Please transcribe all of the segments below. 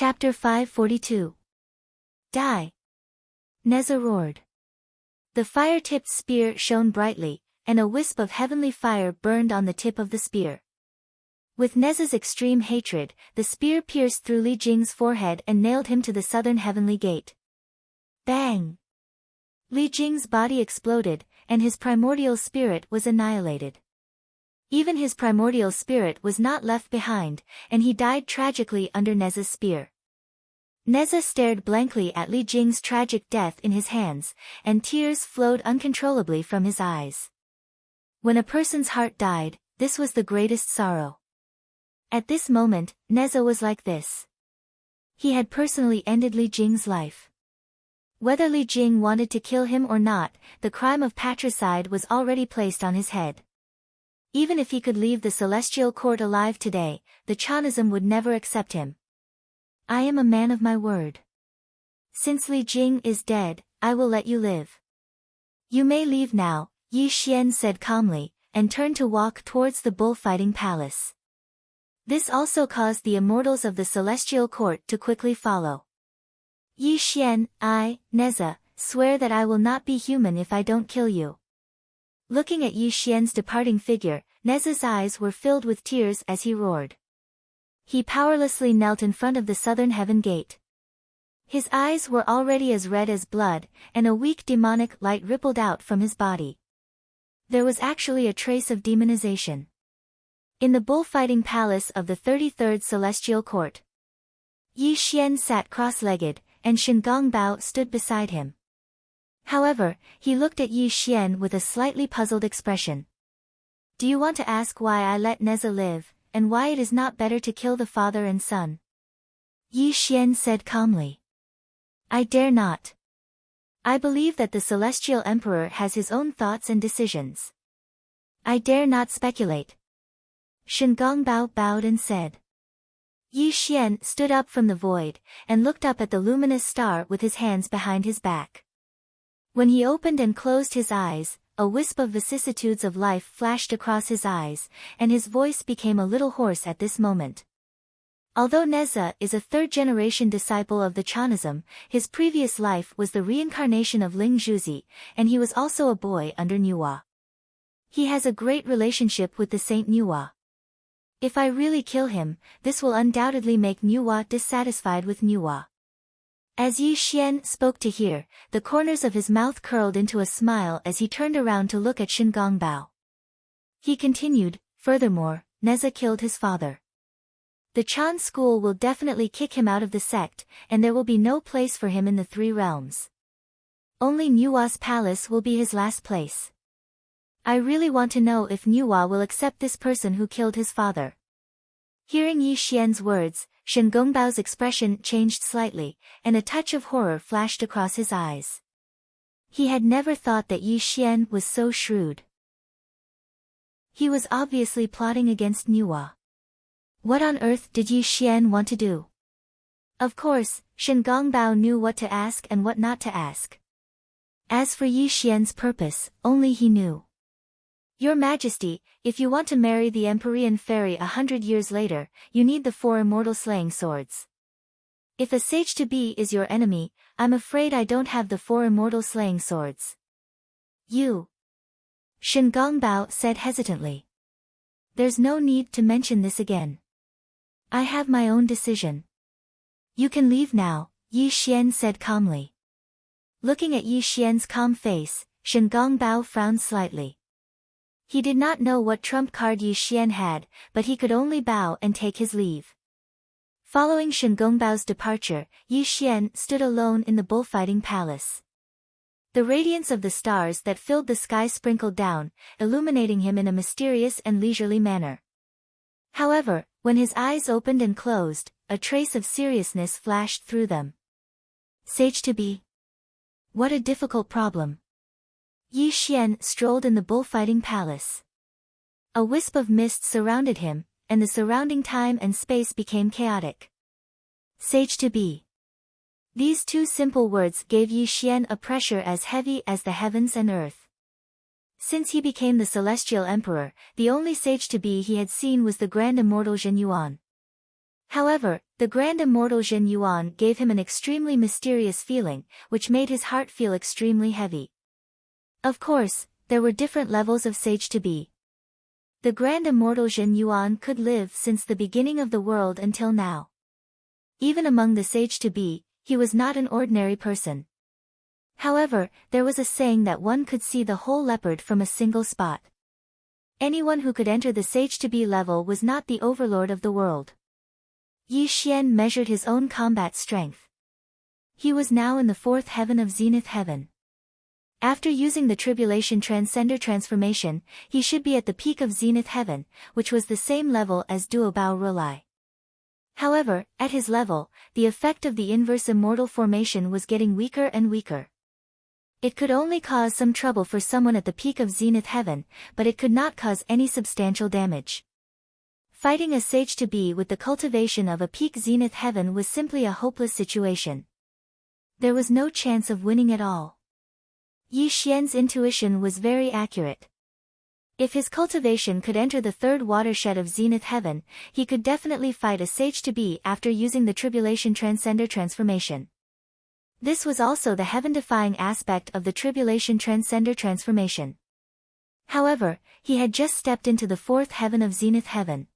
Chapter 542. Die! Neza roared. The fire-tipped spear shone brightly, and a wisp of heavenly fire burned on the tip of the spear. With Neza's extreme hatred, the spear pierced through Li Jing's forehead and nailed him to the southern heavenly gate. Bang! Li Jing's body exploded, and his primordial spirit was annihilated. Even his primordial spirit was not left behind, and he died tragically under Neza's spear. Neza stared blankly at Li Jing's tragic death in his hands, and tears flowed uncontrollably from his eyes. When a person's heart died, this was the greatest sorrow. At this moment, Neza was like this. He had personally ended Li Jing's life. Whether Li Jing wanted to kill him or not, the crime of patricide was already placed on his head. Even if he could leave the celestial court alive today, the Chanism would never accept him. I am a man of my word. Since Li Jing is dead, I will let you live. You may leave now, Yi Xian said calmly, and turned to walk towards the bullfighting palace. This also caused the immortals of the celestial court to quickly follow. Yi Xian, I, Neza, swear that I will not be human if I don't kill you. Looking at Yi Xian's departing figure, Neza's eyes were filled with tears as he roared. He powerlessly knelt in front of the southern heaven gate. His eyes were already as red as blood, and a weak demonic light rippled out from his body. There was actually a trace of demonization. In the bullfighting palace of the 33rd Celestial Court, Yi Xian sat cross-legged, and Shengong Bao stood beside him. However, he looked at Yi Xian with a slightly puzzled expression. Do you want to ask why I let Neza live, and why it is not better to kill the father and son? Yi Xian said calmly. I dare not. I believe that the Celestial Emperor has his own thoughts and decisions. I dare not speculate. Shengong Bao bowed and said. Yi Xian stood up from the void, and looked up at the luminous star with his hands behind his back. When he opened and closed his eyes, a wisp of vicissitudes of life flashed across his eyes, and his voice became a little hoarse at this moment. Although Neza is a third-generation disciple of the Chanism, his previous life was the reincarnation of Ling Zhuzi, and he was also a boy under Nuwa. He has a great relationship with the Saint Nuwa. If I really kill him, this will undoubtedly make Nuwa dissatisfied with Nuwa. As Yi Xian spoke to hear, the corners of his mouth curled into a smile as he turned around to look at Shengong Bao. He continued, furthermore, Neza killed his father. The Chan school will definitely kick him out of the sect, and there will be no place for him in the three realms. Only Nuwa's palace will be his last place. I really want to know if Nuwa will accept this person who killed his father. Hearing Yi Xian's words, Shengong Bao's expression changed slightly, and a touch of horror flashed across his eyes. He had never thought that Yi Xian was so shrewd. He was obviously plotting against Nuwa. What on earth did Yi Xian want to do? Of course, Shengong Bao knew what to ask and what not to ask. As for Yi Xian's purpose, only he knew. Your Majesty, if you want to marry the Empyrean fairy 100 years later, you need the 4 immortal slaying swords. If a sage-to-be is your enemy, I'm afraid I don't have the 4 immortal slaying swords. You. Shengong Bao said hesitantly. There's no need to mention this again. I have my own decision. You can leave now, Yi Xian said calmly. Looking at Yi Xian's calm face, Shengong Bao frowned slightly. He did not know what trump card Yi Xian had, but he could only bow and take his leave. Following Shengong Bao's departure, Yi Xian stood alone in the bullfighting palace. The radiance of the stars that filled the sky sprinkled down, illuminating him in a mysterious and leisurely manner. However, when his eyes opened and closed, a trace of seriousness flashed through them. Sage-to-be? What a difficult problem. Yi Xian strolled in the bullfighting palace. A wisp of mist surrounded him, and the surrounding time and space became chaotic. Sage-to-be. These two simple words gave Yi Xian a pressure as heavy as the heavens and earth. Since he became the Celestial Emperor, the only sage-to-be he had seen was the Grand Immortal Zhen Yuan. However, the grand immortal Zhen Yuan gave him an extremely mysterious feeling, which made his heart feel extremely heavy. Of course, there were different levels of sage to be. The grand immortal Zhen Yuan could live since the beginning of the world until now. Even among the sage to be, he was not an ordinary person. However, there was a saying that one could see the whole leopard from a single spot. Anyone who could enter the sage to be level was not the overlord of the world. Yi Xian measured his own combat strength. He was now in the fourth heaven of Zenith Heaven. After using the Tribulation Transcender transformation, he should be at the peak of Zenith Heaven, which was the same level as Duo Bao Rulai. However, at his level, the effect of the inverse immortal formation was getting weaker and weaker. It could only cause some trouble for someone at the peak of Zenith Heaven, but it could not cause any substantial damage. Fighting a sage to be with the cultivation of a peak Zenith Heaven was simply a hopeless situation. There was no chance of winning at all. Yi Xian's intuition was very accurate. If his cultivation could enter the third watershed of Zenith Heaven, he could definitely fight a sage to be after using the Tribulation Transcender transformation. This was also the heaven-defying aspect of the Tribulation Transcender transformation. However, he had just stepped into the fourth heaven of Zenith Heaven.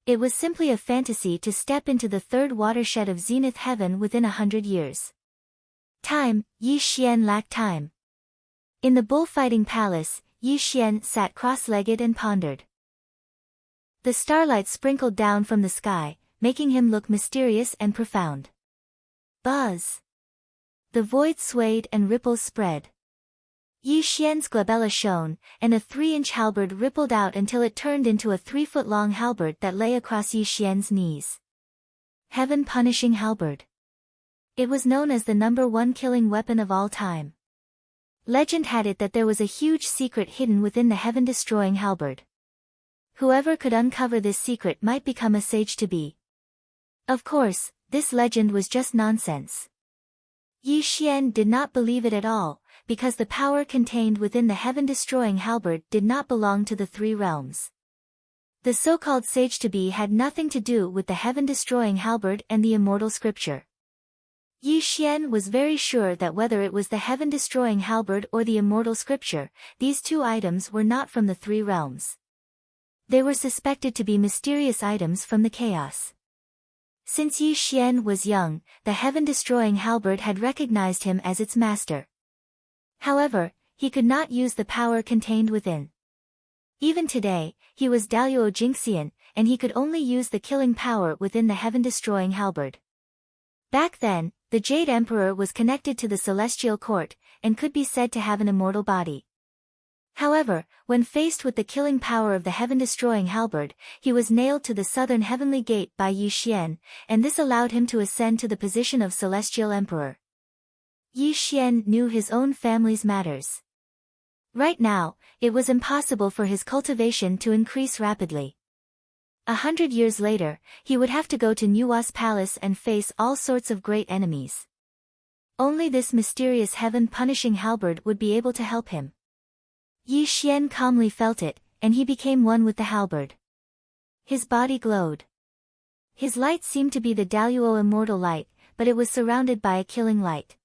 It was simply a fantasy to step into the third watershed of Zenith Heaven within 100 years. Time, Yi Xian lacked time. In the bullfighting palace, Yi Xian sat cross-legged and pondered. The starlight sprinkled down from the sky, making him look mysterious and profound. Buzz! The void swayed and ripples spread. Yi Xian's glabella shone, and a 3-inch halberd rippled out until it turned into a 3-foot-long halberd that lay across Yi Xian's knees. Heaven-punishing halberd. It was known as the #1 killing weapon of all time. Legend had it that there was a huge secret hidden within the heaven-destroying halberd. Whoever could uncover this secret might become a sage to be. Of course, this legend was just nonsense. Yi Xian did not believe it at all, because the power contained within the heaven-destroying halberd did not belong to the three realms. The so-called sage to be had nothing to do with the heaven-destroying halberd and the immortal scripture. Yi Xian was very sure that whether it was the heaven-destroying halberd or the immortal scripture, these two items were not from the three realms. They were suspected to be mysterious items from the chaos. Since Yi Xian was young, the heaven-destroying halberd had recognized him as its master. However, he could not use the power contained within. Even today, he was Daluo Jingxian, and he could only use the killing power within the heaven-destroying halberd. Back then, the Jade Emperor was connected to the celestial court, and could be said to have an immortal body. However, when faced with the killing power of the heaven-destroying halberd, he was nailed to the southern heavenly gate by Yi Xian, and this allowed him to ascend to the position of celestial emperor. Yi Xian knew his own family's matters. Right now, it was impossible for his cultivation to increase rapidly. 100 years later, he would have to go to Nuwa's palace and face all sorts of great enemies. Only this mysterious heaven-punishing halberd would be able to help him. Yi Xian calmly felt it, and he became one with the halberd. His body glowed. His light seemed to be the Daluo immortal light, but it was surrounded by a killing light.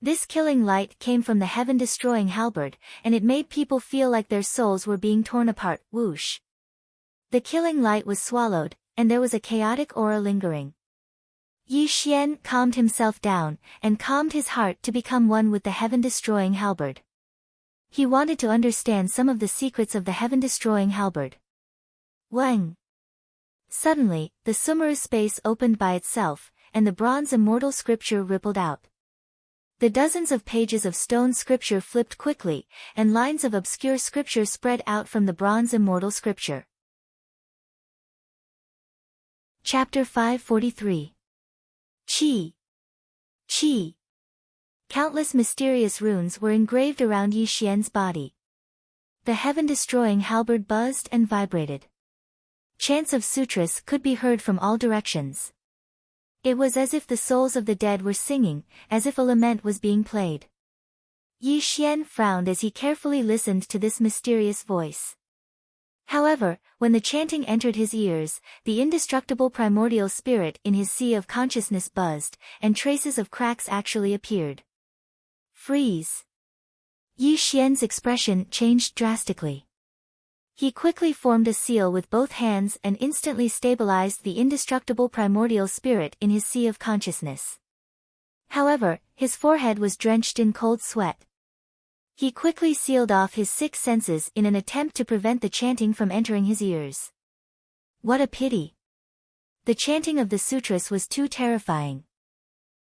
This killing light came from the heaven-destroying halberd, and it made people feel like their souls were being torn apart. Whoosh! The killing light was swallowed, and there was a chaotic aura lingering. Yi Xian calmed himself down, and calmed his heart to become one with the heaven-destroying halberd. He wanted to understand some of the secrets of the heaven-destroying halberd. Wang! Suddenly, the Sumeru space opened by itself, and the bronze immortal scripture rippled out. The dozens of pages of stone scripture flipped quickly, and lines of obscure scripture spread out from the bronze immortal scripture. Chapter 543. Qi. Qi. Countless mysterious runes were engraved around Yi Xian's body. The heaven-destroying halberd buzzed and vibrated. Chants of sutras could be heard from all directions. It was as if the souls of the dead were singing, as if a lament was being played. Yi Xian frowned as he carefully listened to this mysterious voice. However, when the chanting entered his ears, the indestructible primordial spirit in his sea of consciousness buzzed, and traces of cracks actually appeared. Freeze! Yi Xian's expression changed drastically. He quickly formed a seal with both hands and instantly stabilized the indestructible primordial spirit in his sea of consciousness. However, his forehead was drenched in cold sweat. He quickly sealed off his 6 senses in an attempt to prevent the chanting from entering his ears. What a pity! The chanting of the sutras was too terrifying.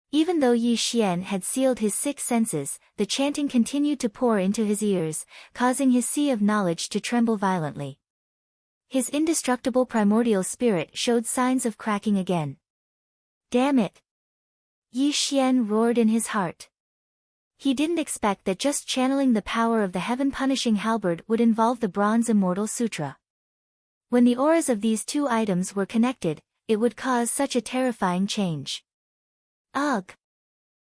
Even though Yi Xian had sealed his 6 senses, the chanting continued to pour into his ears, causing his sea of knowledge to tremble violently. His indestructible primordial spirit showed signs of cracking again. Damn it! Yi Xian roared in his heart. He didn't expect that just channeling the power of the heaven-punishing halberd would involve the Bronze Immortal Sutra. When the auras of these 2 items were connected, it would cause such a terrifying change. Ugh!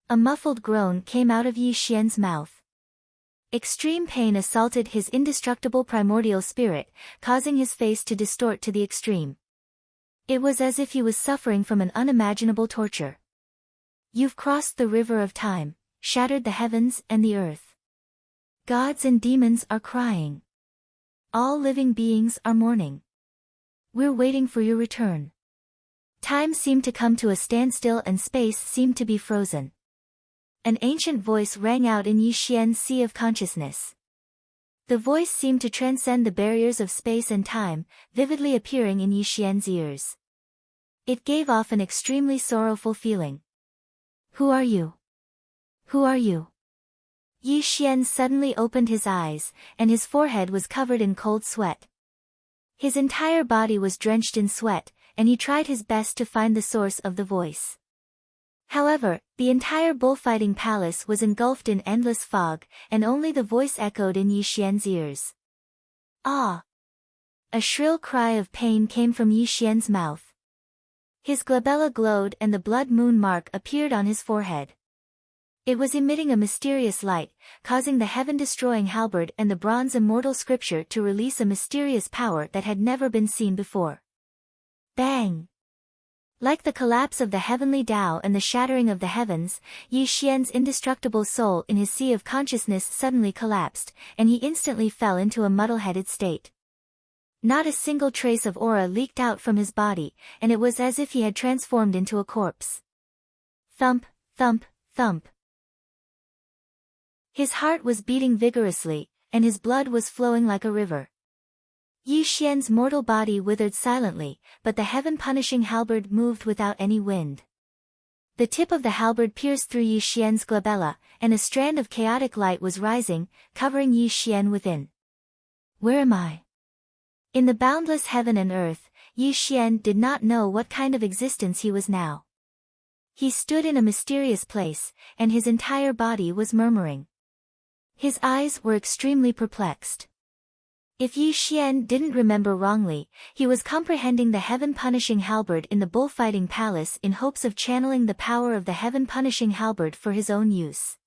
A muffled groan came out of Yi Xian's mouth. Extreme pain assaulted his indestructible primordial spirit, causing his face to distort to the extreme. It was as if he was suffering from an unimaginable torture. You've crossed the river of time, shattered the heavens and the earth. Gods and demons are crying. All living beings are mourning. We're waiting for your return. Time seemed to come to a standstill and space seemed to be frozen. An ancient voice rang out in Yi Xian's sea of consciousness. The voice seemed to transcend the barriers of space and time, vividly appearing in Yi Xian's ears. It gave off an extremely sorrowful feeling. Who are you? Who are you? Yi Xian suddenly opened his eyes, and his forehead was covered in cold sweat. His entire body was drenched in sweat, and he tried his best to find the source of the voice. However, the entire bullfighting palace was engulfed in endless fog, and only the voice echoed in Yi Xian's ears. Ah! A shrill cry of pain came from Yi Xian's mouth. His glabella glowed and the blood moon mark appeared on his forehead. It was emitting a mysterious light, causing the heaven-destroying halberd and the bronze immortal scripture to release a mysterious power that had never been seen before. Bang! Like the collapse of the heavenly Tao and the shattering of the heavens, Yi Xian's indestructible soul in his sea of consciousness suddenly collapsed, and he instantly fell into a muddle-headed state. Not a single trace of aura leaked out from his body, and it was as if he had transformed into a corpse. Thump, thump, thump. His heart was beating vigorously, and his blood was flowing like a river. Yi Xian's mortal body withered silently, but the heaven-punishing halberd moved without any wind. The tip of the halberd pierced through Yi Xian's glabella, and a strand of chaotic light was rising, covering Yi Xian within. Where am I? In the boundless heaven and earth, Yi Xian did not know what kind of existence he was now. He stood in a mysterious place, and his entire body was murmuring. His eyes were extremely perplexed. If Yi Xian didn't remember wrongly, he was comprehending the heaven-punishing halberd in the bullfighting palace in hopes of channeling the power of the heaven-punishing halberd for his own use.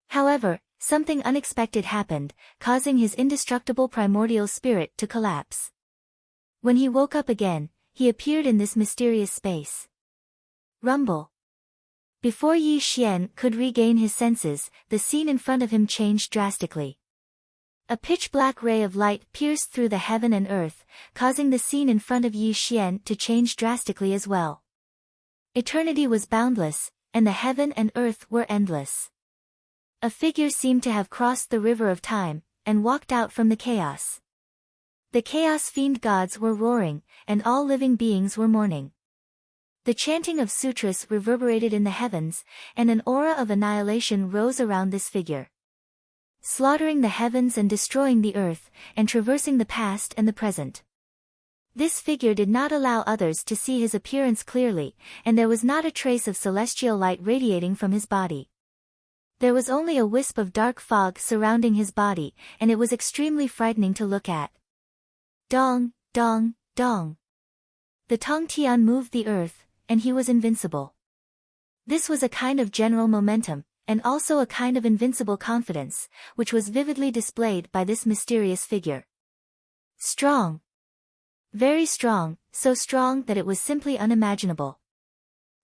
However, something unexpected happened, causing his indestructible primordial spirit to collapse. When he woke up again, he appeared in this mysterious space. Rumble. Before Yi Xian could regain his senses, the scene in front of him changed drastically. A pitch-black ray of light pierced through the heaven and earth, causing the scene in front of Yi Xian to change drastically as well. Eternity was boundless, and the heaven and earth were endless. A figure seemed to have crossed the river of time, and walked out from the chaos. The chaos-fiend gods were roaring, and all living beings were mourning. The chanting of sutras reverberated in the heavens, and an aura of annihilation rose around this figure. Slaughtering the heavens and destroying the earth, and traversing the past and the present. This figure did not allow others to see his appearance clearly, and there was not a trace of celestial light radiating from his body. There was only a wisp of dark fog surrounding his body, and it was extremely frightening to look at. Dong, dong, dong. The Tong Tian moved the earth, and he was invincible. This was a kind of general momentum, and also a kind of invincible confidence, which was vividly displayed by this mysterious figure. Strong. Very strong, so strong that it was simply unimaginable.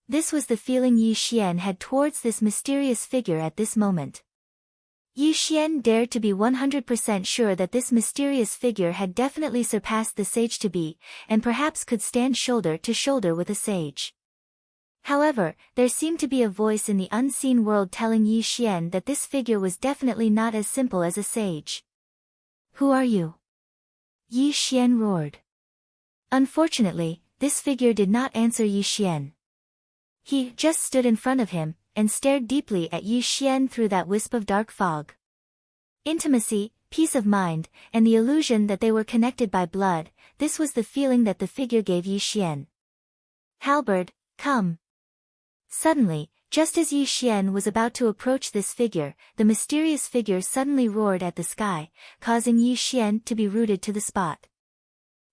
This was the feeling Yi Xian had towards this mysterious figure at this moment. Yi Xian dared to be 100% sure that this mysterious figure had definitely surpassed the sage-to-be, and perhaps could stand shoulder to shoulder with a sage. However, there seemed to be a voice in the unseen world telling Yi Xian that this figure was definitely not as simple as a sage. Who are you? Yi Xian roared. Unfortunately, this figure did not answer Yi Xian. He just stood in front of him, and stared deeply at Yi Xian through that wisp of dark fog. Intimacy, peace of mind, and the illusion that they were connected by blood, this was the feeling that the figure gave Yi Xian. Halberd, come. Suddenly, just as Yi Xian was about to approach this figure, the mysterious figure suddenly roared at the sky, causing Yi Xian to be rooted to the spot.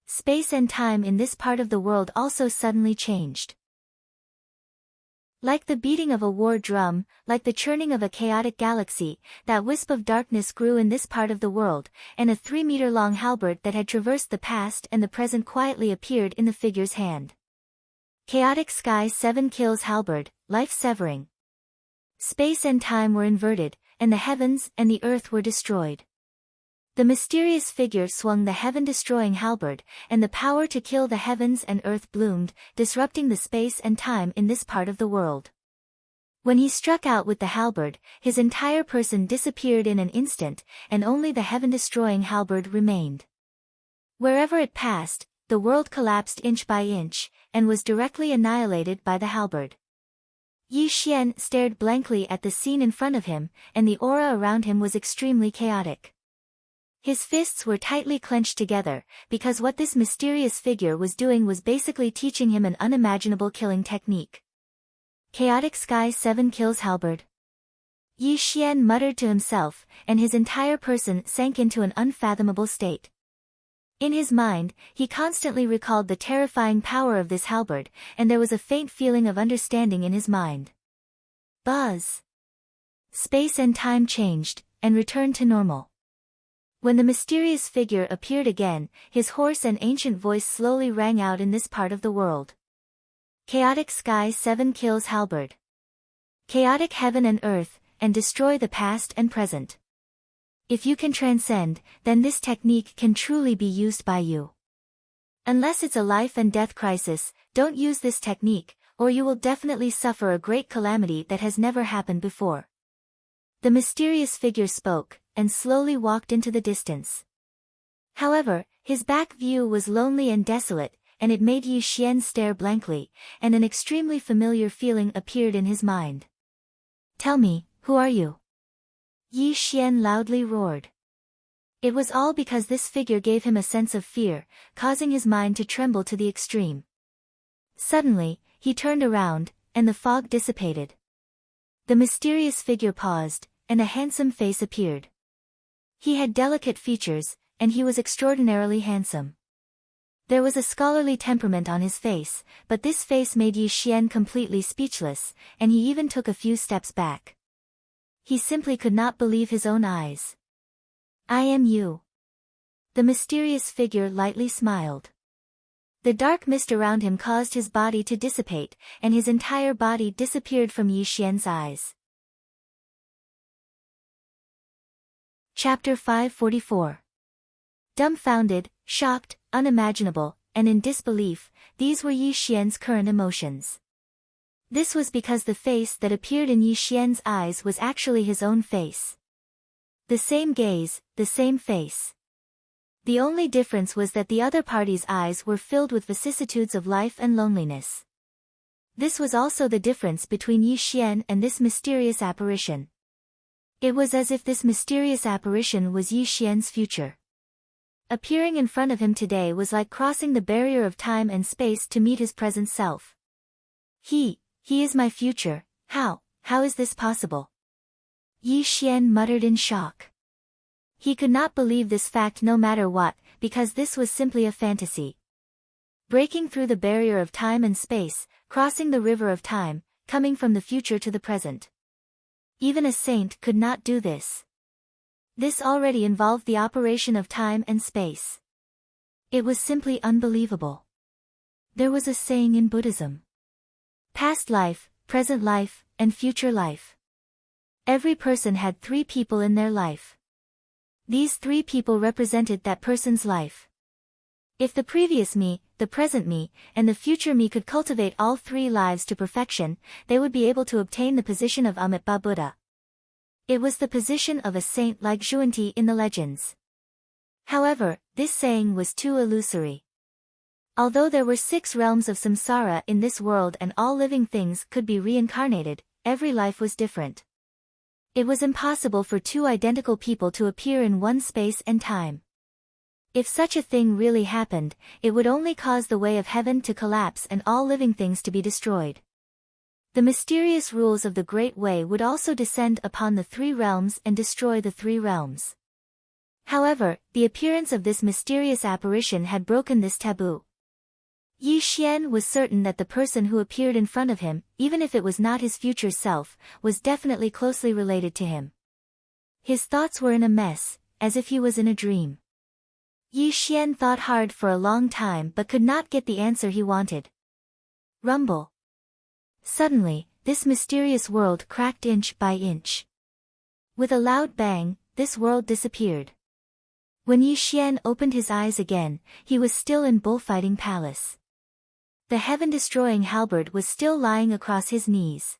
Space and time in this part of the world also suddenly changed. Like the beating of a war drum, like the churning of a chaotic galaxy, that wisp of darkness grew in this part of the world, and a 3-meter-long halberd that had traversed the past and the present quietly appeared in the figure's hand. Chaotic Sky 7 kills halberd, life-severing. Space and time were inverted, and the heavens and the earth were destroyed. The mysterious figure swung the heaven-destroying halberd, and the power to kill the heavens and earth bloomed, disrupting the space and time in this part of the world. When he struck out with the halberd, his entire person disappeared in an instant, and only the heaven-destroying halberd remained. Wherever it passed, the world collapsed inch by inch, and was directly annihilated by the halberd. Yi Xian stared blankly at the scene in front of him, and the aura around him was extremely chaotic. His fists were tightly clenched together, because what this mysterious figure was doing was basically teaching him an unimaginable killing technique. Chaotic Sky 7 kills halberd. Yi Xian muttered to himself, and his entire person sank into an unfathomable state. In his mind, he constantly recalled the terrifying power of this halberd, and there was a faint feeling of understanding in his mind. Buzz! Space and time changed, and returned to normal. When the mysterious figure appeared again, his hoarse and ancient voice slowly rang out in this part of the world. Chaotic Sky 7 kills halberd. Chaotic heaven and earth, and destroy the past and present. If you can transcend, then this technique can truly be used by you. Unless it's a life and death crisis, don't use this technique, or you will definitely suffer a great calamity that has never happened before. The mysterious figure spoke, and slowly walked into the distance. However, his back view was lonely and desolate, and it made Yi Xian stare blankly, and an extremely familiar feeling appeared in his mind. Tell me, who are you? Yi Xian loudly roared. It was all because this figure gave him a sense of fear, causing his mind to tremble to the extreme. Suddenly, he turned around, and the fog dissipated. The mysterious figure paused, and a handsome face appeared. He had delicate features, and he was extraordinarily handsome. There was a scholarly temperament on his face, but this face made Yi Xian completely speechless, and he even took a few steps back. He simply could not believe his own eyes. I am you. The mysterious figure lightly smiled. The dark mist around him caused his body to dissipate, and his entire body disappeared from Yi Xian's eyes. Chapter 544. Dumbfounded, shocked, unimaginable, and in disbelief, these were Yi Xian's current emotions. This was because the face that appeared in Yi Xian's eyes was actually his own face. The same gaze, the same face. The only difference was that the other party's eyes were filled with vicissitudes of life and loneliness. This was also the difference between Yi Xian and this mysterious apparition. It was as if this mysterious apparition was Yi Xian's future. Appearing in front of him today was like crossing the barrier of time and space to meet his present self. He is my future. How is this possible? Yi Xian muttered in shock. He could not believe this fact no matter what, because this was simply a fantasy. Breaking through the barrier of time and space, crossing the river of time, coming from the future to the present. Even a saint could not do this. This already involved the operation of time and space. It was simply unbelievable. There was a saying in Buddhism: past life, present life, and future life. Every person had 3 people in their life. These 3 people represented that person's life. If the previous me, the present me, and the future me could cultivate all 3 lives to perfection, they would be able to obtain the position of Amitabha Buddha. It was the position of a saint like Xuanti in the legends. However, this saying was too illusory. Although there were 6 realms of samsara in this world and all living things could be reincarnated, every life was different. It was impossible for 2 identical people to appear in one space and time. If such a thing really happened, it would only cause the way of heaven to collapse and all living things to be destroyed. The mysterious rules of the Great Way would also descend upon the 3 realms and destroy the 3 realms. However, the appearance of this mysterious apparition had broken this taboo. Yi Xian was certain that the person who appeared in front of him, even if it was not his future self, was definitely closely related to him. His thoughts were in a mess, as if he was in a dream. Yi Xian thought hard for a long time but could not get the answer he wanted. Rumble. Suddenly, this mysterious world cracked inch by inch. With a loud bang, this world disappeared. When Yi Xian opened his eyes again, he was still in Bullfighting Palace. The heaven-destroying halberd was still lying across his knees.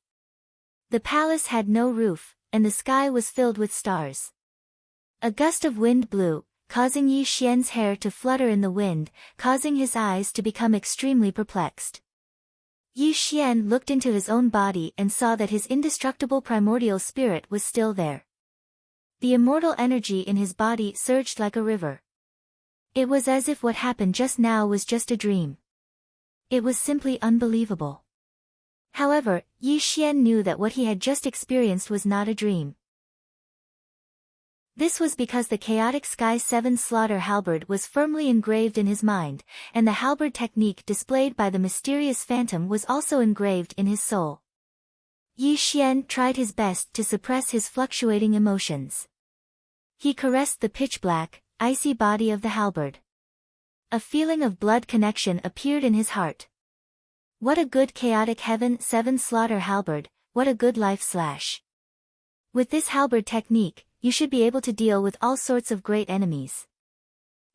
The palace had no roof, and the sky was filled with stars. A gust of wind blew, causing Yi Xian's hair to flutter in the wind, causing his eyes to become extremely perplexed. Yi Xian looked into his own body and saw that his indestructible primordial spirit was still there. The immortal energy in his body surged like a river. It was as if what happened just now was just a dream. It was simply unbelievable. However, Yi Xian knew that what he had just experienced was not a dream. This was because the chaotic Sky 7 slaughter halberd was firmly engraved in his mind, and the halberd technique displayed by the mysterious phantom was also engraved in his soul. Yi Xian tried his best to suppress his fluctuating emotions. He caressed the pitch-black, icy body of the halberd. A feeling of blood connection appeared in his heart. What a good chaotic Heaven 7 slaughter halberd, what a good life / With this halberd technique, you should be able to deal with all sorts of great enemies.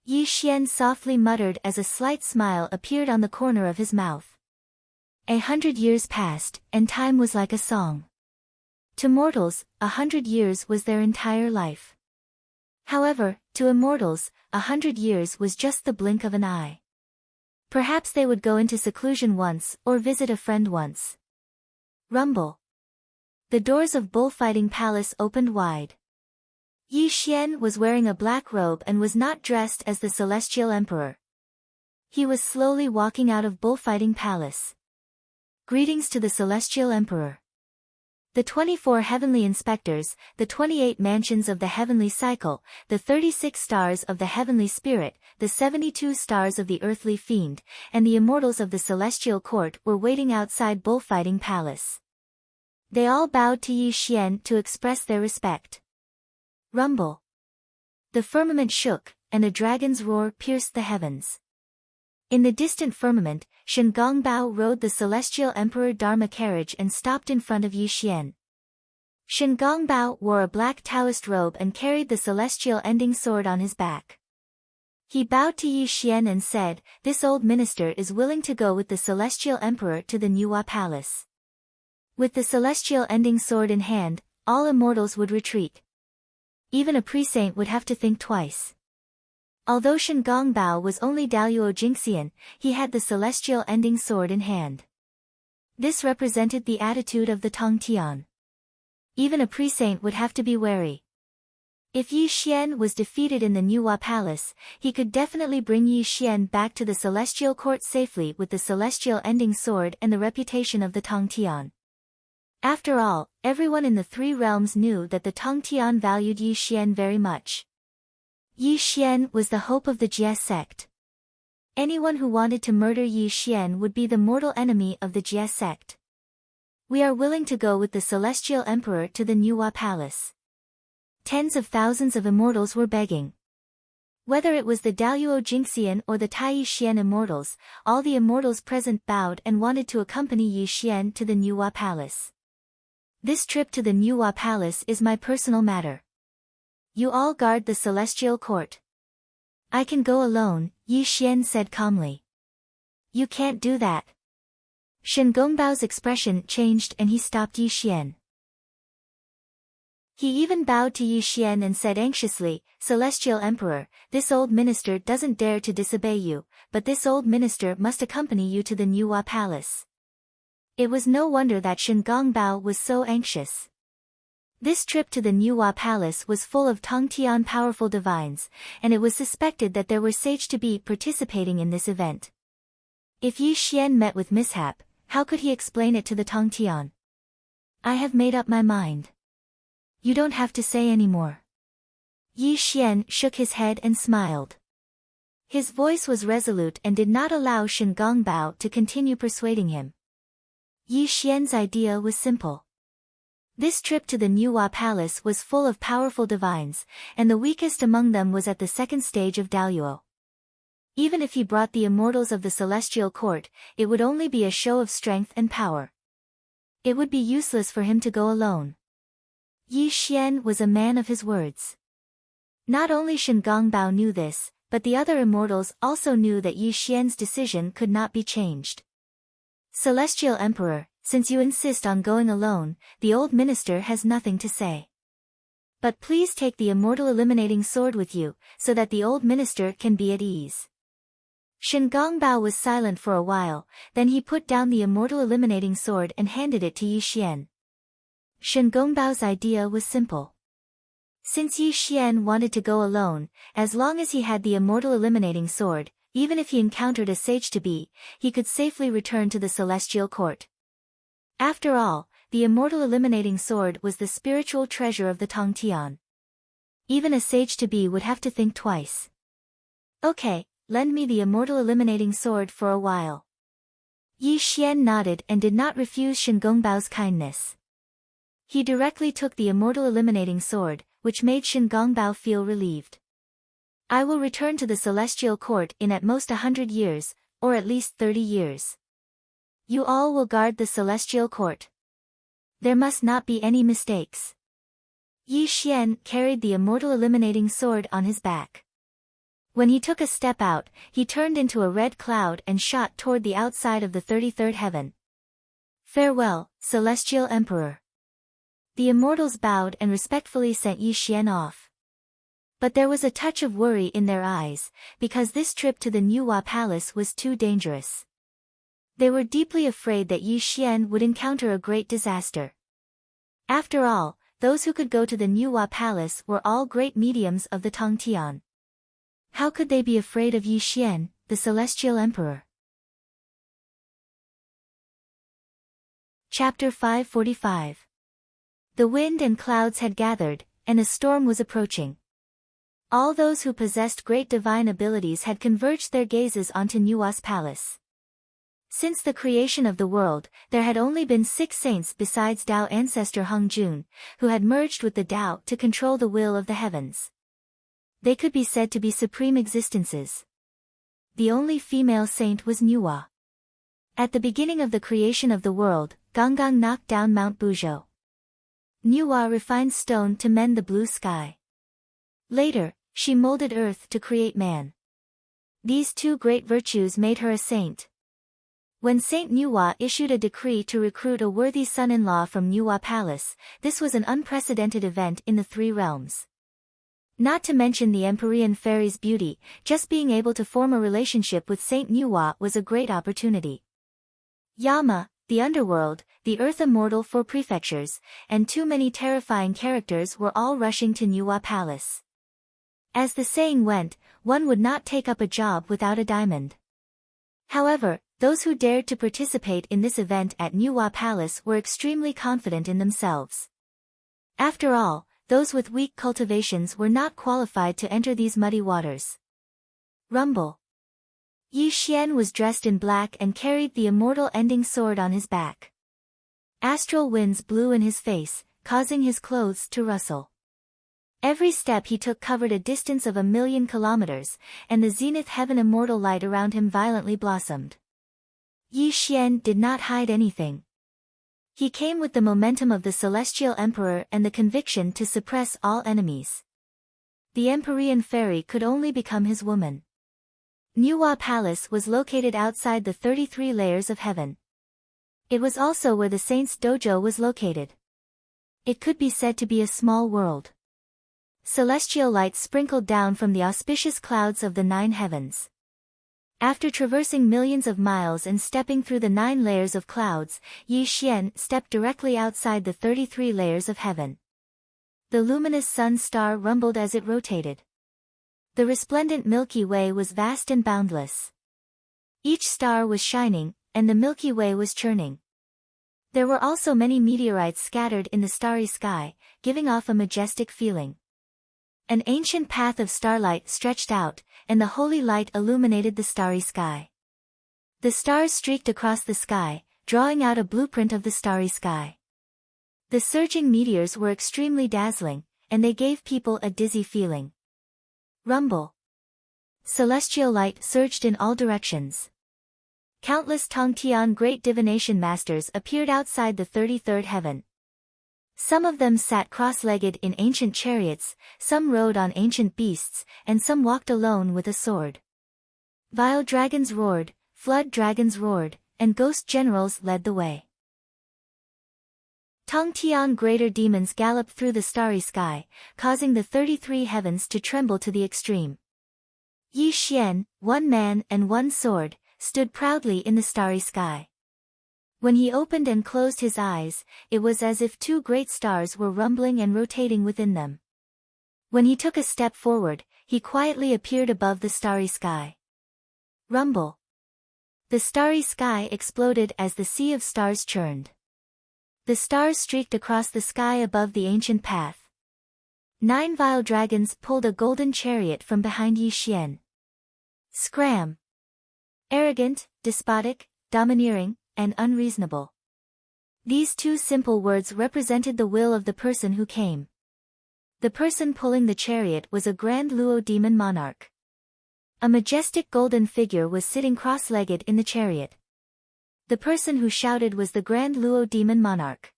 Yi Xian softly muttered as a slight smile appeared on the corner of his mouth. 100 years passed, and time was like a song. To mortals, 100 years was their entire life. However, to immortals, 100 years was just the blink of an eye. Perhaps they would go into seclusion once, or visit a friend once. Rumble. The doors of Bullfighting Palace opened wide. Yi Xian was wearing a black robe and was not dressed as the Celestial Emperor. He was slowly walking out of Bullfighting Palace. Greetings to the Celestial Emperor. The 24 heavenly inspectors, the 28 mansions of the heavenly cycle, the 36 stars of the heavenly spirit, the 72 stars of the earthly fiend, and the immortals of the celestial court were waiting outside Bullfighting Palace. They all bowed to Yi Xian to express their respect. Rumble. The firmament shook, and a dragon's roar pierced the heavens. In the distant firmament, Shen Gongbao rode the celestial emperor Dharma carriage and stopped in front of Yi Xian. Shen Gongbao wore a black Taoist robe and carried the celestial ending sword on his back. He bowed to Yi Xian and said, "This old minister is willing to go with the celestial emperor to the Nuwa Palace." With the celestial ending sword in hand, all immortals would retreat. Even a pre-saint would have to think twice. Although Shen Gongbao was only Daluo Jingxian, he had the celestial ending sword in hand. This represented the attitude of the Tongtian. Even a pre-saint would have to be wary. If Yi Xian was defeated in the Nuwa Palace, he could definitely bring Yi Xian back to the celestial court safely with the celestial ending sword and the reputation of the Tongtian. After all, everyone in the 3 realms knew that the Tongtian valued Yi Xian very much. Yi Xian was the hope of the Jie sect. Anyone who wanted to murder Yi Xian would be the mortal enemy of the Jie sect. We are willing to go with the celestial emperor to the Nuwa Palace. Tens of thousands of immortals were begging. Whether it was the Daluo Jingxian or the Tai Yixian immortals, all the immortals present bowed and wanted to accompany Yixian to the Nuwa Palace. This trip to the Nuwa Palace is my personal matter. You all guard the celestial court. I can go alone, Yixian said calmly. You can't do that. Shen Gongbao's expression changed and he stopped Yixian. He even bowed to Yixian and said anxiously, Celestial Emperor, this old minister doesn't dare to disobey you, but this old minister must accompany you to the Nuwa Palace. It was no wonder that Shen Gongbao was so anxious. This trip to the Nuwa Palace was full of Tongtian powerful divines, and it was suspected that there were sage-to-be participating in this event. If Yixian met with mishap, how could he explain it to the Tongtian? I have made up my mind. You don't have to say any more. Yixian shook his head and smiled. His voice was resolute and did not allow Shen Gongbao to continue persuading him. Yixian's idea was simple. This trip to the Nuwa Palace was full of powerful divines, and the weakest among them was at the second stage of Daluo. Even if he brought the immortals of the celestial court, it would only be a show of strength and power. It would be useless for him to go alone. Yixian was a man of his words. Not only Shen Gongbao knew this, but the other immortals also knew that Yixian's decision could not be changed. Celestial Emperor, since you insist on going alone, the old minister has nothing to say. But please take the immortal eliminating sword with you, so that the old minister can be at ease. Shen Gongbao was silent for a while, then he put down the immortal eliminating sword and handed it to Yixian. Shen Gongbao's idea was simple. Since Yixian wanted to go alone, as long as he had the immortal eliminating sword, even if he encountered a sage-to-be, he could safely return to the celestial court. After all, the immortal eliminating sword was the spiritual treasure of the Tongtian. Even a sage-to-be would have to think twice. Okay, lend me the immortal eliminating sword for a while. Yixian nodded and did not refuse Shen Gongbao's kindness. He directly took the immortal eliminating sword, which made Shen Gongbao feel relieved. I will return to the celestial court in at most 100 years, or at least 30 years. You all will guard the celestial court. There must not be any mistakes. Yixian carried the immortal eliminating sword on his back. When he took a step out, he turned into a red cloud and shot toward the outside of the 33rd heaven. Farewell, Celestial Emperor. The immortals bowed and respectfully sent Yixian off. But there was a touch of worry in their eyes, because this trip to the Nuwa Palace was too dangerous. They were deeply afraid that Yixian would encounter a great disaster. After all, those who could go to the Nuwa Palace were all great mediums of the Tongtian. How could they be afraid of Yixian, the Celestial Emperor? Chapter 545. The wind and clouds had gathered, and a storm was approaching. All those who possessed great divine abilities had converged their gazes onto Nuwa's palace. Since the creation of the world, there had only been 6 saints besides Tao ancestor Hongjun, who had merged with the Tao to control the will of the heavens. They could be said to be supreme existences. The only female saint was Nuwa. At the beginning of the creation of the world, Gonggang knocked down Mount Buzhou. Nuwa refined stone to mend the blue sky. Later, she molded earth to create man. These 2 great virtues made her a saint. When Saint Nuwa issued a decree to recruit a worthy son-in-law from Nuwa Palace, this was an unprecedented event in the 3 realms. Not to mention the Empyrean fairy's beauty, just being able to form a relationship with Saint Nuwa was a great opportunity. Yama, the underworld, the earth immortal 4 prefectures, and too many terrifying characters were all rushing to Nuwa Palace. As the saying went, one would not take up a job without a diamond. However, those who dared to participate in this event at Nuwa Palace were extremely confident in themselves. After all, those with weak cultivations were not qualified to enter these muddy waters. Rumble. Yixian was dressed in black and carried the immortal ending sword on his back. Astral winds blew in his face, causing his clothes to rustle. Every step he took covered a distance of 1,000,000 kilometers, and the zenith heaven immortal light around him violently blossomed. Yi Xian did not hide anything. He came with the momentum of the celestial emperor and the conviction to suppress all enemies. The Empyrean fairy could only become his woman. Nuwa Palace was located outside the 33 layers of heaven. It was also where the saint's dojo was located. It could be said to be a small world. Celestial light sprinkled down from the auspicious clouds of the 9 heavens. After traversing millions of miles and stepping through the 9 layers of clouds, Yi Xian stepped directly outside the 33 layers of heaven. The luminous sun star rumbled as it rotated. The resplendent Milky Way was vast and boundless. Each star was shining, and the Milky Way was churning. There were also many meteorites scattered in the starry sky, giving off a majestic feeling. An ancient path of starlight stretched out, and the holy light illuminated the starry sky. The stars streaked across the sky, drawing out a blueprint of the starry sky. The surging meteors were extremely dazzling, and they gave people a dizzy feeling. Rumble. Celestial light surged in all directions. Countless Tongtian great divination masters appeared outside the 33rd heaven. Some of them sat cross-legged in ancient chariots, some rode on ancient beasts, and some walked alone with a sword. Vile dragons roared, flood dragons roared, and ghost generals led the way. Tongtian greater demons galloped through the starry sky, causing the 33 heavens to tremble to the extreme. Yi Xian, one man and one sword, stood proudly in the starry sky. When he opened and closed his eyes, it was as if 2 great stars were rumbling and rotating within them. When he took a step forward, he quietly appeared above the starry sky. Rumble. The starry sky exploded as the sea of stars churned. The stars streaked across the sky above the ancient path. 9 vile dragons pulled a golden chariot from behind Yi Xian. Scram. Arrogant, despotic, domineering, and unreasonable. These 2 simple words represented the will of the person who came. The person pulling the chariot was a grand Luo demon monarch. A majestic golden figure was sitting cross-legged in the chariot. The person who shouted was the grand Luo demon monarch.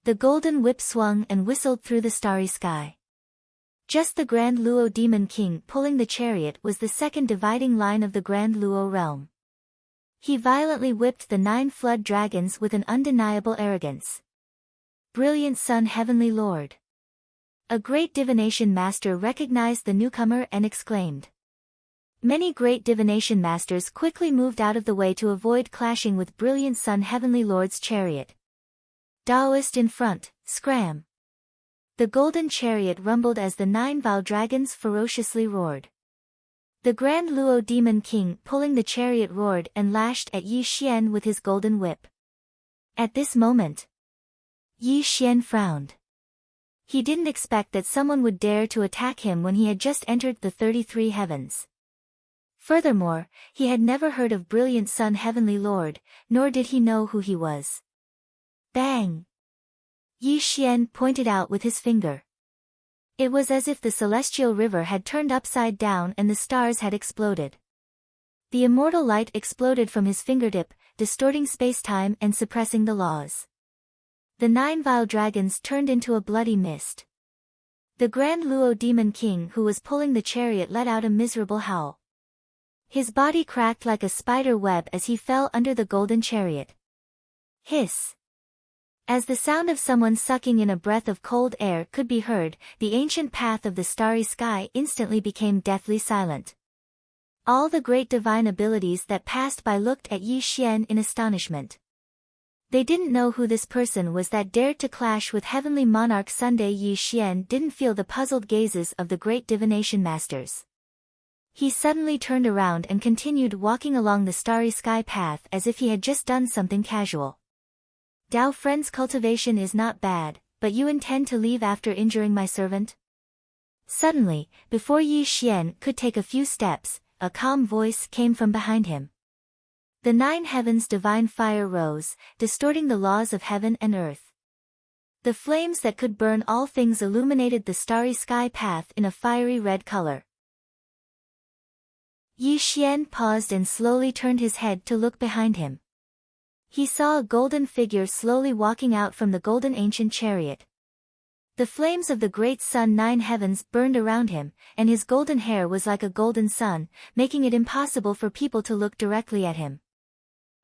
The golden whip swung and whistled through the starry sky. Just the grand Luo demon king pulling the chariot was the second dividing line of the grand Luo realm. He violently whipped the 9 flood dragons with an undeniable arrogance. Brilliant Sun Heavenly Lord. A great divination master recognized the newcomer and exclaimed. Many great divination masters quickly moved out of the way to avoid clashing with Brilliant Sun Heavenly Lord's chariot. Taoist in front, scram. The golden chariot rumbled as the 9 vile dragons ferociously roared. The grand Luo demon king pulling the chariot roared and lashed at Yi Xian with his golden whip. At this moment, Yi Xian frowned. He didn't expect that someone would dare to attack him when he had just entered the 33 heavens. Furthermore, he had never heard of Brilliant Sun Heavenly Lord, nor did he know who he was. Bang! Yi Xian pointed out with his finger. It was as if the celestial river had turned upside down and the stars had exploded. The immortal light exploded from his fingertip, distorting space-time and suppressing the laws. The 9 vile dragons turned into a bloody mist. The grand Luo demon king who was pulling the chariot let out a miserable howl. His body cracked like a spider web as he fell under the golden chariot. Hiss! As the sound of someone sucking in a breath of cold air could be heard, the ancient path of the starry sky instantly became deathly silent. All the great divine abilities that passed by looked at Yi Xian in astonishment. They didn't know who this person was that dared to clash with heavenly monarch Sunday. Yi Xian didn't feel the puzzled gazes of the great divination masters. He suddenly turned around and continued walking along the starry sky path as if he had just done something casual. Dao friend's cultivation is not bad, but you intend to leave after injuring my servant? Suddenly, before Yi Xian could take a few steps, a calm voice came from behind him. The 9 heavens' divine fire rose, distorting the laws of heaven and earth. The flames that could burn all things illuminated the starry sky path in a fiery red color. Yi Xian paused and slowly turned his head to look behind him. He saw a golden figure slowly walking out from the golden ancient chariot. The flames of the great sun nine heavens burned around him, and his golden hair was like a golden sun, making it impossible for people to look directly at him.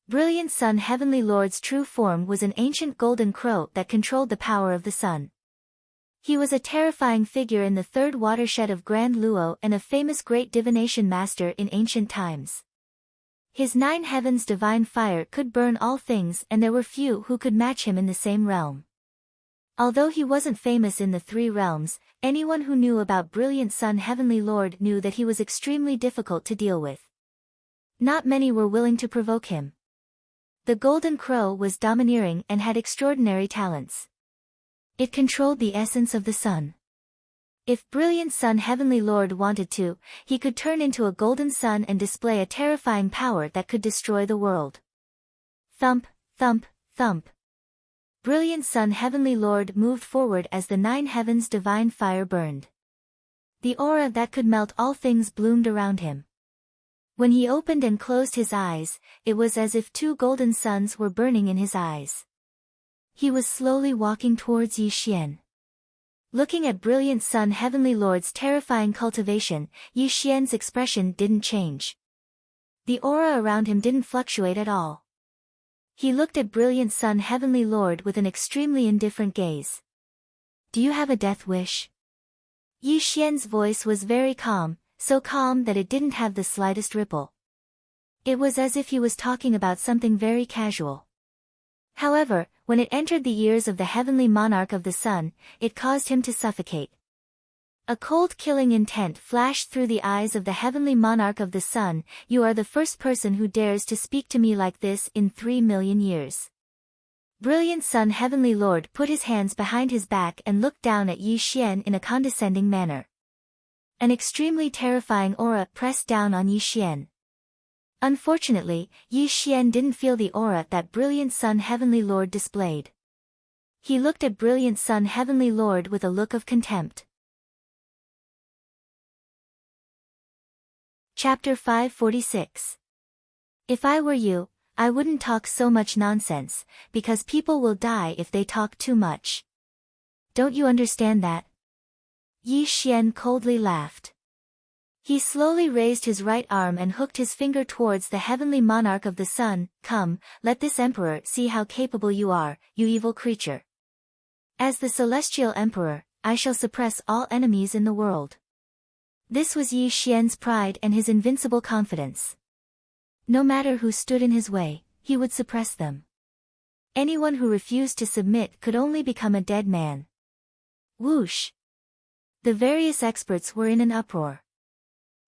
Brilliant Sun Heavenly Lord's true form was an ancient golden crow that controlled the power of the sun. He was a terrifying figure in the third watershed of Grand Luo and a famous great divination master in ancient times. His nine heavens divine fire could burn all things, and there were few who could match him in the same realm. Although he wasn't famous in the three realms, anyone who knew about Brilliant Sun Heavenly Lord knew that he was extremely difficult to deal with. Not many were willing to provoke him. The golden crow was domineering and had extraordinary talents. It controlled the essence of the sun. If Brilliant Sun Heavenly Lord wanted to, he could turn into a golden sun and display a terrifying power that could destroy the world. Thump, thump, thump. Brilliant Sun Heavenly Lord moved forward as the nine heavens divine fire burned. The aura that could melt all things bloomed around him. When he opened and closed his eyes, it was as if two golden suns were burning in his eyes. He was slowly walking towards Yi Xian. Looking at Brilliant Sun Heavenly Lord's terrifying cultivation, Yi Xian's expression didn't change. The aura around him didn't fluctuate at all. He looked at Brilliant Sun Heavenly Lord with an extremely indifferent gaze. "Do you have a death wish?" Yi Xian's voice was very calm, so calm that it didn't have the slightest ripple. It was as if he was talking about something very casual. However, when it entered the ears of the heavenly monarch of the sun, it caused him to suffocate. A cold killing intent flashed through the eyes of the heavenly monarch of the sun. "You are the first person who dares to speak to me like this in 3 million years. Brilliant Sun Heavenly Lord put his hands behind his back and looked down at Yi Xian in a condescending manner. An extremely terrifying aura pressed down on Yi Xian. Unfortunately, Yi Xian didn't feel the aura that Brilliant Sun Heavenly Lord displayed. He looked at Brilliant Sun Heavenly Lord with a look of contempt. Chapter 546. If I were you, I wouldn't talk so much nonsense, because people will die if they talk too much. Don't you understand that? Yi Xian coldly laughed. He slowly raised his right arm and hooked his finger towards the heavenly monarch of the sun. "Come, let this emperor see how capable you are, you evil creature. As the celestial emperor, I shall suppress all enemies in the world." This was Yi Xian's pride and his invincible confidence. No matter who stood in his way, he would suppress them. Anyone who refused to submit could only become a dead man. Whoosh! The various experts were in an uproar.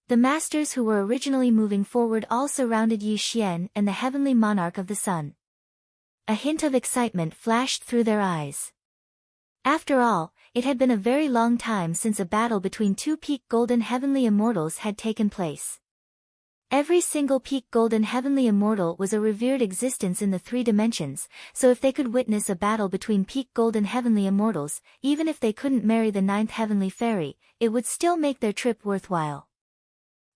The masters who were originally moving forward all surrounded Yi Xian and the heavenly monarch of the sun. A hint of excitement flashed through their eyes. After all, it had been a very long time since a battle between two peak golden heavenly immortals had taken place. Every single peak golden heavenly immortal was a revered existence in the three dimensions, so if they could witness a battle between peak golden heavenly immortals, even if they couldn't marry the ninth heavenly fairy, it would still make their trip worthwhile.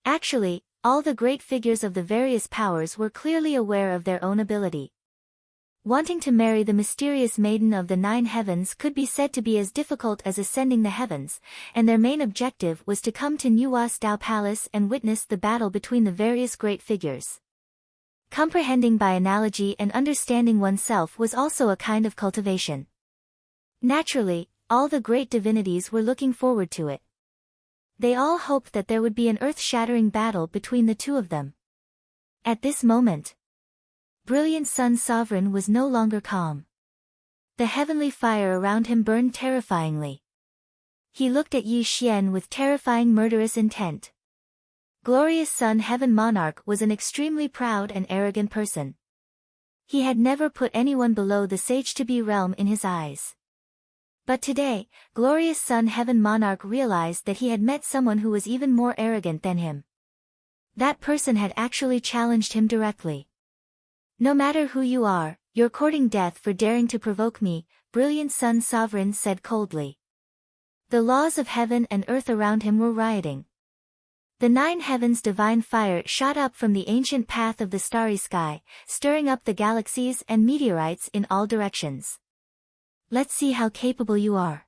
Actually, all the great figures of the various powers were clearly aware of their own ability. Wanting to marry the mysterious maiden of the nine heavens could be said to be as difficult as ascending the heavens, and their main objective was to come to Nuwas Dao Palace and witness the battle between the various great figures. Comprehending by analogy and understanding oneself was also a kind of cultivation. Naturally, all the great divinities were looking forward to it. They all hoped that there would be an earth-shattering battle between the two of them. At this moment, Brilliant Sun Sovereign was no longer calm. The heavenly fire around him burned terrifyingly. He looked at Yi Xian with terrifying murderous intent. Glorious Sun Heaven Monarch was an extremely proud and arrogant person. He had never put anyone below the sage-to-be realm in his eyes. But today, Glorious Sun Heaven Monarch realized that he had met someone who was even more arrogant than him. That person had actually challenged him directly. "No matter who you are, You're courting death for daring to provoke me, brilliant sun sovereign said coldly. The laws of heaven and earth around him were rioting. The 9 heavens' divine fire shot up from the ancient path of the starry sky, stirring up the galaxies and meteorites in all directions. Let's see how capable you are.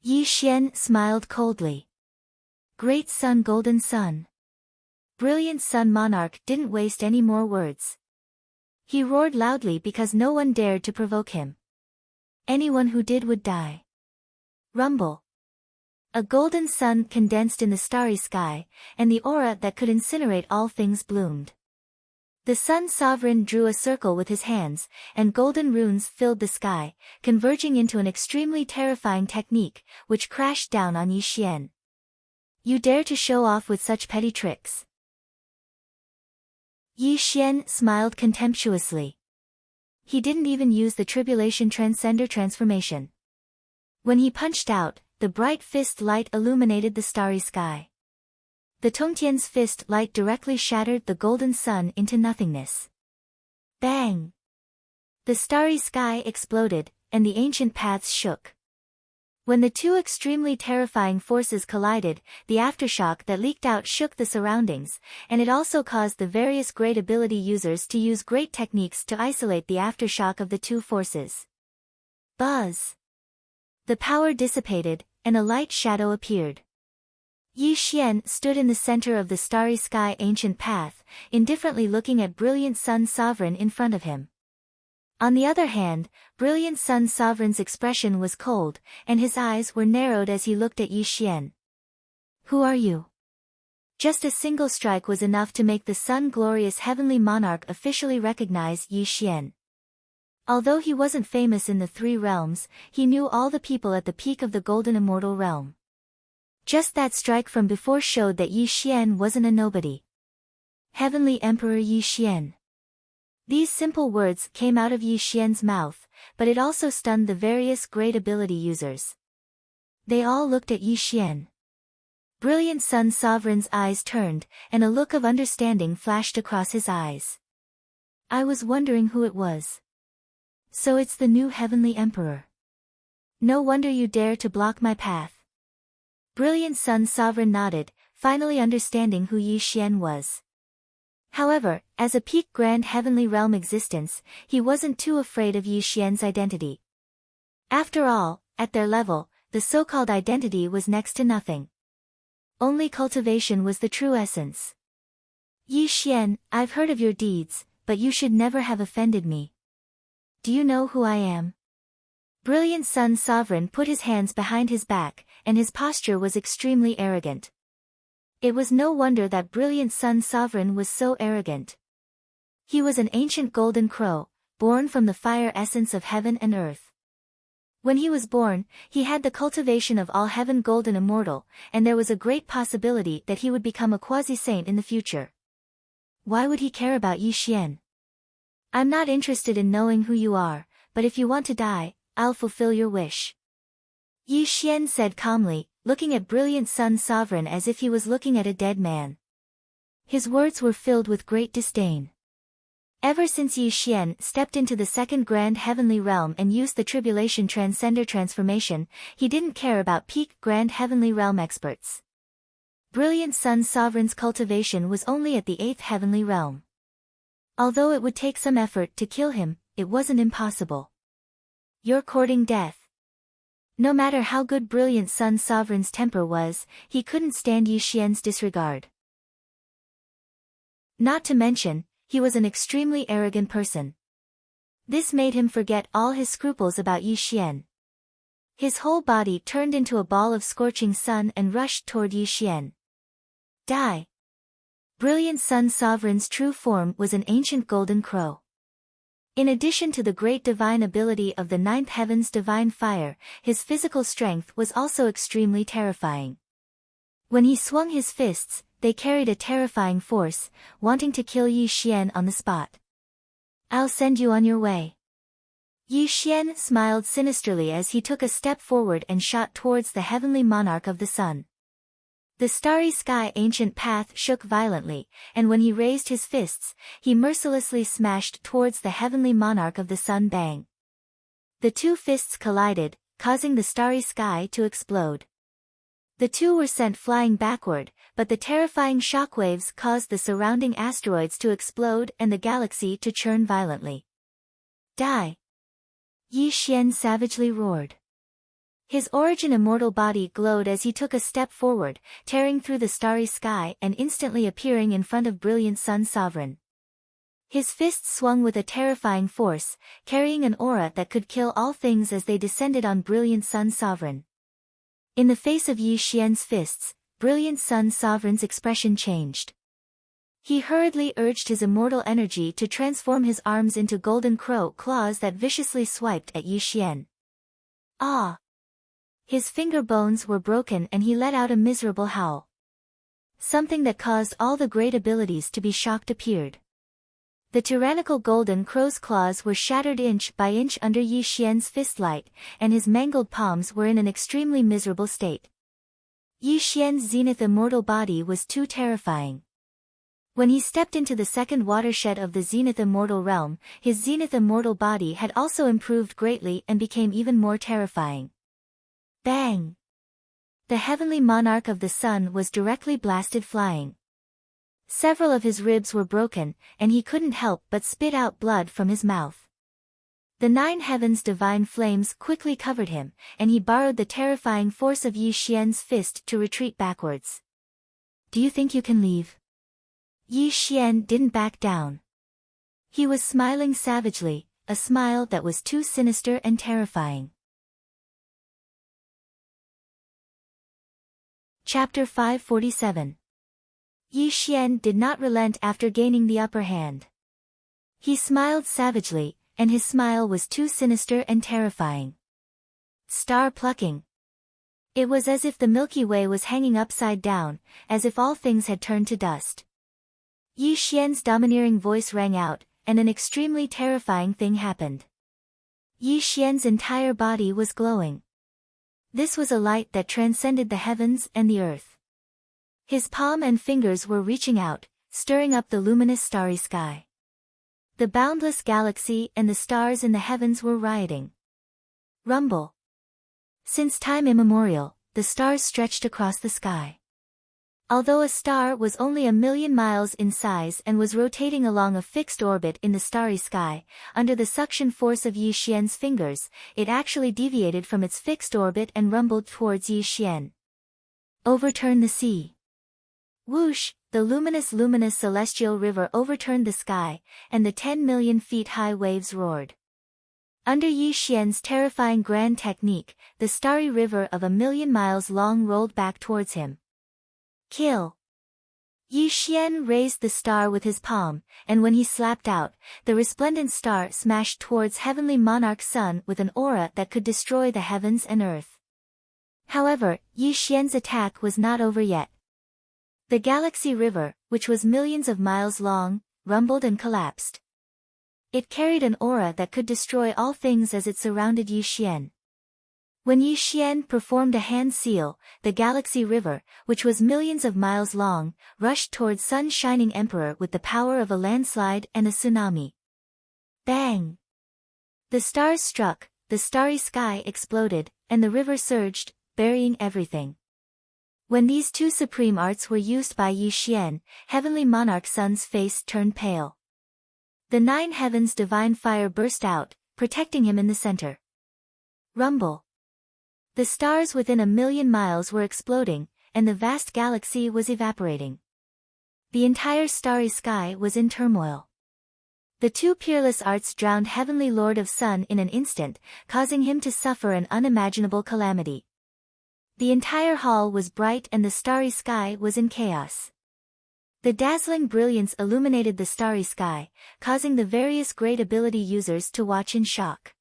Yi Xian smiled coldly. Great sun, golden sun. Brilliant sun monarch didn't waste any more words. He roared loudly because no one dared to provoke him. Anyone who did would die. Rumble. A golden sun condensed in the starry sky, and the aura that could incinerate all things bloomed. The sun sovereign drew a circle with his hands, and golden runes filled the sky, converging into an extremely terrifying technique, which crashed down on Yi Xian. You dare to show off with such petty tricks? Yi Xian smiled contemptuously. He didn't even use the tribulation transcender transformation. When he punched out, the bright fist light illuminated the starry sky. The Tongtian's fist light directly shattered the golden sun into nothingness. Bang! The starry sky exploded, and the ancient paths shook. When the two extremely terrifying forces collided, the aftershock that leaked out shook the surroundings, and it also caused the various great ability users to use great techniques to isolate the aftershock of the two forces. Buzz! The power dissipated, and a light shadow appeared. Yi Xian stood in the center of the starry sky ancient path, indifferently looking at brilliant sun sovereign in front of him. On the other hand, brilliant sun sovereign's expression was cold, and his eyes were narrowed as he looked at Yi Xian. Who are you? Just a single strike was enough to make the sun-glorious heavenly monarch officially recognize Yi Xian. Although he wasn't famous in the 3 realms, he knew all the people at the peak of the golden immortal realm. Just that strike from before showed that Yi Xian wasn't a nobody. Heavenly Emperor Yi Xian. These simple words came out of Yi Xian's mouth, but it also stunned the various great ability users. They all looked at Yi Xian. Brilliant Sun Sovereign's eyes turned, and a look of understanding flashed across his eyes. I was wondering who it was. So it's the new Heavenly Emperor. No wonder you dare to block my path. Brilliant Sun Sovereign nodded, finally understanding who Yi Xian was. However, as a peak grand heavenly realm existence, he wasn't too afraid of Yi Xian's identity. After all, at their level, the so-called identity was next to nothing. Only cultivation was the true essence. Yi Xian, I've heard of your deeds, but you should never have offended me. Do you know who I am? Brilliant Sun Sovereign put his hands behind his back, and his posture was extremely arrogant. It was no wonder that Brilliant Sun Sovereign was so arrogant. He was an ancient golden crow, born from the fire essence of heaven and earth. When he was born, he had the cultivation of all heaven golden immortal, and there was a great possibility that he would become a quasi-saint in the future. Why would he care about Yi Xian? I'm not interested in knowing who you are, but if you want to die, I'll fulfill your wish. Yi Xian said calmly, looking at Brilliant Sun Sovereign as if he was looking at a dead man. His words were filled with great disdain. Ever since Yi Xian stepped into the second grand heavenly realm and used the tribulation transcender transformation, he didn't care about peak grand heavenly realm experts. Brilliant Sun Sovereign's cultivation was only at the 8th heavenly realm. Although it would take some effort to kill him, it wasn't impossible. You're courting death. No matter how good Brilliant Sun Sovereign's temper was, he couldn't stand Yi Xian's disregard. Not to mention, he was an extremely arrogant person. This made him forget all his scruples about Yi Xian. His whole body turned into a ball of scorching sun and rushed toward Yi Xian. Die! Brilliant Sun Sovereign's true form was an ancient golden crow. In addition to the great divine ability of the 9th heaven's divine fire, his physical strength was also extremely terrifying. When he swung his fists, they carried a terrifying force, wanting to kill Yi Xian on the spot. I'll send you on your way. Yi Xian smiled sinisterly as he took a step forward and shot towards the heavenly monarch of the sun. The starry sky ancient path shook violently, and when he raised his fists, he mercilessly smashed towards the heavenly monarch of the sun. Bang! The two fists collided, causing the starry sky to explode. The two were sent flying backward, but the terrifying shockwaves caused the surrounding asteroids to explode and the galaxy to churn violently. Die! Yi Xian savagely roared. His origin immortal body glowed as he took a step forward, tearing through the starry sky and instantly appearing in front of brilliant Sun Sovereign. His fists swung with a terrifying force, carrying an aura that could kill all things as they descended on brilliant Sun Sovereign. In the face of Yi Xian's fists, brilliant Sun Sovereign's expression changed. He hurriedly urged his immortal energy to transform his arms into golden crow claws that viciously swiped at Yi Xian. Ah! His finger bones were broken and he let out a miserable howl. Something that caused all the great abilities to be shocked appeared. The tyrannical golden crow's claws were shattered inch by inch under Yi Xian's fistlight, and his mangled palms were in an extremely miserable state. Yi Xian's zenith immortal body was too terrifying. When he stepped into the second watershed of the zenith immortal realm, his zenith immortal body had also improved greatly and became even more terrifying. Bang! The heavenly monarch of the sun was directly blasted flying. Several of his ribs were broken, and he couldn't help but spit out blood from his mouth. The 9 heavens' divine flames quickly covered him, and he borrowed the terrifying force of Yi Xian's fist to retreat backwards. Do you think you can leave? Yi Xian didn't back down. He was smiling savagely, a smile that was too sinister and terrifying. Chapter 547. Yi Xian did not relent after gaining the upper hand. He smiled savagely, and his smile was too sinister and terrifying. Star plucking. It was as if the Milky Way was hanging upside down, as if all things had turned to dust. Yi Xian's domineering voice rang out, and an extremely terrifying thing happened. Yi Xian's entire body was glowing. This was a light that transcended the heavens and the earth. His palm and fingers were reaching out, stirring up the luminous starry sky. The boundless galaxy and the stars in the heavens were rioting. Rumble. Since time immemorial, the stars stretched across the sky. Although a star was only 1,000,000 miles in size and was rotating along a fixed orbit in the starry sky, under the suction force of Yi Xian's fingers, it actually deviated from its fixed orbit and rumbled towards Yi Xian. Overturn the sea. Whoosh, the luminous celestial river overturned the sky, and the 10 million feet high waves roared. Under Yi Xian's terrifying grand technique, the starry river of 1,000,000 miles long rolled back towards him. Kill. Yi Xian raised the star with his palm, and when he slapped out, the resplendent star smashed towards heavenly monarch sun with an aura that could destroy the heavens and earth. However, Yi Xian's attack was not over yet. The galaxy river, which was millions of miles long, rumbled and collapsed. It carried an aura that could destroy all things as it surrounded Yi Xian. When Yi Xian performed a hand seal, the galaxy river, which was millions of miles long, rushed towards sun-shining emperor with the power of a landslide and a tsunami. Bang! The stars struck, the starry sky exploded, and the river surged, burying everything. When these two supreme arts were used by Yi Xian, heavenly monarch sun's face turned pale. The 9 heavens' divine fire burst out, protecting him in the center. Rumble. The stars within 1,000,000 miles were exploding, and the vast galaxy was evaporating. The entire starry sky was in turmoil. The two peerless arts drowned heavenly Lord of Sun in an instant, causing him to suffer an unimaginable calamity. The entire hall was bright and the starry sky was in chaos. The dazzling brilliance illuminated the starry sky, causing the various great ability users to watch in shock.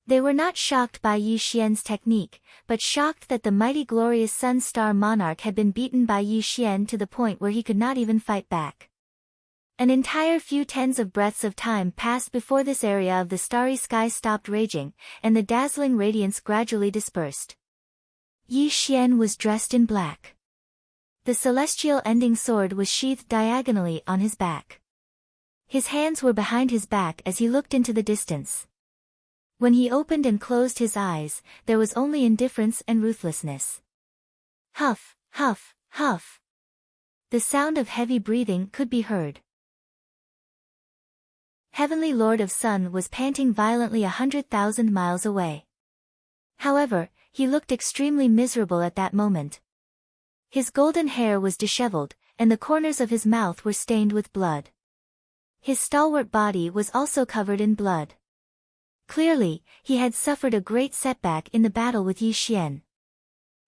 They were not shocked by Yi Xian's technique, but shocked that the mighty glorious Sun Star Monarch had been beaten by Yi Xian to the point where he could not even fight back. An entire few tens of breaths of time passed before this area of the starry sky stopped raging, and the dazzling radiance gradually dispersed. Yi Xian was dressed in black. The celestial ending sword was sheathed diagonally on his back. His hands were behind his back as he looked into the distance. When he opened and closed his eyes, there was only indifference and ruthlessness. Huff, huff, huff. The sound of heavy breathing could be heard. Heavenly Lord of Sun was panting violently 100,000 miles away. However, he looked extremely miserable at that moment. His golden hair was disheveled, and the corners of his mouth were stained with blood. His stalwart body was also covered in blood. Clearly, he had suffered a great setback in the battle with Yi Xian.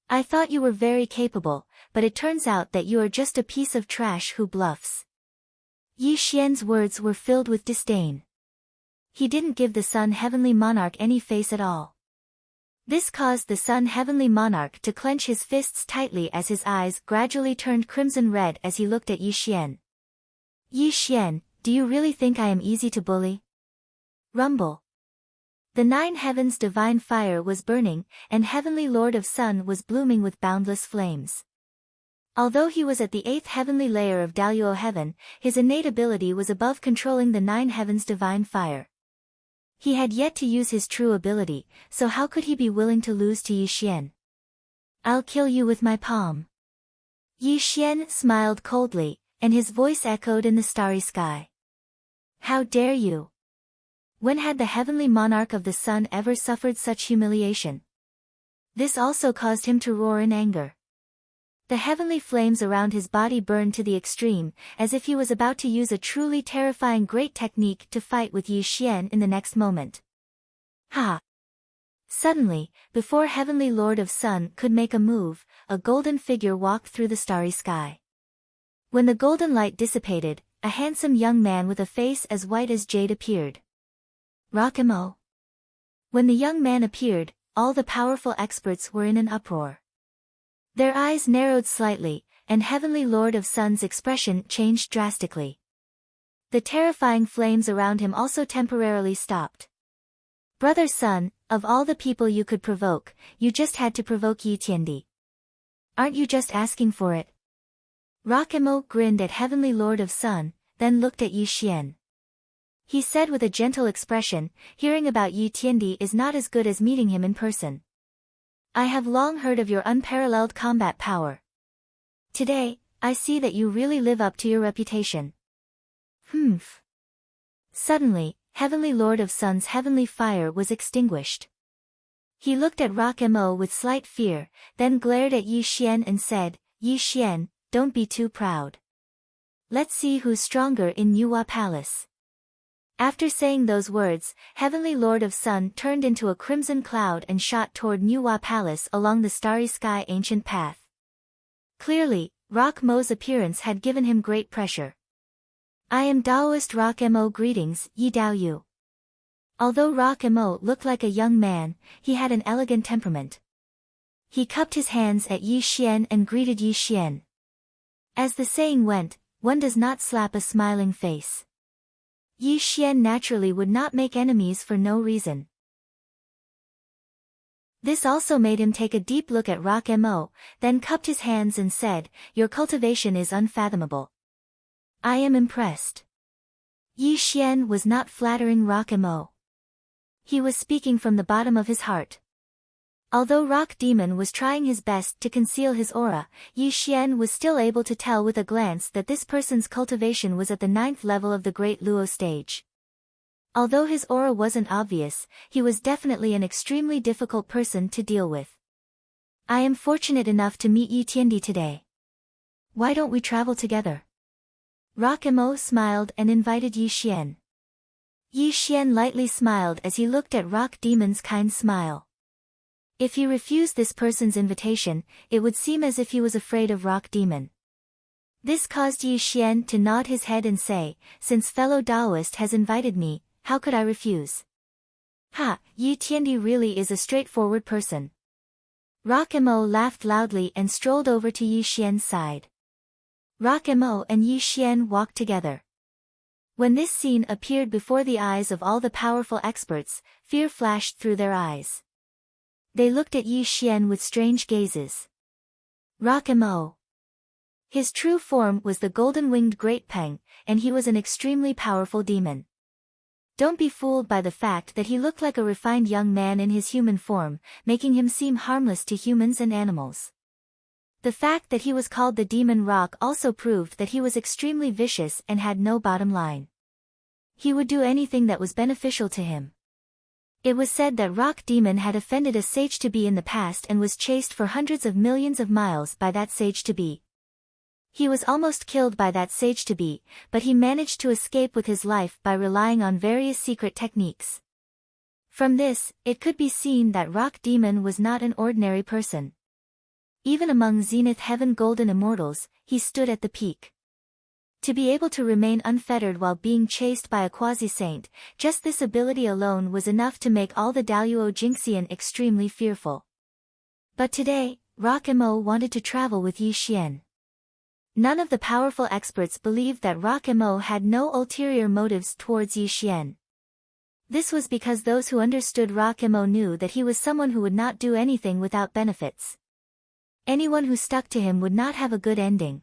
I thought you were very capable, but it turns out that you are just a piece of trash who bluffs. Yi Xian's words were filled with disdain. He didn't give the Sun Heavenly Monarch any face at all. This caused the Sun Heavenly Monarch to clench his fists tightly as his eyes gradually turned crimson red as he looked at Yi Xian. Yi Xian, do you really think I am easy to bully? Rumble. The 9 heavens' divine fire was burning, and Heavenly Lord of Sun was blooming with boundless flames. Although he was at the 8th heavenly layer of Daluo heaven, his innate ability was above controlling the 9 heavens' divine fire. He had yet to use his true ability, so how could he be willing to lose to Yi Xian? I'll kill you with my palm. Yi Xian smiled coldly, and his voice echoed in the starry sky. How dare you? When had the heavenly monarch of the sun ever suffered such humiliation? This also caused him to roar in anger. The heavenly flames around his body burned to the extreme, as if he was about to use a truly terrifying great technique to fight with Yi Xian in the next moment. Ha! Suddenly, before Heavenly Lord of Sun could make a move, a golden figure walked through the starry sky. When the golden light dissipated, a handsome young man with a face as white as jade appeared. Rakamo. When the young man appeared, all the powerful experts were in an uproar. Their eyes narrowed slightly, and Heavenly Lord of Sun's expression changed drastically. The terrifying flames around him also temporarily stopped. Brother Sun, of all the people you could provoke, you just had to provoke Yi Tiandi. Aren't you just asking for it? Rakamo grinned at Heavenly Lord of Sun, then looked at Yi Xian. He said with a gentle expression, hearing about Yi Tiandi is not as good as meeting him in person. I have long heard of your unparalleled combat power. Today, I see that you really live up to your reputation. Humph. Suddenly, Heavenly Lord of Sun's heavenly fire was extinguished. He looked at Rakamo with slight fear, then glared at Yi Xian and said, Yi Xian, don't be too proud. Let's see who's stronger in Yuhua Palace. After saying those words, Heavenly Lord of Sun turned into a crimson cloud and shot toward Yuhua Palace along the starry sky ancient path. Clearly, Rakmo's appearance had given him great pressure. I am Daoist Rakmo, greetings, Yi Dao Yu. Although Rakmo looked like a young man, he had an elegant temperament. He cupped his hands at Yi Xian and greeted Yi Xian. As the saying went, one does not slap a smiling face. Yi Xian naturally would not make enemies for no reason. This also made him take a deep look at Rakmo, then cupped his hands and said, your cultivation is unfathomable. I am impressed. Yi Xian was not flattering Rakmo. He was speaking from the bottom of his heart. Although Rock Demon was trying his best to conceal his aura, Yi Xian was still able to tell with a glance that this person's cultivation was at the 9th level of the Great Luo stage. Although his aura wasn't obvious, he was definitely an extremely difficult person to deal with. I am fortunate enough to meet Yi Tiandi today. Why don't we travel together? Rakamo smiled and invited Yi Xian. Yi Xian lightly smiled as he looked at Rock Demon's kind smile. If he refused this person's invitation, it would seem as if he was afraid of Rock Demon. This caused Yi Xian to nod his head and say, since fellow Daoist has invited me, how could I refuse? Ha, Yi Tiandi really is a straightforward person. Rakamo laughed loudly and strolled over to Yi Xian's side. Rakamo and Yi Xian walked together. When this scene appeared before the eyes of all the powerful experts, fear flashed through their eyes. They looked at Yi Xian with strange gazes. Rakamo. His true form was the golden-winged Great Peng, and he was an extremely powerful demon. Don't be fooled by the fact that he looked like a refined young man in his human form, making him seem harmless to humans and animals. The fact that he was called the Demon Rock also proved that he was extremely vicious and had no bottom line. He would do anything that was beneficial to him. It was said that Rock Demon had offended a sage-to-be in the past and was chased for hundreds of millions of miles by that sage-to-be. He was almost killed by that sage-to-be, but he managed to escape with his life by relying on various secret techniques. From this, it could be seen that Rock Demon was not an ordinary person. Even among Zenith Heaven Golden Immortals, he stood at the peak. To be able to remain unfettered while being chased by a quasi-saint, just this ability alone was enough to make all the Daluo Jinxian extremely fearful. But today, Rock Mo wanted to travel with Yi Xian. None of the powerful experts believed that Rock Mo had no ulterior motives towards Yi Xian. This was because those who understood Rock Mo knew that he was someone who would not do anything without benefits. Anyone who stuck to him would not have a good ending.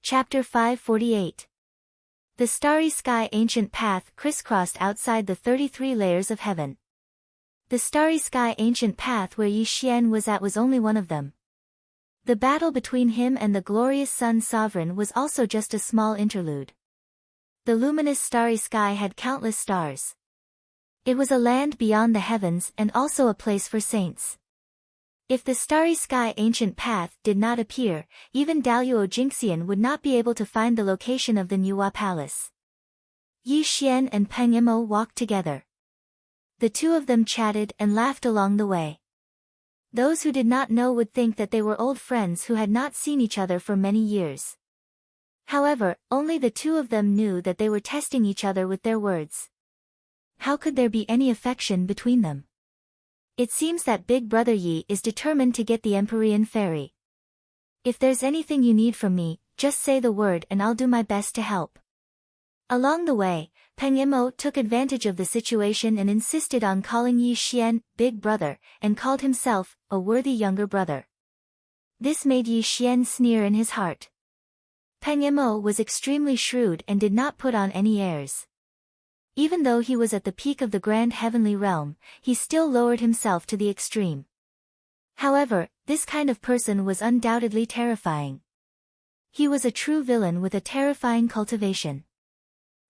Chapter 548. The Starry Sky Ancient Path crisscrossed outside the 33 layers of heaven. The Starry Sky Ancient Path where Yi Xian was at was only one of them. The battle between him and the glorious Sun Sovereign was also just a small interlude. The luminous starry sky had countless stars. It was a land beyond the heavens and also a place for saints. If the Starry Sky Ancient Path did not appear, even Daluo Jinxian would not be able to find the location of the Nuwa Palace. Yi Xian and Peng Imo walked together. The two of them chatted and laughed along the way. Those who did not know would think that they were old friends who had not seen each other for many years. However, only the two of them knew that they were testing each other with their words. How could there be any affection between them? It seems that Big Brother Yi is determined to get the Empyrean Fairy. If there's anything you need from me, just say the word and I'll do my best to help. Along the way, Peng Imo took advantage of the situation and insisted on calling Yi Xian Big Brother, and called himself a worthy younger brother. This made Yi Xian sneer in his heart. Peng Imo was extremely shrewd and did not put on any airs. Even though he was at the peak of the grand heavenly realm, he still lowered himself to the extreme. However, this kind of person was undoubtedly terrifying. He was a true villain with a terrifying cultivation.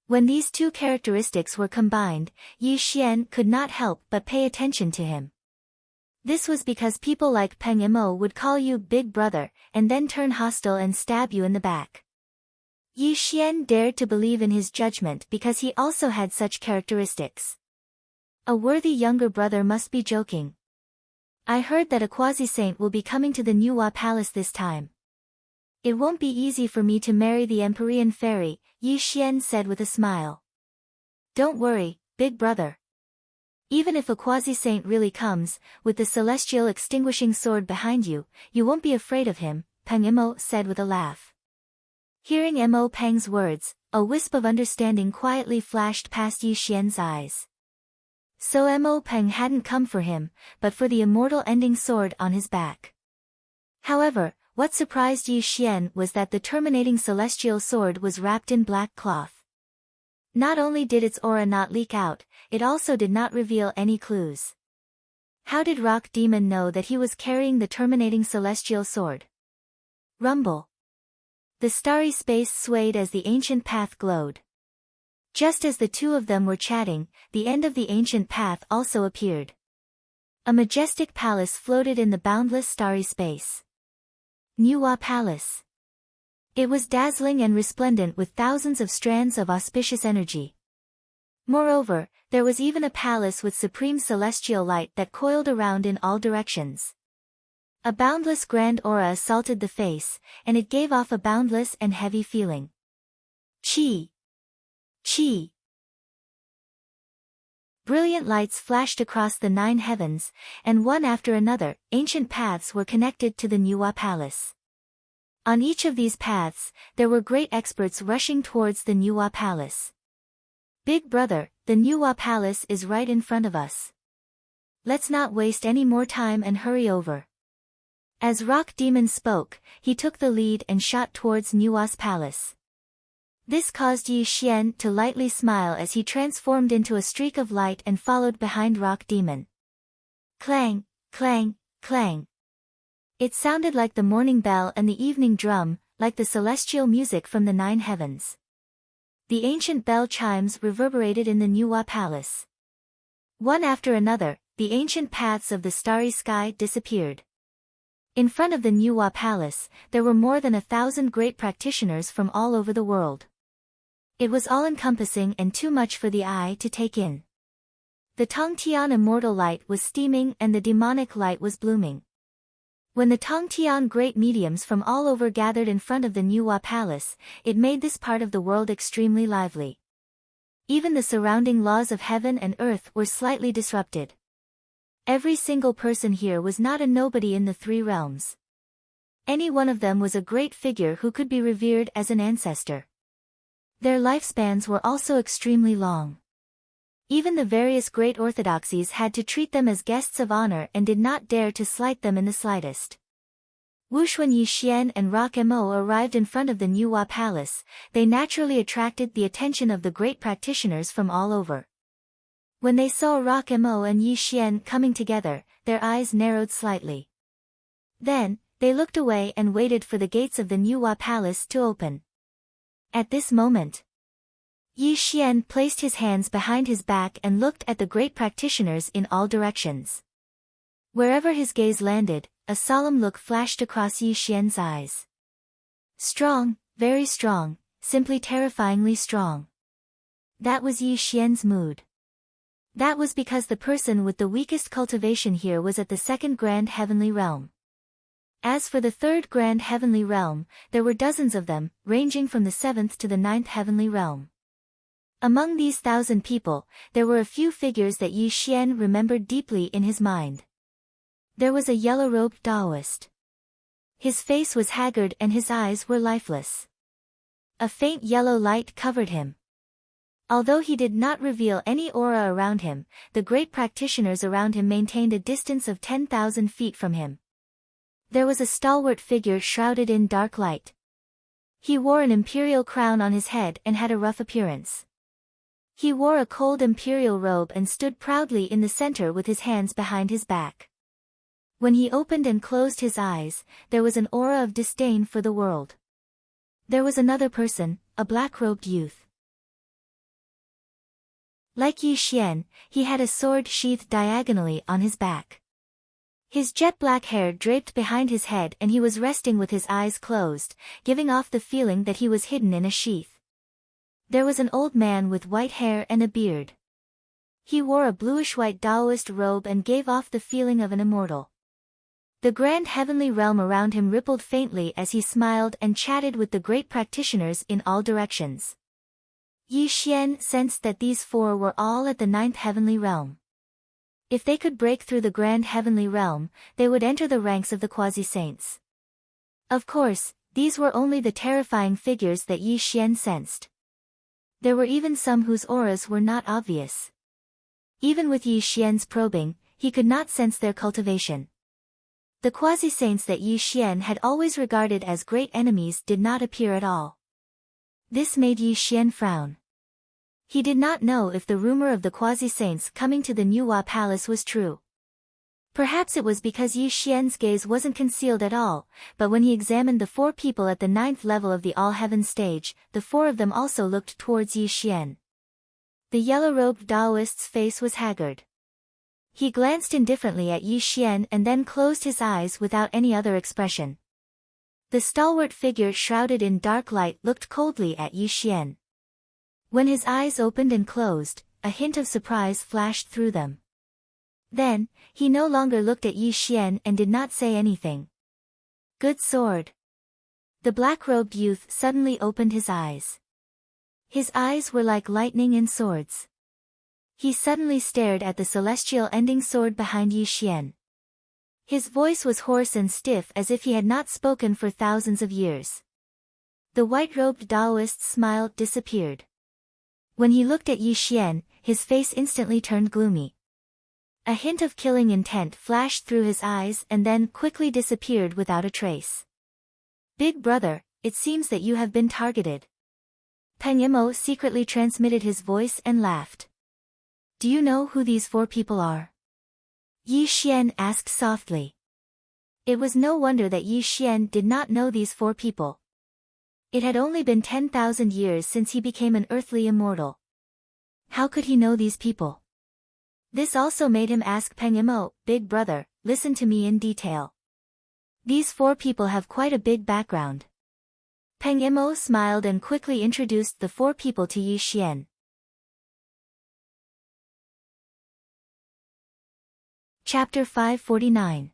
When these two characteristics were combined, Yi Xian could not help but pay attention to him. This was because people like Peng Imo would call you Big Brother, and then turn hostile and stab you in the back. Yi Xian dared to believe in his judgment because he also had such characteristics. A worthy younger brother must be joking. I heard that a quasi-saint will be coming to the Nuwa Palace this time. It won't be easy for me to marry the Empyrean Fairy, Yi Xian said with a smile. Don't worry, Big Brother. Even if a quasi-saint really comes, with the celestial extinguishing sword behind you, you won't be afraid of him, Peng Imo said with a laugh. Hearing Mo Peng's words, a wisp of understanding quietly flashed past Yi Xian's eyes. So Mo Peng hadn't come for him, but for the immortal ending sword on his back. However, what surprised Yi Xian was that the terminating celestial sword was wrapped in black cloth. Not only did its aura not leak out, it also did not reveal any clues. How did Rock Demon know that he was carrying the terminating celestial sword? Rumble. The starry space swayed as the ancient path glowed. Just as the two of them were chatting, the end of the ancient path also appeared. A majestic palace floated in the boundless starry space. Nuwa Palace. It was dazzling and resplendent with thousands of strands of auspicious energy. Moreover, there was even a palace with supreme celestial light that coiled around in all directions. A boundless grand aura assaulted the face, and it gave off a boundless and heavy feeling. Chi! Chi! Brilliant lights flashed across the 9 heavens, and one after another, ancient paths were connected to the Nuwa Palace. On each of these paths, there were great experts rushing towards the Nuwa Palace. Big Brother, the Nuwa Palace is right in front of us. Let's not waste any more time and hurry over. As Rock Demon spoke, he took the lead and shot towards Nua's palace. This caused Yi Xian to lightly smile as he transformed into a streak of light and followed behind Rock Demon. Clang, clang, clang. It sounded like the morning bell and the evening drum, like the celestial music from the 9 heavens. The ancient bell chimes reverberated in the Nua palace. One after another, the ancient paths of the starry sky disappeared. In front of the Nua palace, there were more than 1,000 great practitioners from all over the world. It was all-encompassing and too much for the eye to take in. The Tongtian immortal light was steaming and the demonic light was blooming. When the Tongtian great mediums from all over gathered in front of the Nua palace, it made this part of the world extremely lively. Even the surrounding laws of heaven and earth were slightly disrupted. Every single person here was not a nobody in the 3 realms. Any one of them was a great figure who could be revered as an ancestor. Their lifespans were also extremely long. Even the various great orthodoxies had to treat them as guests of honor and did not dare to slight them in the slightest. When Yi Xian and Rock Mo arrived in front of the Nua palace, they naturally attracted the attention of the great practitioners from all over. When they saw Rock Mo and Yi Xian coming together, their eyes narrowed slightly. Then, they looked away and waited for the gates of the Nua palace to open. At this moment, Yi Xian placed his hands behind his back and looked at the great practitioners in all directions. Wherever his gaze landed, a solemn look flashed across Yi Xian's eyes. Strong, very strong, simply terrifyingly strong. That was Yi Xian's mood. That was because the person with the weakest cultivation here was at the 2nd grand heavenly realm. As for the 3rd grand heavenly realm, there were dozens of them, ranging from the 7th to the 9th heavenly realm. Among these 1,000 people, there were a few figures that Yi Xian remembered deeply in his mind. There was a yellow-robed Taoist. His face was haggard and his eyes were lifeless. A faint yellow light covered him. Although he did not reveal any aura around him, the great practitioners around him maintained a distance of 10,000 feet from him. There was a stalwart figure shrouded in dark light. He wore an imperial crown on his head and had a rough appearance. He wore a cold imperial robe and stood proudly in the center with his hands behind his back. When he opened and closed his eyes, there was an aura of disdain for the world. There was another person, a black-robed youth. Like Yi Xian, he had a sword sheathed diagonally on his back. His jet-black hair draped behind his head and he was resting with his eyes closed, giving off the feeling that he was hidden in a sheath. There was an old man with white hair and a beard. He wore a bluish-white Taoist robe and gave off the feeling of an immortal. The grand heavenly realm around him rippled faintly as he smiled and chatted with the great practitioners in all directions. Yi Xian sensed that these 4 were all at the 9th heavenly realm. If they could break through the grand heavenly realm, they would enter the ranks of the quasi-saints. Of course, these were only the terrifying figures that Yi Xian sensed. There were even some whose auras were not obvious. Even with Yi Xian's probing, he could not sense their cultivation. The quasi-saints that Yi Xian had always regarded as great enemies did not appear at all. This made Yi Xian frown. He did not know if the rumor of the quasi-saints coming to the Nua palace was true. Perhaps it was because Yi Xian's gaze wasn't concealed at all, but when he examined the 4 people at the 9th level of the all-heaven stage, the 4 of them also looked towards Yi Xian. The yellow-robed Taoist's face was haggard. He glanced indifferently at Yi Xian and then closed his eyes without any other expression. The stalwart figure shrouded in dark light looked coldly at Yi Xian. When his eyes opened and closed, a hint of surprise flashed through them. Then, he no longer looked at Yi Xian and did not say anything. Good sword. The black-robed youth suddenly opened his eyes. His eyes were like lightning and swords. He suddenly stared at the celestial ending sword behind Yi Xian. His voice was hoarse and stiff as if he had not spoken for thousands of years. The white-robed Taoist's smile disappeared. When he looked at Yi Xian, his face instantly turned gloomy. A hint of killing intent flashed through his eyes and then quickly disappeared without a trace. Big brother, it seems that you have been targeted. Peng Yimo secretly transmitted his voice and laughed. Do you know who these 4 people are? Yi Xian asked softly. It was no wonder that Yi Xian did not know these 4 people. It had only been 10,000 years since he became an earthly immortal. How could he know these people? This also made him ask Peng Yimo, Big brother, listen to me in detail. These 4 people have quite a big background. Peng Yimo smiled and quickly introduced the 4 people to Yi Xian. Chapter 549.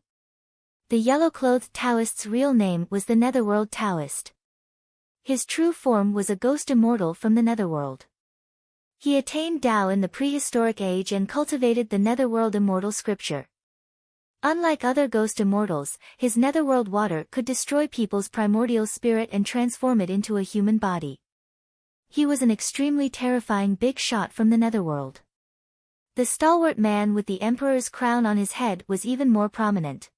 The yellow-clothed Taoist's real name was the Netherworld Taoist. His true form was a ghost immortal from the Netherworld. He attained Tao in the prehistoric age and cultivated the Netherworld immortal scripture. Unlike other ghost immortals, his Netherworld water could destroy people's primordial spirit and transform it into a human body. He was an extremely terrifying big shot from the Netherworld. The stalwart man with the emperor's crown on his head was even more prominent.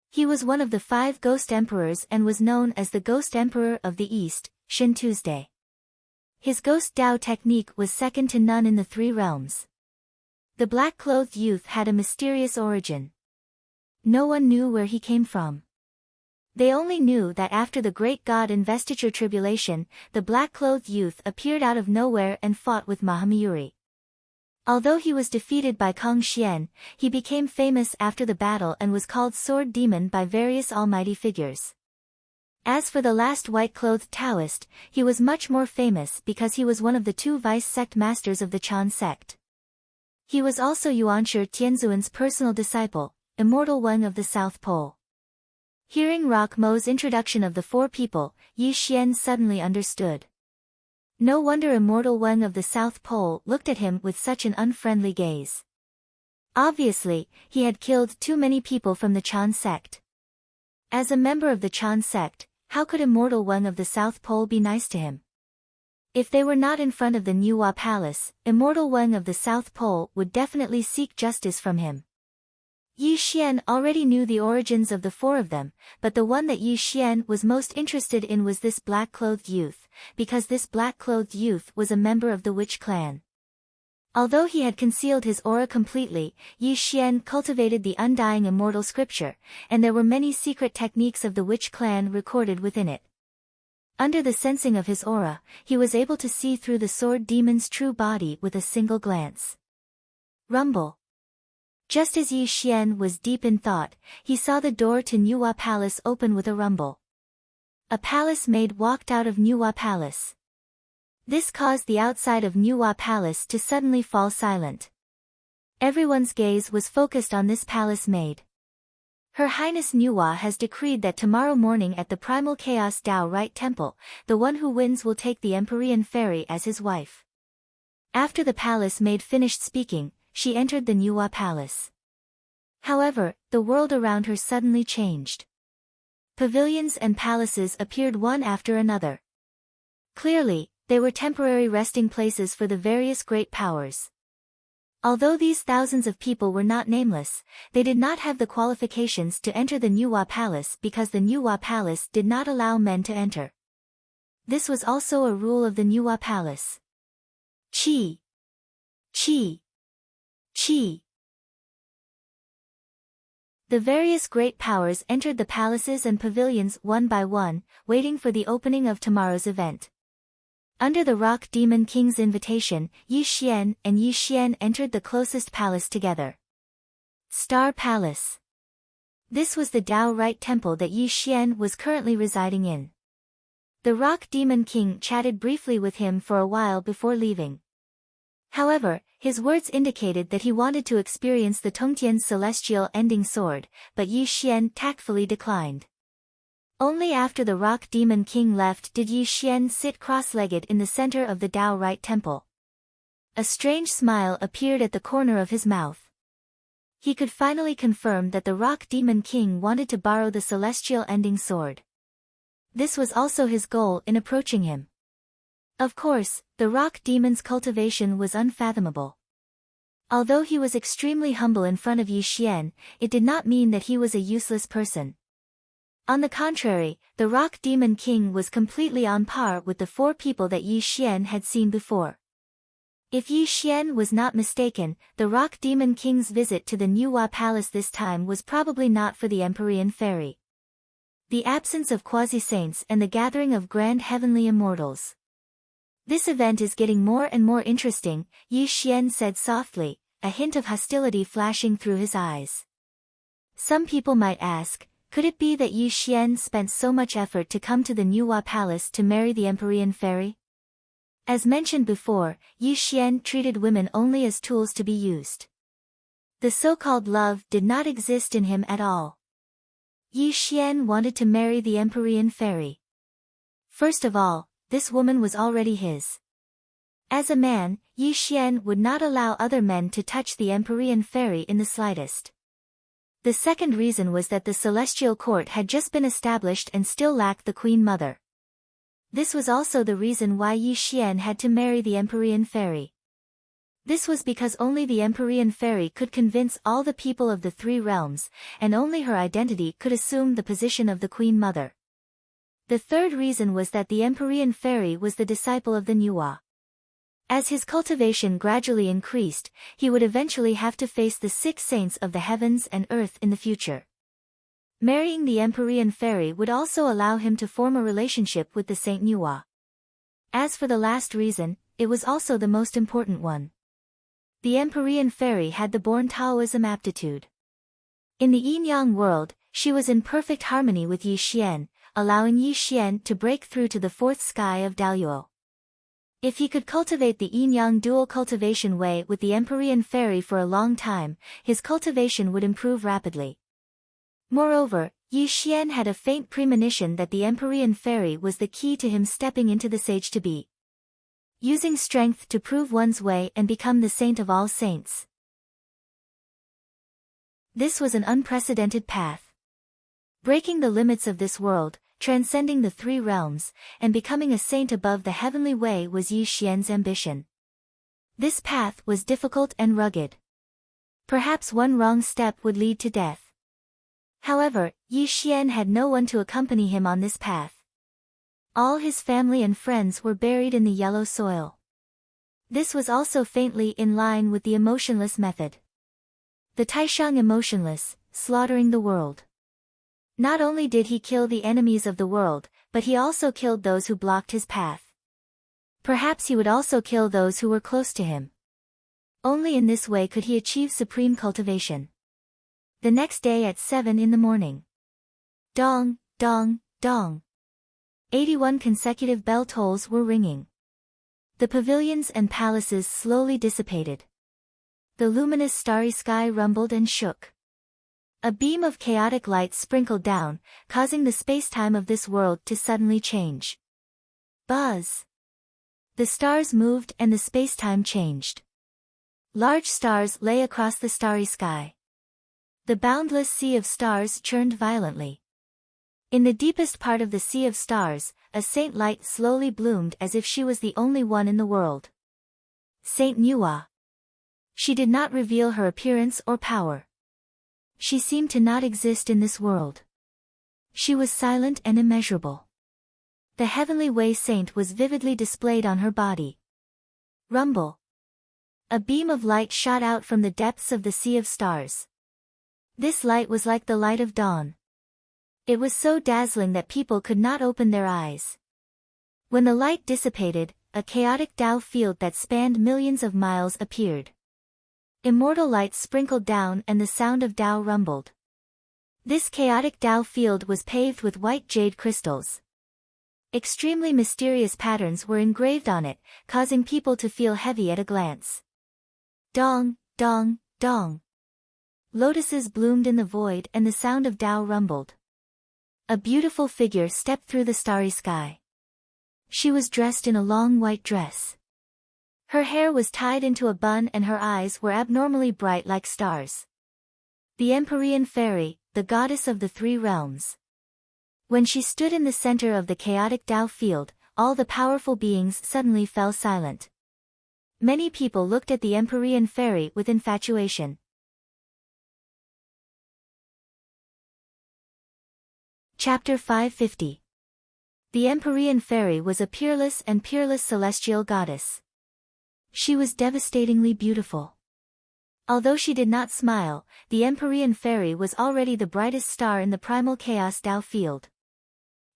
He was one of the 5 ghost emperors and was known as the Ghost Emperor of the East, Shin Tuesday. His ghost Tao technique was second to none in the 3 realms. The black-clothed youth had a mysterious origin. No one knew where he came from. They only knew that after the great god investiture tribulation, the black-clothed youth appeared out of nowhere and fought with Mahamyuri. Although he was defeated by Kong Xian, he became famous after the battle and was called Sword Demon by various almighty figures. As for the last white-clothed Taoist, he was much more famous because he was one of the 2 vice sect masters of the Chan sect. He was also Yuanshi Tianzuan's personal disciple, Immortal One of the South Pole. Hearing Rock Mo's introduction of the 4 people, Yi Xian suddenly understood. No wonder Immortal One of the South Pole looked at him with such an unfriendly gaze. Obviously, he had killed too many people from the Chan sect. As a member of the Chan sect, how could Immortal One of the South Pole be nice to him? If they were not in front of the Nuwa Palace, Immortal One of the South Pole would definitely seek justice from him. Yi Xian already knew the origins of the 4 of them, but the one that Yi Xian was most interested in was this black-clothed youth, because this black-clothed youth was a member of the Witch clan. Although he had concealed his aura completely, Yi Xian cultivated the undying immortal scripture, and there were many secret techniques of the Witch clan recorded within it. Under the sensing of his aura, he was able to see through the sword demon's true body with a single glance. Rumble. Just as Yi Xian was deep in thought, he saw the door to Nuwa Palace open with a rumble. A palace maid walked out of Nuwa Palace. This caused the outside of Nuwa Palace to suddenly fall silent. Everyone's gaze was focused on this palace maid. Her Highness Nuwa has decreed that tomorrow morning at the Primal Chaos Tao Right Temple, the one who wins will take the Empyrean Fairy as his wife. After the palace maid finished speaking, she entered the Nuwa Palace. However, the world around her suddenly changed. Pavilions and palaces appeared one after another. Clearly, they were temporary resting places for the various great powers. Although these thousands of people were not nameless, they did not have the qualifications to enter the Nuwa Palace because the Nuwa Palace did not allow men to enter. This was also a rule of the Nuwa Palace. Chi. Chi. Chi. The various great powers entered the palaces and pavilions one by one, waiting for the opening of tomorrow's event. Under the Rock Demon King's invitation, Yi Xian and Yi Xian entered the closest palace together. Star Palace. This was the Tao Right Temple that Yi Xian was currently residing in. The Rock Demon King chatted briefly with him for a while before leaving. However, his words indicated that he wanted to experience the Tongtian's celestial ending sword, but Yi Xian tactfully declined. Only after the Rock Demon King left did Yi Xian sit cross-legged in the center of the Tao Right Temple. A strange smile appeared at the corner of his mouth. He could finally confirm that the Rock Demon King wanted to borrow the celestial ending sword. This was also his goal in approaching him. Of course, the Rock Demon's cultivation was unfathomable. Although he was extremely humble in front of Yi Xian, it did not mean that he was a useless person. On the contrary, the Rock Demon King was completely on par with the 4 people that Yi Xian had seen before. If Yi Xian was not mistaken, the Rock Demon King's visit to the Nuwa Palace this time was probably not for the Empyrean Fairy. The absence of quasi-saints and the gathering of grand heavenly immortals. This event is getting more and more interesting, Yi Xian said softly, a hint of hostility flashing through his eyes. Some people might ask, could it be that Yi Xian spent so much effort to come to the Nuwa Palace to marry the Empyrean Fairy? As mentioned before, Yi Xian treated women only as tools to be used. The so-called love did not exist in him at all. Yi Xian wanted to marry the Empyrean Fairy. First of all, this woman was already his. As a man, Yi Xian would not allow other men to touch the Empyrean Fairy in the slightest. The second reason was that the celestial court had just been established and still lacked the Queen Mother. This was also the reason why Yi Xian had to marry the Empyrean Fairy. This was because only the Empyrean Fairy could convince all the people of the 3 realms, and only her identity could assume the position of the Queen Mother. The third reason was that the Empyrean Fairy was the disciple of the Nuwa. As his cultivation gradually increased, he would eventually have to face the 6 saints of the heavens and earth in the future. Marrying the Empyrean Fairy would also allow him to form a relationship with the Saint Nuwa. As for the last reason, it was also the most important one. The Empyrean Fairy had the born Taoism aptitude. In the yin-yang world, she was in perfect harmony with Yi Xian, allowing Yi Xian to break through to the 4th sky of Daoyuo. If he could cultivate the yin-yang dual cultivation way with the Empyrean Fairy for a long time, his cultivation would improve rapidly. Moreover, Yi Xian had a faint premonition that the Empyrean Fairy was the key to him stepping into the sage-to-be. Using strength to prove one's way and become the saint of all saints. This was an unprecedented path. Breaking the limits of this world, transcending the 3 realms, and becoming a saint above the heavenly way was Yi Xian's ambition. This path was difficult and rugged. Perhaps one wrong step would lead to death. However, Yi Xian had no one to accompany him on this path. All his family and friends were buried in the yellow soil. This was also faintly in line with the emotionless method. The Taishang emotionless, slaughtering the world. Not only did he kill the enemies of the world, but he also killed those who blocked his path. Perhaps he would also kill those who were close to him. Only in this way could he achieve supreme cultivation. The next day at 7 in the morning. Dong, dong, dong. 81 consecutive bell tolls were ringing. The pavilions and palaces slowly dissipated. The luminous starry sky rumbled and shook. A beam of chaotic light sprinkled down, causing the space-time of this world to suddenly change. Buzz! The stars moved and the space-time changed. Large stars lay across the starry sky. The boundless sea of stars churned violently. In the deepest part of the sea of stars, a saint light slowly bloomed as if she was the only one in the world. Saint Nuwa. She did not reveal her appearance or power. She seemed to not exist in this world. She was silent and immeasurable. The heavenly way saint was vividly displayed on her body. Rumble. A beam of light shot out from the depths of the sea of stars. This light was like the light of dawn. It was so dazzling that people could not open their eyes. When the light dissipated, a chaotic Tao field that spanned millions of miles appeared. Immortal light sprinkled down and the sound of Tao rumbled. This chaotic Tao field was paved with white jade crystals. Extremely mysterious patterns were engraved on it, causing people to feel heavy at a glance. Dong, dong, dong. Lotuses bloomed in the void and the sound of Tao rumbled. A beautiful figure stepped through the starry sky. She was dressed in a long white dress. Her hair was tied into a bun and her eyes were abnormally bright like stars. The Empyrean Fairy, the goddess of the 3 realms. When she stood in the center of the chaotic Tao field, all the powerful beings suddenly fell silent. Many people looked at the Empyrean fairy with infatuation. Chapter 550. The Empyrean fairy was a peerless celestial goddess. She was devastatingly beautiful. Although she did not smile, the Empyrean fairy was already the brightest star in the primal chaos Tao field.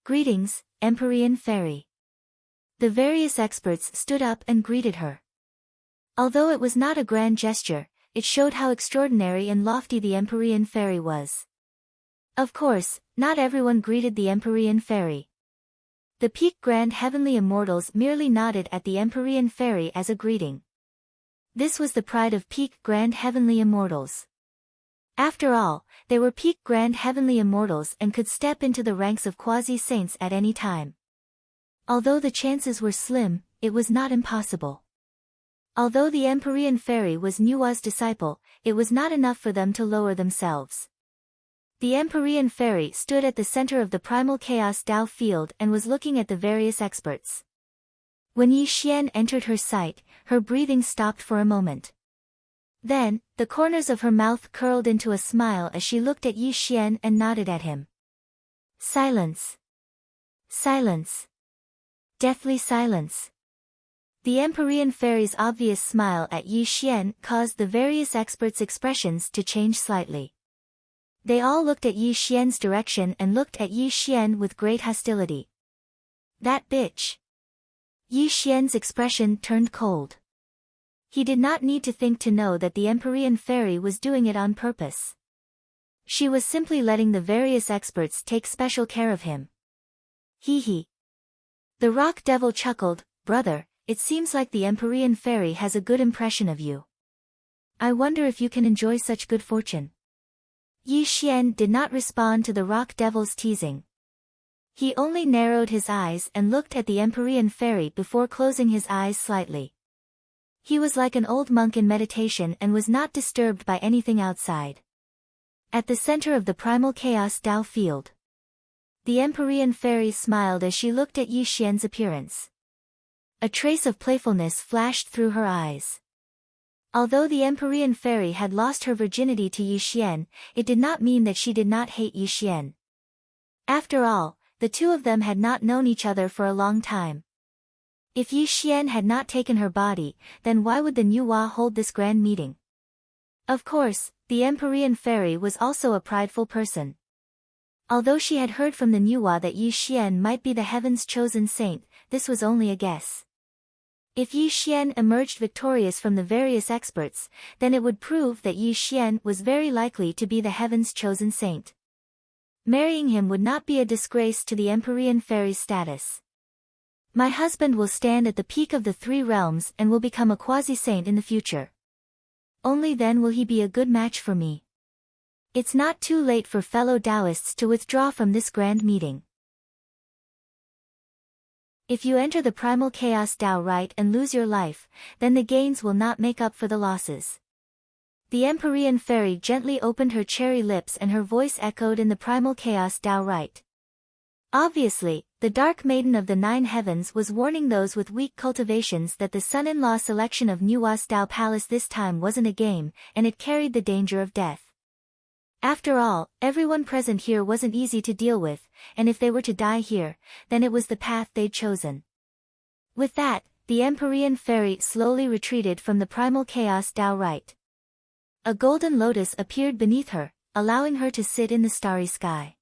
Greetings, Empyrean fairy. The various experts stood up and greeted her. Although it was not a grand gesture, it showed how extraordinary and lofty the Empyrean fairy was. Of course, not everyone greeted the Empyrean fairy. The peak grand heavenly immortals merely nodded at the Empyrean fairy as a greeting. This was the pride of peak grand heavenly immortals. After all, they were peak grand heavenly immortals and could step into the ranks of quasi-saints at any time. Although the chances were slim, it was not impossible. Although the Empyrean fairy was Nuwa's disciple, it was not enough for them to lower themselves. The Empyrean fairy stood at the center of the primal chaos Tao field and was looking at the various experts. When Yi Xian entered her sight, her breathing stopped for a moment. Then, the corners of her mouth curled into a smile as she looked at Yi Xian and nodded at him. Silence. Silence. Deathly silence. The Empyrean fairy's obvious smile at Yi Xian caused the various experts' expressions to change slightly. They all looked at Yi Xian's direction and looked at Yi Xian with great hostility. That bitch. Yi Xian's expression turned cold. He did not need to think to know that the Empyrean fairy was doing it on purpose. She was simply letting the various experts take special care of him. Hee hee. The rock devil chuckled, brother, it seems like the Empyrean fairy has a good impression of you. I wonder if you can enjoy such good fortune. Yi Xian did not respond to the rock devil's teasing. He only narrowed his eyes and looked at the Empyrean fairy before closing his eyes slightly. He was like an old monk in meditation and was not disturbed by anything outside. At the center of the primal chaos Tao field, the Empyrean fairy smiled as she looked at Yi Xian's appearance. A trace of playfulness flashed through her eyes. Although the Empyrean fairy had lost her virginity to Yi Xian, it did not mean that she did not hate Yi Xian. After all, the two of them had not known each other for a long time. If Yi Xian had not taken her body, then why would the Nuwa hold this grand meeting? Of course, the Empyrean fairy was also a prideful person. Although she had heard from the Nuwa that Yi Xian might be the heaven's chosen saint, this was only a guess. If Yi Xian emerged victorious from the various experts, then it would prove that Yi Xian was very likely to be the heaven's chosen saint. Marrying him would not be a disgrace to the Empyrean fairy's status. My husband will stand at the peak of the three realms and will become a quasi-saint in the future. Only then will he be a good match for me. It's not too late for fellow Taoists to withdraw from this grand meeting. If you enter the primal chaos Tao right and lose your life, then the gains will not make up for the losses. The Empyrean fairy gently opened her cherry lips and her voice echoed in the primal chaos Tao right. Obviously, the Dark Maiden of the Nine Heavens was warning those with weak cultivations that the son-in-law selection of Nuwa's Tao Palace this time wasn't a game, and it carried the danger of death. After all, everyone present here wasn't easy to deal with, and if they were to die here, then it was the path they'd chosen. With that, the Empyrean fairy slowly retreated from the primal chaos Tao right. A golden lotus appeared beneath her, allowing her to sit in the starry sky.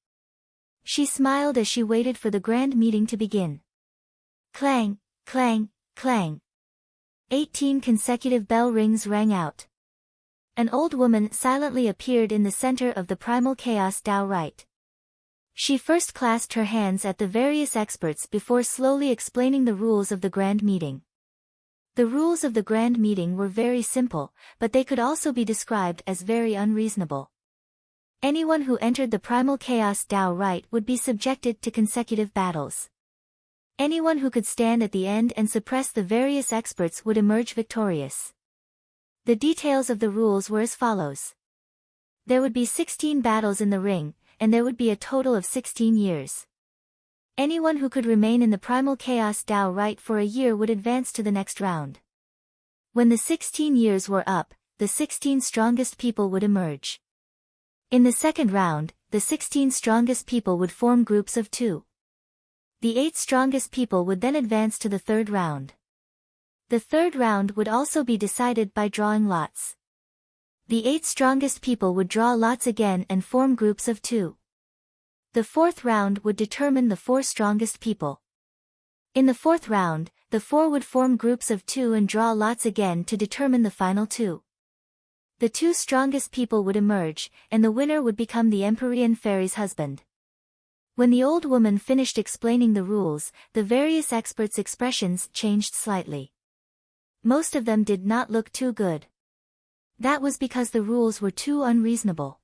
She smiled as she waited for the grand meeting to begin. Clang, clang, clang. 18 consecutive bell rings rang out. An old woman silently appeared in the center of the primal chaos Tao right. She first clasped her hands at the various experts before slowly explaining the rules of the grand meeting. The rules of the grand meeting were very simple, but they could also be described as very unreasonable. Anyone who entered the primal chaos Tao right would be subjected to consecutive battles. Anyone who could stand at the end and suppress the various experts would emerge victorious. The details of the rules were as follows. There would be 16 battles in the ring, and there would be a total of 16 years. Anyone who could remain in the primal chaos Tao right for a year would advance to the next round. When the 16 years were up, the 16 strongest people would emerge. In the second round, the 16 strongest people would form groups of 2. The 8 strongest people would then advance to the third round. The third round would also be decided by drawing lots. The 8 strongest people would draw lots again and form groups of 2. The fourth round would determine the 4 strongest people. In the fourth round, the 4 would form groups of 2 and draw lots again to determine the final 2. The 2 strongest people would emerge, and the winner would become the Empyrean fairy's husband. When the old woman finished explaining the rules, the various experts' expressions changed slightly. Most of them did not look too good. That was because the rules were too unreasonable.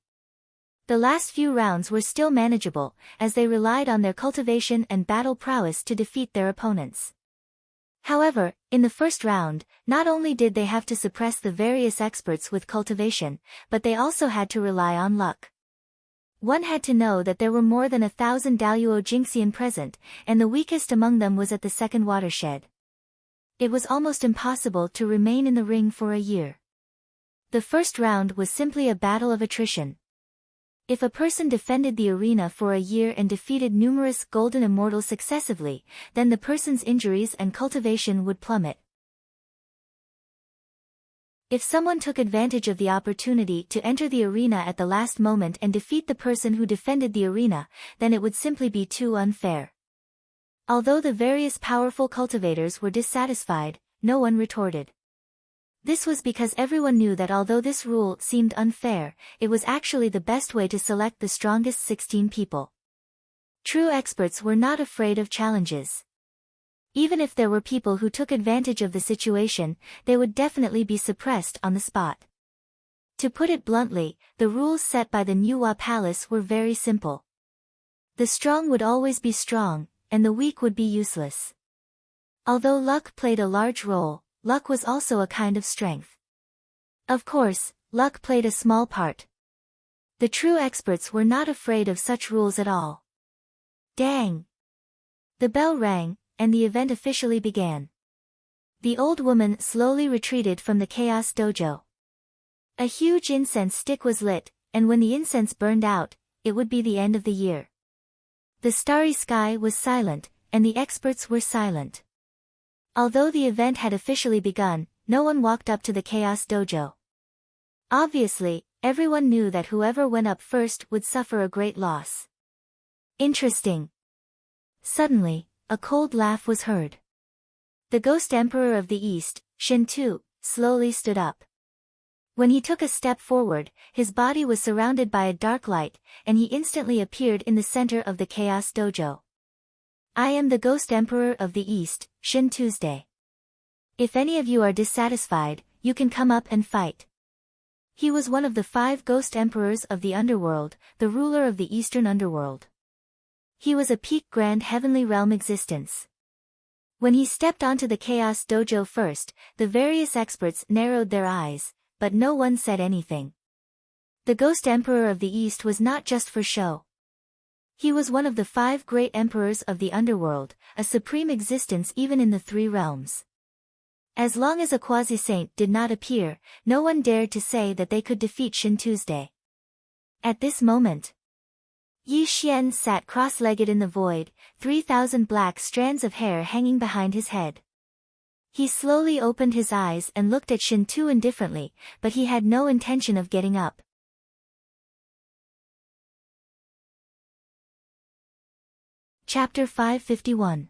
The last few rounds were still manageable, as they relied on their cultivation and battle prowess to defeat their opponents. However, in the first round, not only did they have to suppress the various experts with cultivation, but they also had to rely on luck. One had to know that there were more than 1,000 Daluo Jinxian present, and the weakest among them was at the second watershed. It was almost impossible to remain in the ring for a year. The first round was simply a battle of attrition. If a person defended the arena for a year and defeated numerous golden immortals successively, then the person's injuries and cultivation would plummet. If someone took advantage of the opportunity to enter the arena at the last moment and defeat the person who defended the arena, then it would simply be too unfair. Although the various powerful cultivators were dissatisfied, no one retorted. This was because everyone knew that although this rule seemed unfair, it was actually the best way to select the strongest 16 people. True experts were not afraid of challenges. Even if there were people who took advantage of the situation, they would definitely be suppressed on the spot. To put it bluntly, the rules set by the Nuwa Palace were very simple. The strong would always be strong, and the weak would be useless. Although luck played a large role, luck was also a kind of strength. Of course, luck played a small part. The true experts were not afraid of such rules at all. Dang! The bell rang, and the event officially began. The old woman slowly retreated from the Chaos Dojo. A huge incense stick was lit, and when the incense burned out, it would be the end of the year. The starry sky was silent, and the experts were silent. Although the event had officially begun, no one walked up to the Chaos Dojo. Obviously, everyone knew that whoever went up first would suffer a great loss. Interesting. Suddenly, a cold laugh was heard. The Ghost Emperor of the East, Shintu, slowly stood up. When he took a step forward, his body was surrounded by a dark light, and he instantly appeared in the center of the Chaos Dojo. I am the Ghost Emperor of the East, Shin Tuesday. If any of you are dissatisfied, you can come up and fight. He was one of the 5 Ghost Emperors of the Underworld, the ruler of the Eastern Underworld. He was a peak grand heavenly realm existence. When he stepped onto the Chaos Dojo first, the various experts narrowed their eyes, but no one said anything. The Ghost Emperor of the East was not just for show. He was one of the 5 great emperors of the underworld, a supreme existence even in the 3 realms. As long as a quasi-saint did not appear, no one dared to say that they could defeat Shin Tuesday. At this moment, Yi Xian sat cross-legged in the void, 3,000 black strands of hair hanging behind his head. He slowly opened his eyes and looked at Shin Tu indifferently, but he had no intention of getting up. Chapter 551.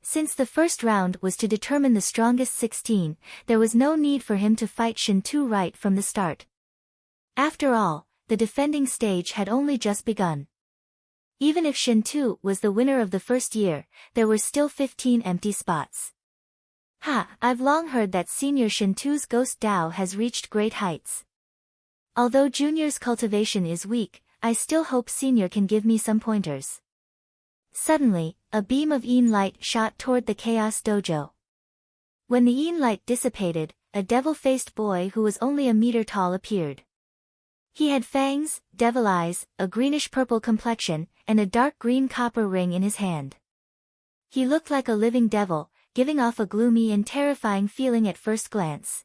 Since the first round was to determine the strongest 16, there was no need for him to fight Shin Tu right from the start. After all, the defending stage had only just begun. Even if Shin Tu was the winner of the first year, there were still 15 empty spots. I've long heard that Senior Shin Tu's Ghost Dao has reached great heights. Although Junior's cultivation is weak, I still hope Senior can give me some pointers. Suddenly, a beam of Yin light shot toward the Chaos Dojo. When the Yin light dissipated, a devil-faced boy who was only a meter tall appeared. He had fangs, devil eyes, a greenish-purple complexion, and a dark green copper ring in his hand. He looked like a living devil, giving off a gloomy and terrifying feeling at first glance.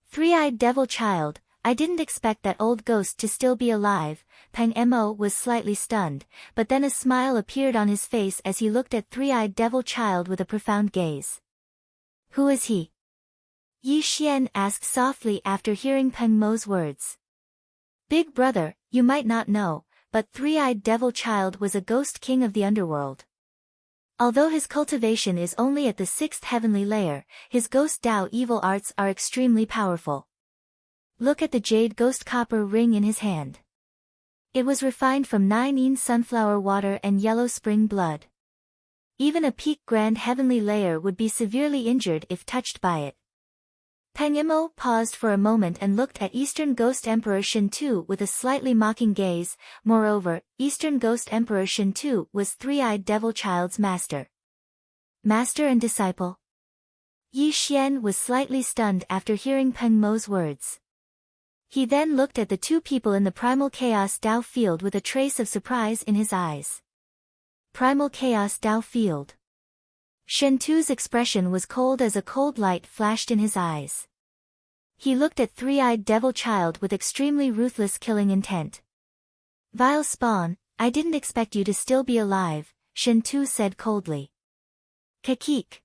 Three-eyed devil child, I didn't expect that old ghost to still be alive. Peng Mo was slightly stunned, but then a smile appeared on his face as he looked at three-eyed devil child with a profound gaze. Who is he? Yi Xian asked softly after hearing Peng Mo's words. Big brother, you might not know, but three-eyed devil child was a ghost king of the underworld. Although his cultivation is only at the 6th heavenly layer, his ghost Dao evil arts are extremely powerful. Look at the jade ghost copper ring in his hand. It was refined from 9 yin sunflower water and yellow spring blood. Even a peak grand heavenly layer would be severely injured if touched by it. Peng Mo paused for a moment and looked at Eastern Ghost Emperor Shen Tu with a slightly mocking gaze. Moreover, Eastern Ghost Emperor Shen Tu was three-eyed devil child's master. Master and disciple? Yi Xian was slightly stunned after hearing Peng Mo's words. He then looked at the two people in the Primal Chaos Dao field with a trace of surprise in his eyes. Primal Chaos Dao field. Shen Tu's expression was cold as a cold light flashed in his eyes. He looked at three-eyed devil child with extremely ruthless killing intent. Vile spawn, I didn't expect you to still be alive, Shen Tu said coldly. Kakik.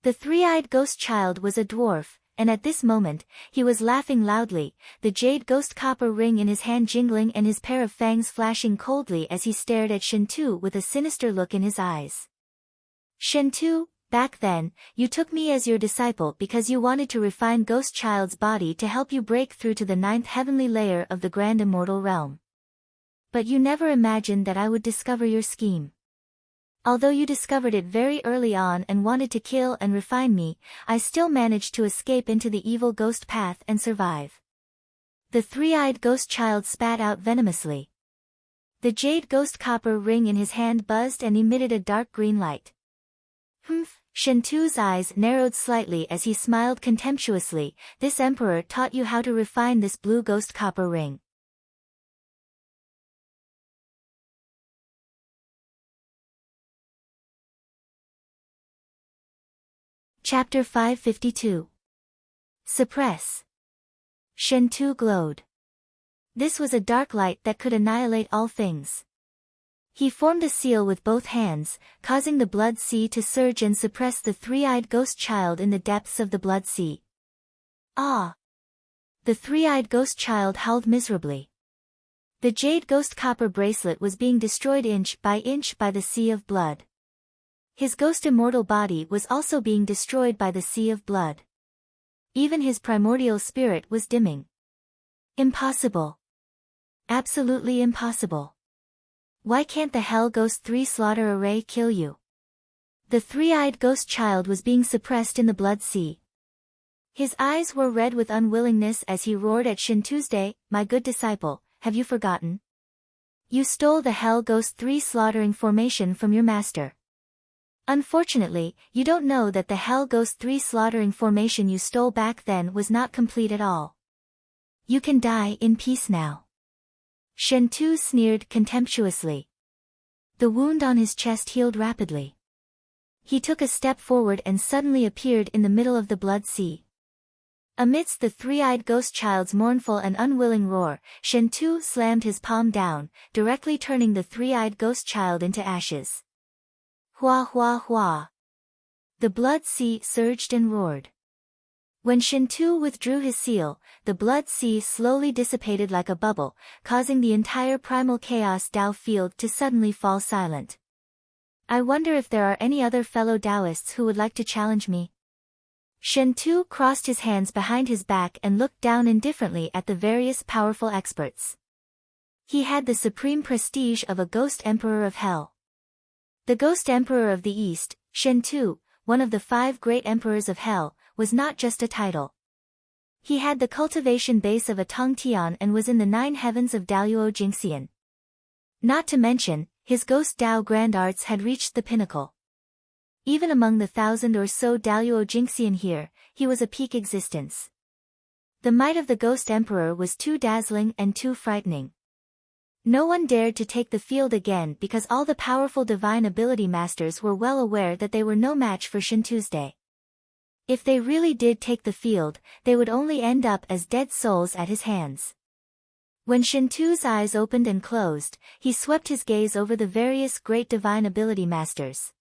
The three-eyed ghost child was a dwarf, and at this moment, he was laughing loudly, the jade ghost copper ring in his hand jingling and his pair of fangs flashing coldly as he stared at Shen Tu with a sinister look in his eyes. Shen Tu, back then, you took me as your disciple because you wanted to refine ghost child's body to help you break through to the 9th heavenly layer of the grand immortal realm. But you never imagined that I would discover your scheme. Although you discovered it very early on and wanted to kill and refine me, I still managed to escape into the evil ghost path and survive. The three-eyed ghost child spat out venomously. The jade ghost copper ring in his hand buzzed and emitted a dark green light. Humph, Shen Tu's eyes narrowed slightly as he smiled contemptuously. This emperor taught you how to refine this blue ghost copper ring. Chapter 552. Suppress. Shen Tu glowed. This was a dark light that could annihilate all things. He formed a seal with both hands, causing the blood sea to surge and suppress the three-eyed ghost child in the depths of the blood sea. Ah! The three-eyed ghost child howled miserably. The jade ghost copper bracelet was being destroyed inch by the sea of blood. His ghost immortal body was also being destroyed by the sea of blood. Even his primordial spirit was dimming. Impossible. Absolutely impossible. Why can't the Hell Ghost 3 slaughter array kill you? The three-eyed ghost child was being suppressed in the blood sea. His eyes were red with unwillingness as he roared at Shen Tuesday, my good disciple, have you forgotten? You stole the Hell Ghost 3 slaughtering formation from your master. Unfortunately, you don't know that the Hell Ghost 3 slaughtering formation you stole back then was not complete at all. You can die in peace now. Shen Tu sneered contemptuously. The wound on his chest healed rapidly. He took a step forward and suddenly appeared in the middle of the blood sea. Amidst the three-eyed ghost child's mournful and unwilling roar, Shen Tu slammed his palm down, directly turning the three-eyed ghost child into ashes. Hua hua hua. The blood sea surged and roared. When Shen Tu withdrew his seal, the blood sea slowly dissipated like a bubble, causing the entire primal chaos Dao field to suddenly fall silent. I wonder if there are any other fellow Taoists who would like to challenge me. Shen Tu crossed his hands behind his back and looked down indifferently at the various powerful experts. He had the supreme prestige of a ghost emperor of hell. The ghost emperor of the East, Shen Tu, one of the 5 great emperors of hell, was not just a title. He had the cultivation base of a Tong Tian and was in the 9 heavens of Daoyuo Jingxian. Not to mention, his ghost Dao grand arts had reached the pinnacle. Even among the 1,000 or so Daoyuo Jingxian here, he was a peak existence. The might of the ghost emperor was too dazzling and too frightening. No one dared to take the field again because all the powerful divine ability masters were well aware that they were no match for Shin Tuesday. If they really did take the field, they would only end up as dead souls at his hands. When Shintu's eyes opened and closed, he swept his gaze over the various great divine ability masters.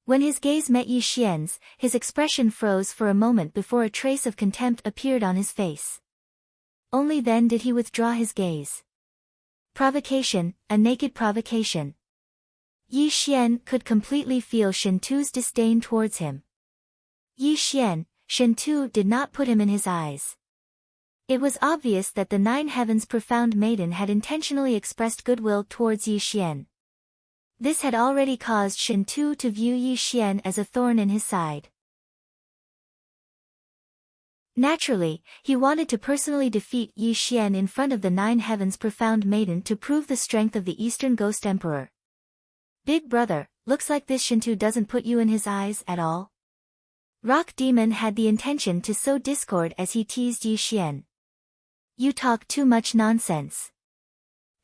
When his gaze met Yi Xian's, his expression froze for a moment before a trace of contempt appeared on his face. Only then did he withdraw his gaze. Provocation, a naked provocation. Yi Xian could completely feel Shintu's disdain towards him. Yi Xian, Shintu did not put him in his eyes. It was obvious that the Nine Heavens' profound maiden had intentionally expressed goodwill towards Yi Xian. This had already caused Shintu to view Yi Xian as a thorn in his side. Naturally, he wanted to personally defeat Yi Xian in front of the Nine Heavens' profound maiden to prove the strength of the Eastern Ghost Emperor. Big brother, looks like this Shintu doesn't put you in his eyes at all. Rock Demon had the intention to sow discord as he teased Yi Xian. You talk too much nonsense.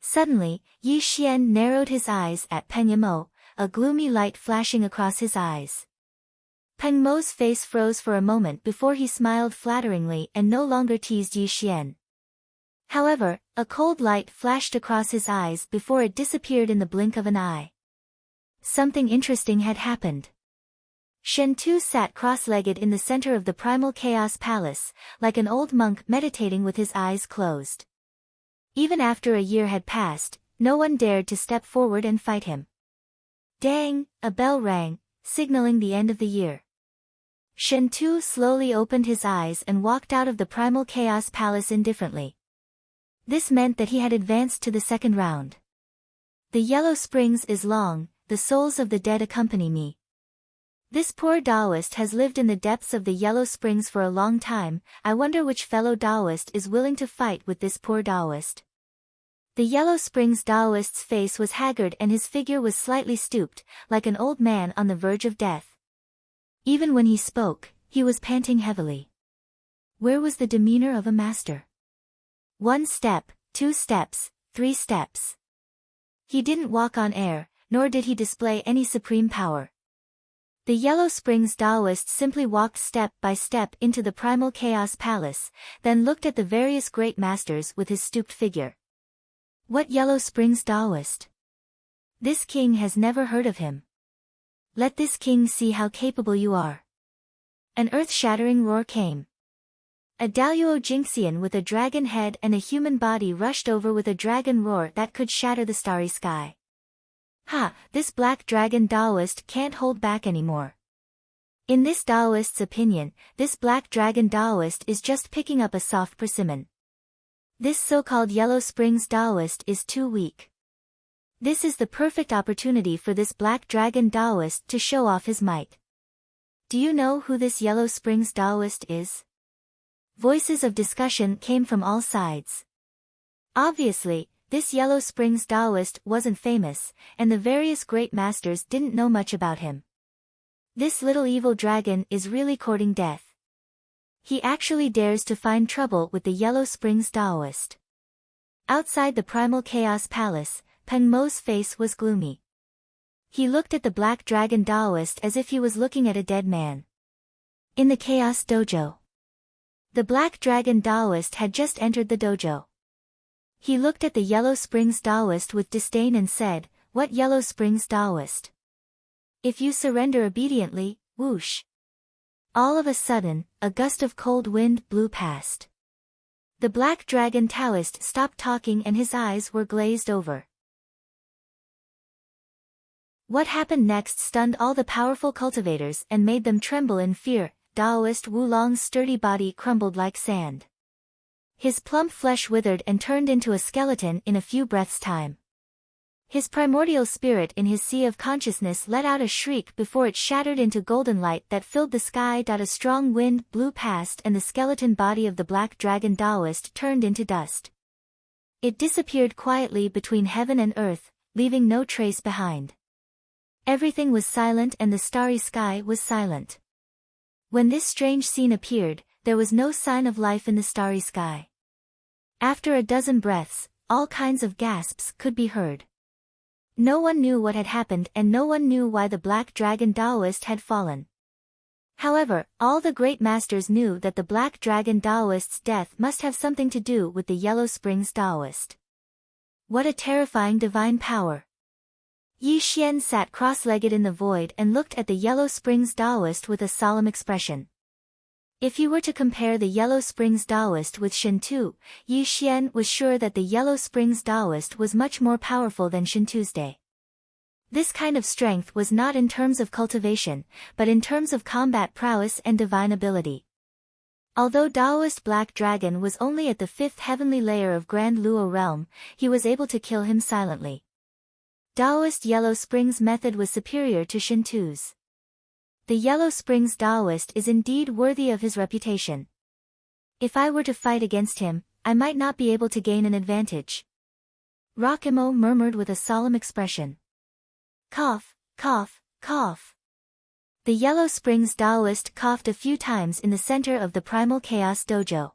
Suddenly, Yi Xian narrowed his eyes at Peng Yimo, a gloomy light flashing across his eyes. Peng Mo's face froze for a moment before he smiled flatteringly and no longer teased Yi Xian. However, a cold light flashed across his eyes before it disappeared in the blink of an eye. Something interesting had happened. Shentu sat cross-legged in the center of the Primal Chaos Palace, like an old monk meditating with his eyes closed. Even after a year had passed, no one dared to step forward and fight him. Dang, a bell rang, signaling the end of the year. Shentu slowly opened his eyes and walked out of the Primal Chaos Palace indifferently. This meant that he had advanced to the second round. The Yellow Springs is long, the souls of the dead accompany me. This poor Taoist has lived in the depths of the Yellow Springs for a long time. I wonder which fellow Taoist is willing to fight with this poor Taoist. The Yellow Springs Taoist's face was haggard and his figure was slightly stooped, like an old man on the verge of death. Even when he spoke, he was panting heavily. Where was the demeanor of a master? 1 step, 2 steps, 3 steps. He didn't walk on air, nor did he display any supreme power. The Yellow Springs Taoist simply walked step by step into the Primal Chaos Palace, then looked at the various great masters with his stooped figure. What Yellow Springs Taoist? This king has never heard of him. Let this king see how capable you are. An earth-shattering roar came. A Daluo Jinxian with a dragon head and a human body rushed over with a dragon roar that could shatter the starry sky. Ha, this black dragon Taoist can't hold back anymore. In this Taoist's opinion, this black dragon Taoist is just picking up a soft persimmon. This so-called Yellow Springs Taoist is too weak. This is the perfect opportunity for this black dragon Taoist to show off his might. Do you know who this Yellow Springs Taoist is? Voices of discussion came from all sides. Obviously, this Yellow Springs Taoist wasn't famous, and the various great masters didn't know much about him. This little evil dragon is really courting death. He actually dares to find trouble with the Yellow Springs Taoist. Outside the Primal Chaos Palace, Peng Mo's face was gloomy. He looked at the black dragon Taoist as if he was looking at a dead man. In the Chaos Dojo. The black dragon Taoist had just entered the dojo. He looked at the Yellow Springs Taoist with disdain and said, "What Yellow Springs Taoist? If you surrender obediently, whoosh." All of a sudden, a gust of cold wind blew past. The black dragon Taoist stopped talking and his eyes were glazed over. What happened next stunned all the powerful cultivators and made them tremble in fear. Taoist Wulong's sturdy body crumbled like sand. His plump flesh withered and turned into a skeleton in a few breaths' time. His primordial spirit in his sea of consciousness let out a shriek before it shattered into golden light that filled the sky. A strong wind blew past and the skeleton body of the black dragon Taoist turned into dust. It disappeared quietly between heaven and earth, leaving no trace behind. Everything was silent and the starry sky was silent. When this strange scene appeared, there was no sign of life in the starry sky. After a dozen breaths, all kinds of gasps could be heard. No one knew what had happened and no one knew why the Black Dragon Taoist had fallen. However, all the great masters knew that the Black Dragon Taoist's death must have something to do with the Yellow Springs Taoist. What a terrifying divine power! Yi Xian sat cross-legged in the void and looked at the Yellow Springs Taoist with a solemn expression. If he were to compare the Yellow Springs Taoist with Shintu, Yi Xian was sure that the Yellow Springs Taoist was much more powerful than Shintu's day. This kind of strength was not in terms of cultivation, but in terms of combat prowess and divine ability. Although Taoist Black Dragon was only at the 5th heavenly layer of Grand Luo realm, he was able to kill him silently. Taoist Yellow Springs method was superior to Shintu's. The Yellow Springs Taoist is indeed worthy of his reputation. If I were to fight against him, I might not be able to gain an advantage. Rakimo murmured with a solemn expression. Cough, cough, cough. The Yellow Springs Taoist coughed a few times in the center of the Primal Chaos Dojo.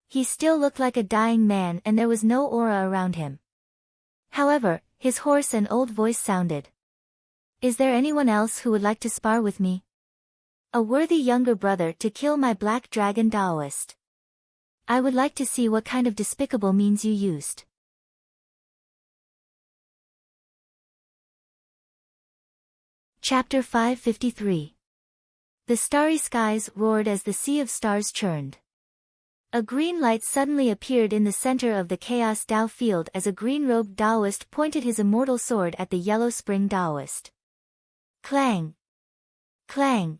He still looked like a dying man and there was no aura around him. However, his hoarse and old voice sounded. Is there anyone else who would like to spar with me? A worthy younger brother to kill my Black Dragon Taoist. I would like to see what kind of despicable means you used. Chapter 553. The starry skies roared as the sea of stars churned. A green light suddenly appeared in the center of the Chaos Tao field as a green-robed Taoist pointed his immortal sword at the Yellow Spring Taoist. Clang! Clang!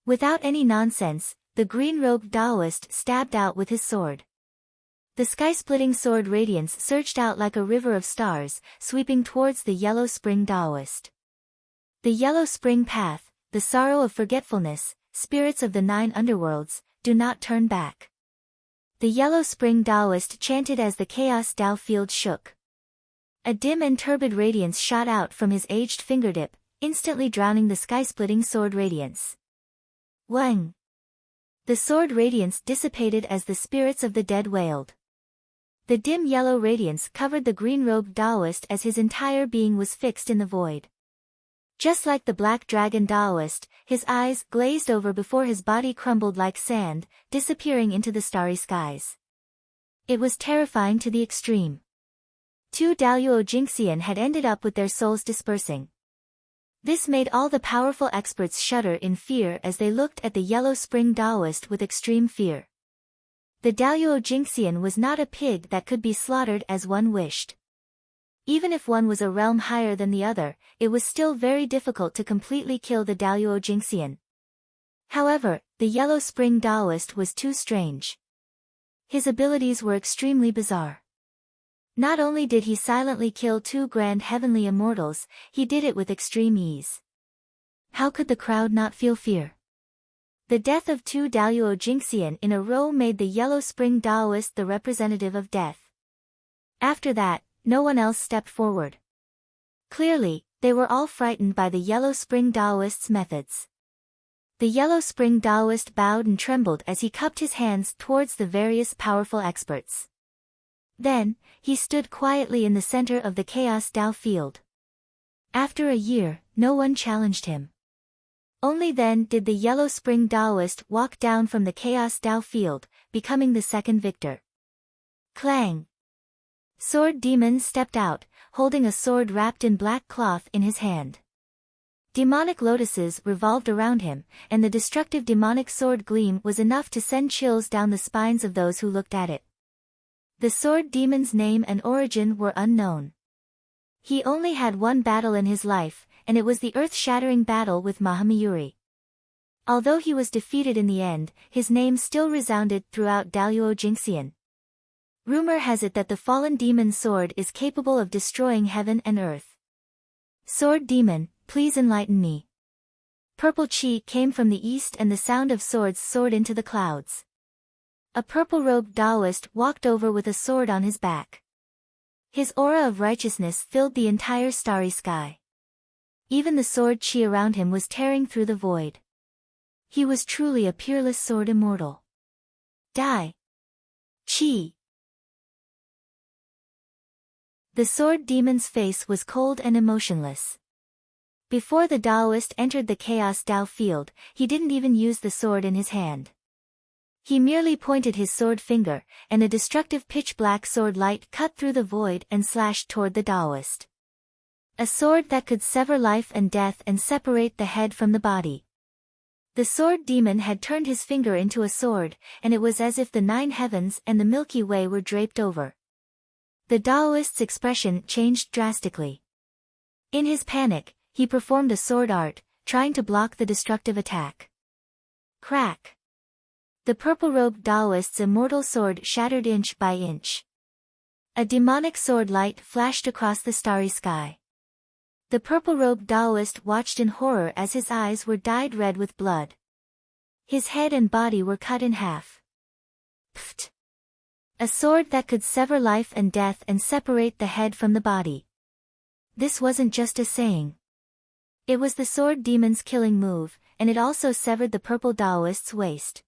Without any nonsense, the green-robed Taoist stabbed out with his sword. The sky-splitting sword radiance surged out like a river of stars, sweeping towards the Yellow Spring Taoist. The Yellow Spring Path, the sorrow of forgetfulness, spirits of the 9 underworlds, do not turn back. The Yellow Spring Taoist chanted as the Chaos Tao field shook. A dim and turbid radiance shot out from his aged fingertip, instantly drowning the sky-splitting sword radiance. Wang! The sword radiance dissipated as the spirits of the dead wailed. The dim yellow radiance covered the green-robed Taoist as his entire being was fixed in the void. Just like the Black Dragon Taoist, his eyes glazed over before his body crumbled like sand, disappearing into the starry skies. It was terrifying to the extreme. 2 Daluo Jinxian had ended up with their souls dispersing. This made all the powerful experts shudder in fear as they looked at the Yellow Spring Taoist with extreme fear. The Daluo Jinxian was not a pig that could be slaughtered as one wished. Even if one was a realm higher than the other, it was still very difficult to completely kill the Daluo Jinxian. However, the Yellow Spring Taoist was too strange. His abilities were extremely bizarre. Not only did he silently kill 2 grand heavenly immortals, he did it with extreme ease. How could the crowd not feel fear? The death of 2 Daluo Jinxian in a row made the Yellow Spring Taoist the representative of death. After that, no one else stepped forward. Clearly, they were all frightened by the Yellow Spring Taoist's methods. The Yellow Spring Taoist bowed and trembled as he cupped his hands towards the various powerful experts. Then, he stood quietly in the center of the Chaos Tao field. After a year, no one challenged him. Only then did the Yellow Spring Taoist walk down from the Chaos Tao field, becoming the second victor. Clang! Sword Demon stepped out, holding a sword wrapped in black cloth in his hand. Demonic lotuses revolved around him, and the destructive demonic sword gleam was enough to send chills down the spines of those who looked at it. The sword demon's name and origin were unknown. He only had one battle in his life, and it was the earth-shattering battle with Mahamyuri. Although he was defeated in the end, his name still resounded throughout Daluo Jinxian. Rumor has it that the fallen demon's sword is capable of destroying heaven and earth. Sword Demon, please enlighten me. Purple chi came from the east and the sound of swords soared into the clouds. A purple-robed Taoist walked over with a sword on his back. His aura of righteousness filled the entire starry sky. Even the sword chi around him was tearing through the void. He was truly a peerless sword immortal. Die! Chi! The sword demon's face was cold and emotionless. Before the Taoist entered the Chaos Tao field, he didn't even use the sword in his hand. He merely pointed his sword finger, and a destructive pitch-black sword light cut through the void and slashed toward the Taoist. A sword that could sever life and death and separate the head from the body. The sword demon had turned his finger into a sword, and it was as if the 9 heavens and the Milky Way were draped over. The Taoist's expression changed drastically. In his panic, he performed a sword art, trying to block the destructive attack. Crack! The purple-robed Taoist's immortal sword shattered inch by inch. A demonic sword light flashed across the starry sky. The purple-robed Taoist watched in horror as his eyes were dyed red with blood. His head and body were cut in half. Pfft! A sword that could sever life and death and separate the head from the body. This wasn't just a saying. It was the sword demon's killing move, and it also severed the purple Taoist's waist.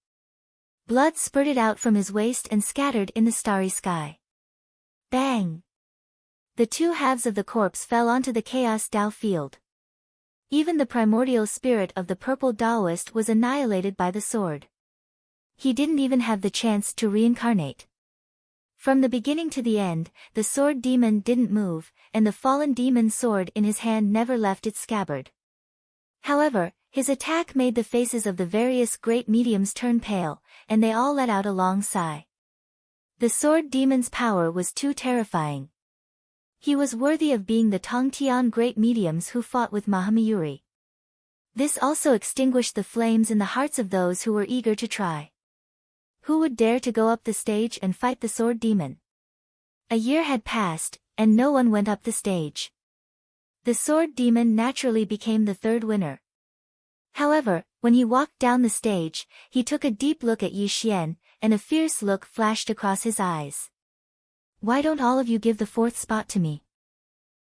Blood spurted out from his waist and scattered in the starry sky. Bang! The 2 halves of the corpse fell onto the Chaos Tao field. Even the primordial spirit of the purple Taoist was annihilated by the sword. He didn't even have the chance to reincarnate. From the beginning to the end, the sword demon didn't move, and the fallen demon's sword in his hand never left its scabbard. However, his attack made the faces of the various great mediums turn pale, and they all let out a long sigh. The sword demon's power was too terrifying. He was worthy of being the Tongtian great mediums who fought with Mahamayuri. This also extinguished the flames in the hearts of those who were eager to try. Who would dare to go up the stage and fight the sword demon? A year had passed, and no one went up the stage. The sword demon naturally became the 3rd winner. However, when he walked down the stage, he took a deep look at Yi Xian, and a fierce look flashed across his eyes. Why don't all of you give the 4th spot to me?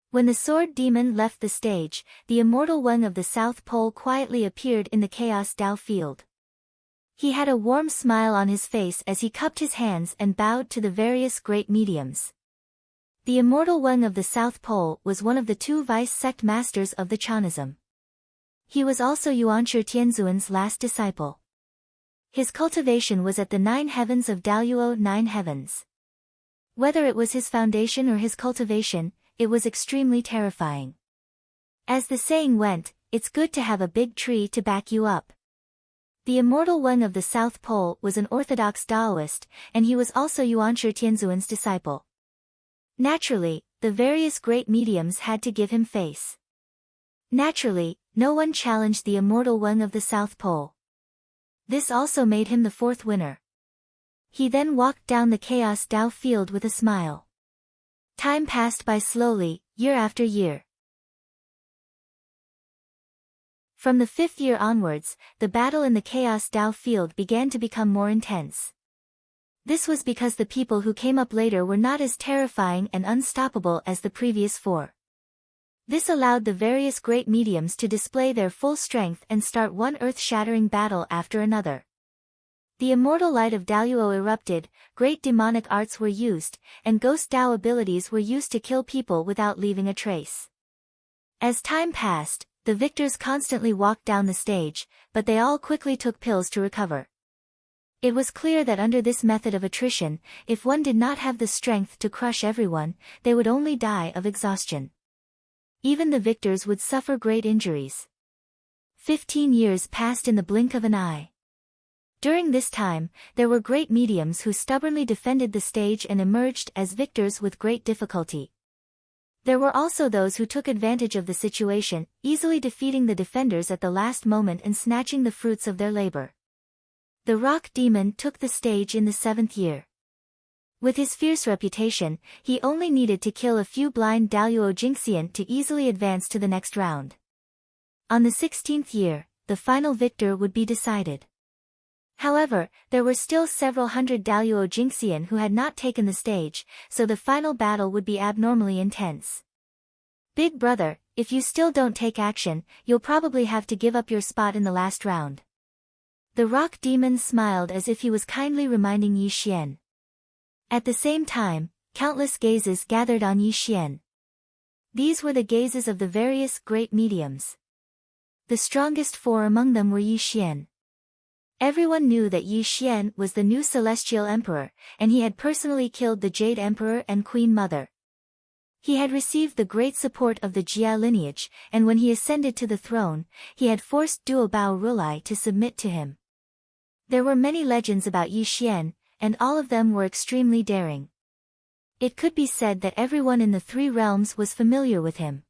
When the sword demon left the stage, the immortal one of the South Pole quietly appeared in the Chaos Tao field. He had a warm smile on his face as he cupped his hands and bowed to the various great mediums. The immortal one of the South Pole was one of the 2 vice sect masters of the Chanism. He was also Yuanshi Tianzuan's last disciple. His cultivation was at the 9 heavens of Daluo 9 heavens. Whether it was his foundation or his cultivation, it was extremely terrifying. As the saying went, it's good to have a big tree to back you up. The immortal one of the South Pole was an orthodox Taoist, and he was also Yuanshi Tianzuan's disciple. Naturally, the various great mediums had to give him face. Naturally, no one challenged the immortal one of the South Pole. This also made him the 4th winner. He then walked down the Chaos Tao field with a smile. Time passed by slowly, year after year. From the 5th year onwards, the battle in the Chaos Tao field began to become more intense. This was because the people who came up later were not as terrifying and unstoppable as the previous 4. This allowed the various great mediums to display their full strength and start one earth-shattering battle after another. The immortal light of Daluo erupted, great demonic arts were used, and ghost Dao abilities were used to kill people without leaving a trace. As time passed, the victors constantly walked down the stage, but they all quickly took pills to recover. It was clear that under this method of attrition, if one did not have the strength to crush everyone, they would only die of exhaustion. Even the victors would suffer great injuries. 15 years passed in the blink of an eye. During this time, there were great mediums who stubbornly defended the stage and emerged as victors with great difficulty. There were also those who took advantage of the situation, easily defeating the defenders at the last moment and snatching the fruits of their labor. The rock demon took the stage in the 7th year. With his fierce reputation, he only needed to kill a few blind Daluo Jinxian to easily advance to the next round. On the 16th year, the final victor would be decided. However, there were still several hundred Daluo Jinxian who had not taken the stage, so the final battle would be abnormally intense. Big brother, if you still don't take action, you'll probably have to give up your spot in the last round. The rock demon smiled as if he was kindly reminding Yi Xian. At the same time, Countless gazes gathered on Yi Xian. These were the gazes of the various great mediums. The strongest four among them were Yi Xian. Everyone knew that Yi Xian was the new celestial emperor, and he had personally killed the Jade Emperor and Queen Mother. He had received the great support of the Jia lineage, and when he ascended to the throne, he had forced Duo Bao Rulai to submit to him. There were many legends about Yi Xian, and all of them were extremely daring. It could be said that everyone in the three realms was familiar with him.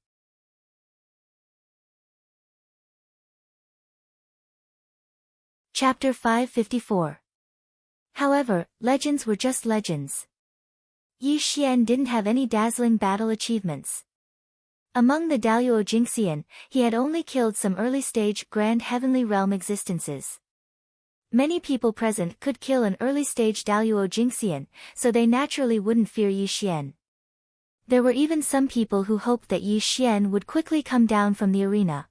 Chapter 554. However, legends were just legends. Yi Xian didn't have any dazzling battle achievements. Among the Daluo Jingxian, he had only killed some early-stage Grand Heavenly Realm existences. Many people present could kill an early-stage Daluo Jingxian, so they naturally wouldn't fear Yi Xian. There were even some people who hoped that Yi Xian would quickly come down from the arena.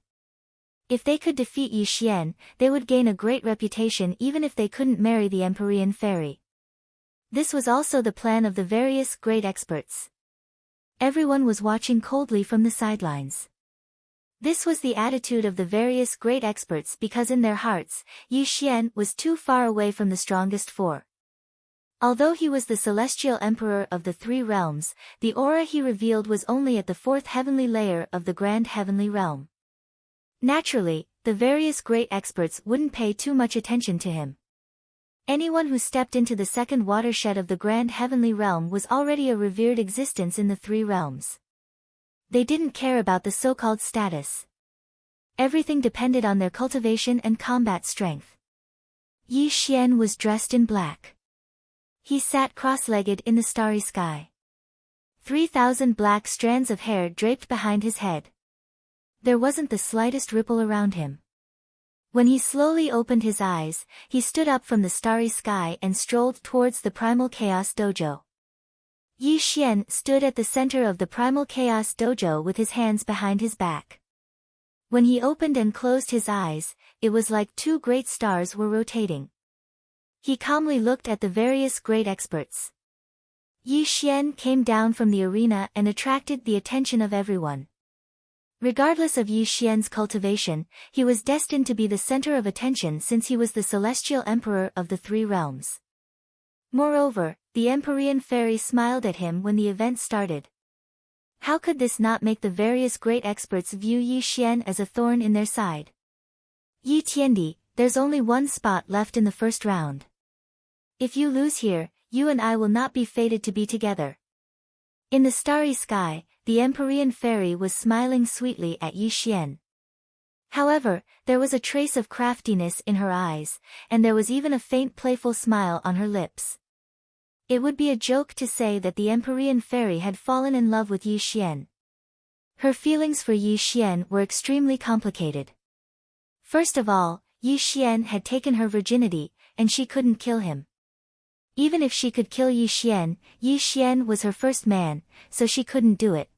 If they could defeat Yi Xian, they would gain a great reputation even if they couldn't marry the Empyrean fairy. This was also the plan of the various great experts. Everyone was watching coldly from the sidelines. This was the attitude of the various great experts because in their hearts, Yi Xian was too far away from the strongest four. Although he was the celestial emperor of the three realms, the aura he revealed was only at the fourth heavenly layer of the Grand Heavenly Realm. Naturally, the various great experts wouldn't pay too much attention to him. Anyone who stepped into the second watershed of the Grand Heavenly Realm was already a revered existence in the three realms. They didn't care about the so-called status. Everything depended on their cultivation and combat strength. Yi Xian was dressed in black. He sat cross-legged in the starry sky. 3,000 black strands of hair draped behind his head. There wasn't the slightest ripple around him. When he slowly opened his eyes, he stood up from the starry sky and strolled towards the Primal Chaos Dojo. Yi Xian stood at the center of the Primal Chaos Dojo with his hands behind his back. When he opened and closed his eyes, it was like two great stars were rotating. He calmly looked at the various great experts. Yi Xian came down from the arena and attracted the attention of everyone. Regardless of Yi Xian's cultivation, he was destined to be the center of attention since he was the celestial emperor of the three realms. Moreover, the Empyrean fairy smiled at him when the event started. How could this not make the various great experts view Yi Xian as a thorn in their side? Yi Tiandi, there's only one spot left in the first round. If you lose here, you and I will not be fated to be together. In the starry sky, the Empyrean fairy was smiling sweetly at Yi Xian. However, there was a trace of craftiness in her eyes, and there was even a faint playful smile on her lips. It would be a joke to say that the Empyrean fairy had fallen in love with Yi Xian. Her feelings for Yi Xian were extremely complicated. First of all, Yi Xian had taken her virginity, and she couldn't kill him. Even if she could kill Yi Xian was her first man, so she couldn't do it.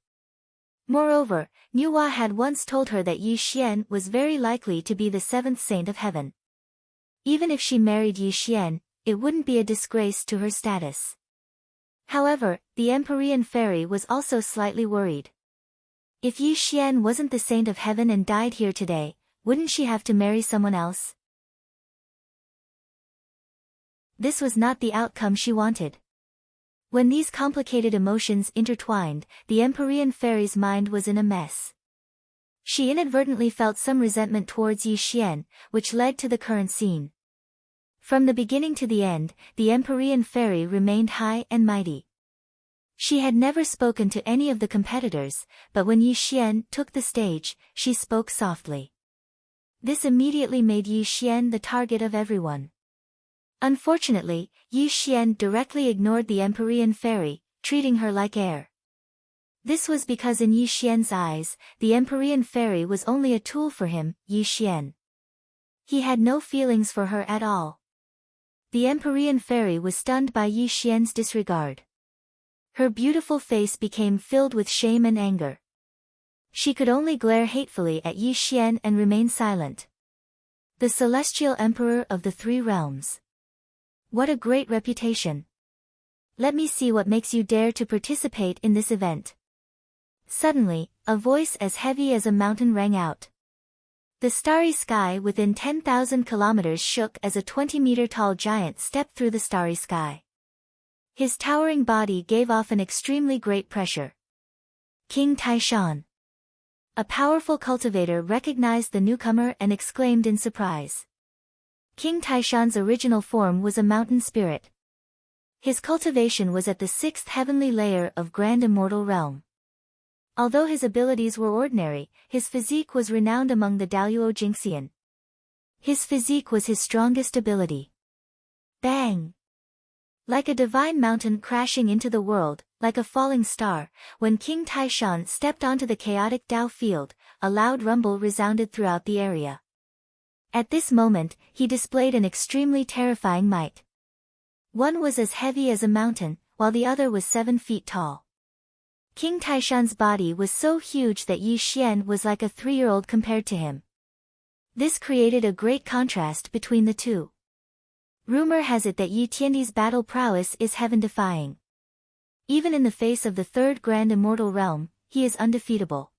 Moreover, Nuwa had once told her that Yi Xian was very likely to be the seventh saint of heaven. Even if she married Yi Xian, it wouldn't be a disgrace to her status. However, the Empyrean fairy was also slightly worried. If Yi Xian wasn't the saint of heaven and died here today, wouldn't she have to marry someone else? This was not the outcome she wanted. When these complicated emotions intertwined, the Empyrean fairy's mind was in a mess. She inadvertently felt some resentment towards Yi Xian, which led to the current scene. From the beginning to the end, the Empyrean fairy remained high and mighty. She had never spoken to any of the competitors, but when Yi Xian took the stage, she spoke softly. This immediately made Yi Xian the target of everyone. Unfortunately, Yi Xian directly ignored the Empyrean fairy, treating her like air. This was because in Yi Xian's eyes, the Empyrean fairy was only a tool for him, Yi Xian. He had no feelings for her at all. The Empyrean fairy was stunned by Yi Xian's disregard. Her beautiful face became filled with shame and anger. She could only glare hatefully at Yi Xian and remain silent. The celestial emperor of the three realms. What a great reputation. Let me see what makes you dare to participate in this event. Suddenly, a voice as heavy as a mountain rang out. The starry sky within 10,000 kilometers shook as a 20-meter-tall giant stepped through the starry sky. His towering body gave off an extremely great pressure. King Taishan. A powerful cultivator recognized the newcomer and exclaimed in surprise. King Taishan's original form was a mountain spirit. His cultivation was at the 6th heavenly layer of Grand Immortal Realm. Although his abilities were ordinary, his physique was renowned among the Daluo Jingxian. His physique was his strongest ability. Bang! Like a divine mountain crashing into the world, like a falling star, when King Taishan stepped onto the chaotic Dao field, a loud rumble resounded throughout the area. At this moment, he displayed an extremely terrifying might. One was as heavy as a mountain, while the other was 7 feet tall. King Taishan's body was so huge that Yi Xian was like a 3-year-old compared to him. This created a great contrast between the two. Rumor has it that Yi Tiandi's battle prowess is heaven-defying. Even in the face of the 3rd Grand Immortal Realm, he is undefeatable.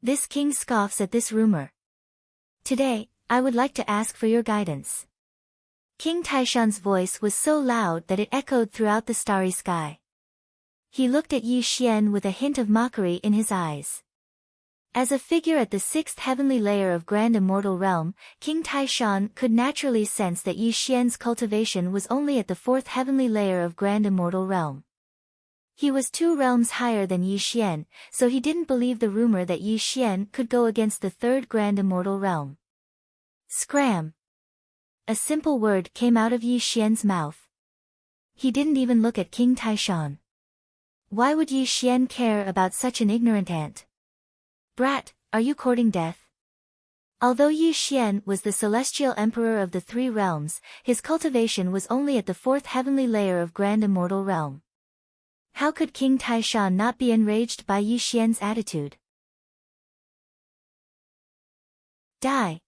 This king scoffs at this rumor. Today, I would like to ask for your guidance. King Taishan's voice was so loud that it echoed throughout the starry sky. He looked at Yi Xian with a hint of mockery in his eyes. As a figure at the 6th heavenly layer of Grand Immortal Realm, King Taishan could naturally sense that Yi Xian's cultivation was only at the 4th heavenly layer of Grand Immortal Realm. He was 2 realms higher than Yi Xian, so he didn't believe the rumor that Yi Xian could go against the 3rd Grand Immortal Realm. Scram! A simple word came out of Yi Xian's mouth. He didn't even look at King Taishan. Why would Yi Xian care about such an ignorant ant? Brat, are you courting death? Although Yi Xian was the celestial emperor of the 3 realms, his cultivation was only at the 4th heavenly layer of Grand Immortal Realm. How could King Taishan not be enraged by Yi Xian's attitude? Die!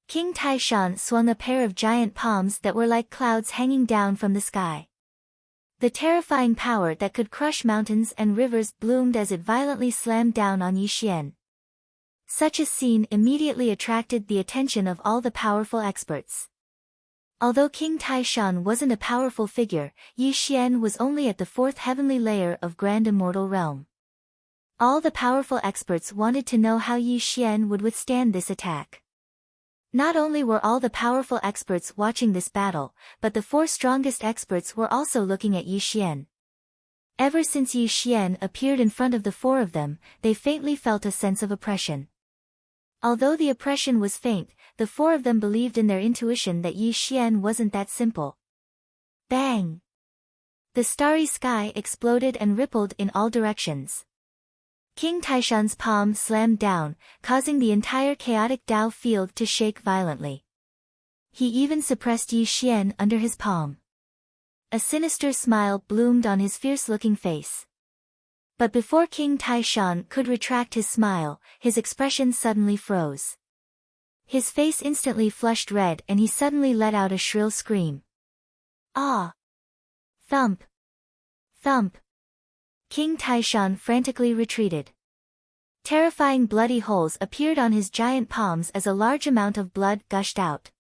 King Taishan swung a pair of giant palms that were like clouds hanging down from the sky. The terrifying power that could crush mountains and rivers bloomed as it violently slammed down on Yi Xian. Such a scene immediately attracted the attention of all the powerful experts. Although King Taishan wasn't a powerful figure, Yi Xian was only at the 4th heavenly layer of Grand Immortal Realm. All the powerful experts wanted to know how Yi Xian would withstand this attack. Not only were all the powerful experts watching this battle, but the 4 strongest experts were also looking at Yi Xian. Ever since Yi Xian appeared in front of the 4 of them, they faintly felt a sense of oppression. Although the oppression was faint, the 4 of them believed in their intuition that Yi Xian wasn't that simple. Bang! The starry sky exploded and rippled in all directions. King Taishan's palm slammed down, causing the entire chaotic Dao field to shake violently. He even suppressed Yi Xian under his palm. A sinister smile bloomed on his fierce-looking face. But before King Taishan could retract his smile, his expression suddenly froze. His face instantly flushed red and he suddenly let out a shrill scream. Ah! Thump! Thump! King Taishan frantically retreated. Terrifying bloody holes appeared on his giant palms as a large amount of blood gushed out.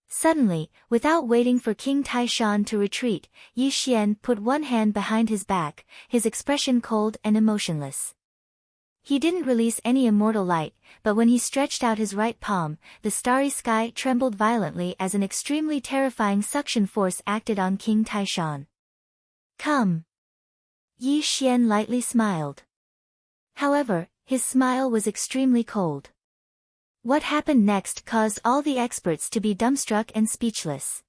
Suddenly, without waiting for King Taishan to retreat, Yi Xian put one hand behind his back, his expression cold and emotionless. He didn't release any immortal light, but when he stretched out his right palm, the starry sky trembled violently as an extremely terrifying suction force acted on King Taishan. Come! Yi Xian lightly smiled. However, his smile was extremely cold. What happened next caused all the experts to be dumbstruck and speechless.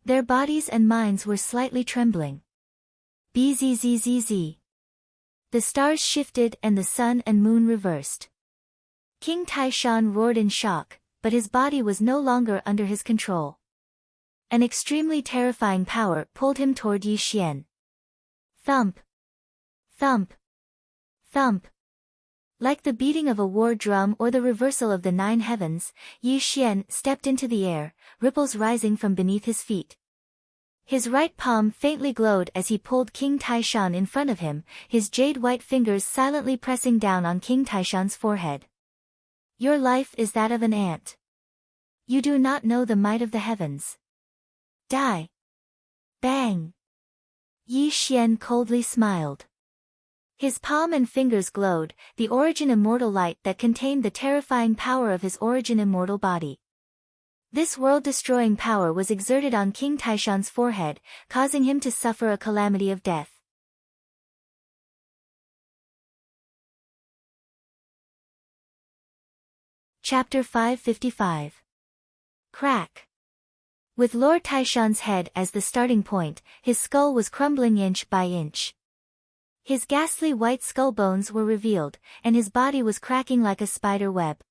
Their bodies and minds were slightly trembling. Bzzz. The stars shifted and the sun and moon reversed. King Taishan roared in shock, but his body was no longer under his control. An extremely terrifying power pulled him toward Yi Xian. Thump! Thump! Thump! Like the beating of a war drum or the reversal of the 9 heavens, Yi Xian stepped into the air, ripples rising from beneath his feet. His right palm faintly glowed as he pulled King Taishan in front of him, his jade-white fingers silently pressing down on King Taishan's forehead. Your life is that of an ant. You do not know the might of the heavens. Die. Bang. Yi Xian coldly smiled. His palm and fingers glowed, the origin immortal light that contained the terrifying power of his origin immortal body. This world-destroying power was exerted on King Taishan's forehead, causing him to suffer a calamity of death. Chapter 555. Crack. With Lord Taishan's head as the starting point, his skull was crumbling inch by inch. His ghastly white skull bones were revealed, and his body was cracking like a spider web.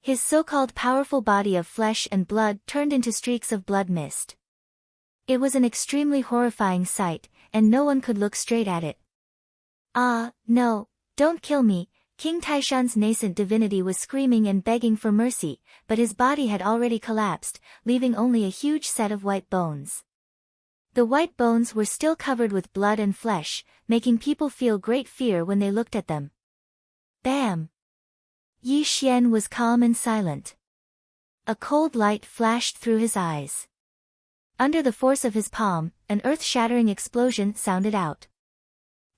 His so-called powerful body of flesh and blood turned into streaks of blood mist. It was an extremely horrifying sight, and no one could look straight at it. Ah, no, don't kill me, King Taishan's nascent divinity was screaming and begging for mercy, but his body had already collapsed, leaving only a huge set of white bones. The white bones were still covered with blood and flesh, making people feel great fear when they looked at them. Bam! Yi Xian was calm and silent. A cold light flashed through his eyes. Under the force of his palm, an earth-shattering explosion sounded out.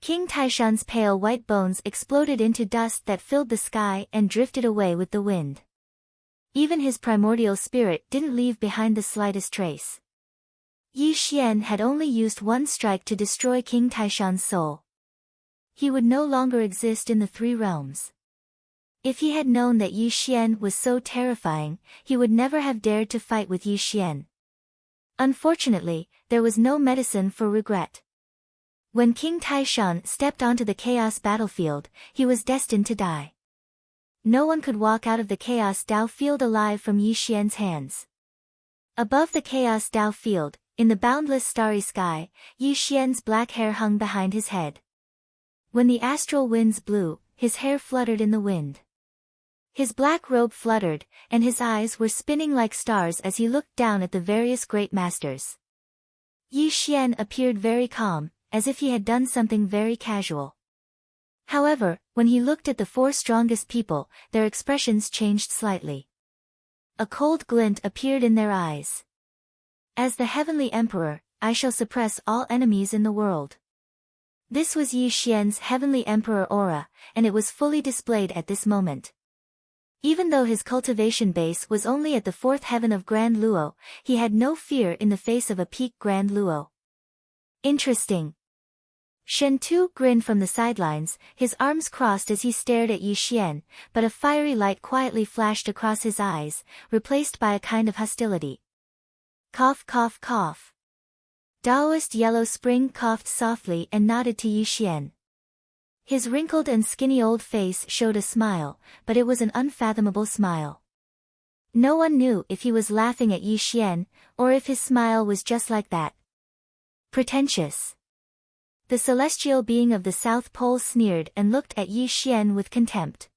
King Taishan's pale white bones exploded into dust that filled the sky and drifted away with the wind. Even his primordial spirit didn't leave behind the slightest trace. Yi Xian had only used one strike to destroy King Taishan's soul. He would no longer exist in the three realms. If he had known that Yi Xian was so terrifying, he would never have dared to fight with Yi Xian. Unfortunately, there was no medicine for regret. When King Taishan stepped onto the chaos battlefield, he was destined to die. No one could walk out of the chaos Dao field alive from Yi Xian's hands. Above the chaos Dao field, in the boundless starry sky, Yi Xian's black hair hung behind his head. When the astral winds blew, his hair fluttered in the wind. His black robe fluttered, and his eyes were spinning like stars as he looked down at the various great masters. Yi Xian appeared very calm, as if he had done something very casual. However, when he looked at the four strongest people, their expressions changed slightly. A cold glint appeared in their eyes. As the Heavenly Emperor, I shall suppress all enemies in the world. This was Yi Xian's Heavenly Emperor aura, and it was fully displayed at this moment. Even though his cultivation base was only at the fourth heaven of Grand Luo, he had no fear in the face of a peak Grand Luo. Interesting. Shen Tu grinned from the sidelines, his arms crossed as he stared at Yi Xian, but a fiery light quietly flashed across his eyes, replaced by a kind of hostility. Cough cough cough. Daoist Yellow Spring coughed softly and nodded to Yi Xian. His wrinkled and skinny old face showed a smile, but it was an unfathomable smile. No one knew if he was laughing at Yi Xian, or if his smile was just like that. Pretentious. The celestial being of the South Pole sneered and looked at Yi Xian with contempt.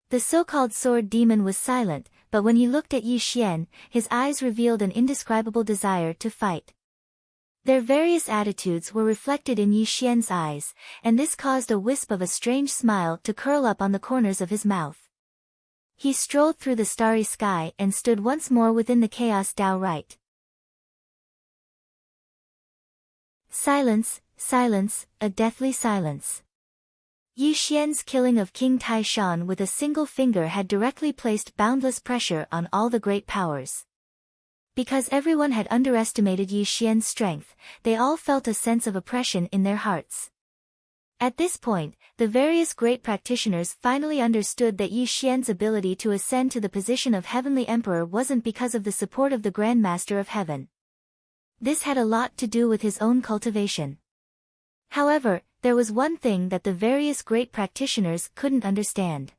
The so-called sword demon was silent, but when he looked at Yi Xian, his eyes revealed an indescribable desire to fight. Their various attitudes were reflected in Yi Xian's eyes, and this caused a wisp of a strange smile to curl up on the corners of his mouth. He strolled through the starry sky and stood once more within the chaos Dao right. Silence, silence, a deathly silence. Yi Xian's killing of King Taishan with a single finger had directly placed boundless pressure on all the great powers. Because everyone had underestimated Yi Xian's strength, they all felt a sense of oppression in their hearts. At this point, the various great practitioners finally understood that Yi Xian's ability to ascend to the position of Heavenly Emperor wasn't because of the support of the Grand Master of Heaven. This had a lot to do with his own cultivation. However, there was one thing that the various great practitioners couldn't understand.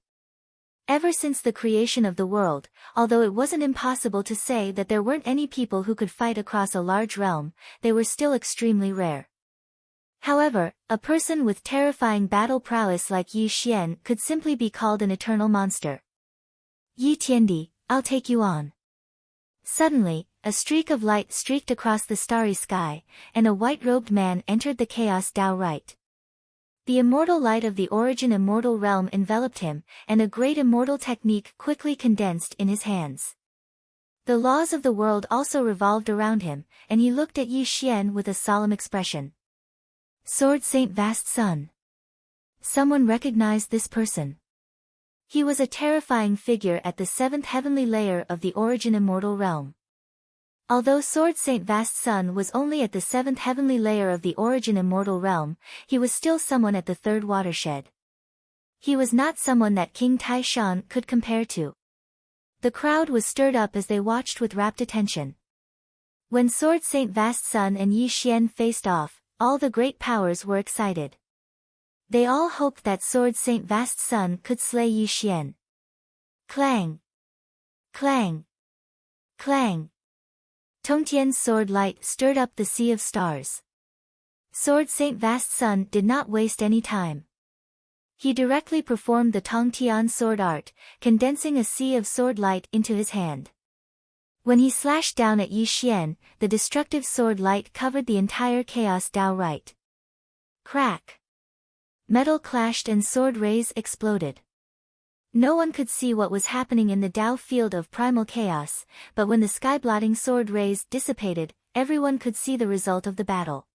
Ever since the creation of the world, although it wasn't impossible to say that there weren't any people who could fight across a large realm, they were still extremely rare. However, a person with terrifying battle prowess like Yi Xian could simply be called an eternal monster. Yi Tiandi, I'll take you on. Suddenly, a streak of light streaked across the starry sky, and a white-robed man entered the Chaos Tao right. The immortal light of the origin immortal realm enveloped him, and a great immortal technique quickly condensed in his hands. The laws of the world also revolved around him, and he looked at Yi Xian with a solemn expression. Sword Saint Vast Sun. Someone recognized this person. He was a terrifying figure at the 7th heavenly layer of the origin immortal realm. Although Sword Saint Vast Sun was only at the 7th heavenly layer of the origin immortal realm, he was still someone at the 3rd watershed. He was not someone that King Taishan could compare to. The crowd was stirred up as they watched with rapt attention. When Sword Saint Vast Sun and Yi Xian faced off, all the great powers were excited. They all hoped that Sword Saint Vast Sun could slay Yi Xian. Clang! Clang! Clang! Tongtian's sword light stirred up the sea of stars. Sword Saint Vast Sun did not waste any time. He directly performed the Tongtian sword art, condensing a sea of sword light into his hand. When he slashed down at Yi Xian, the destructive sword light covered the entire Chaos Tao right. Crack! Metal clashed and sword rays exploded. No one could see what was happening in the Tao field of primal chaos, but when the sky-blotting sword rays dissipated, everyone could see the result of the battle.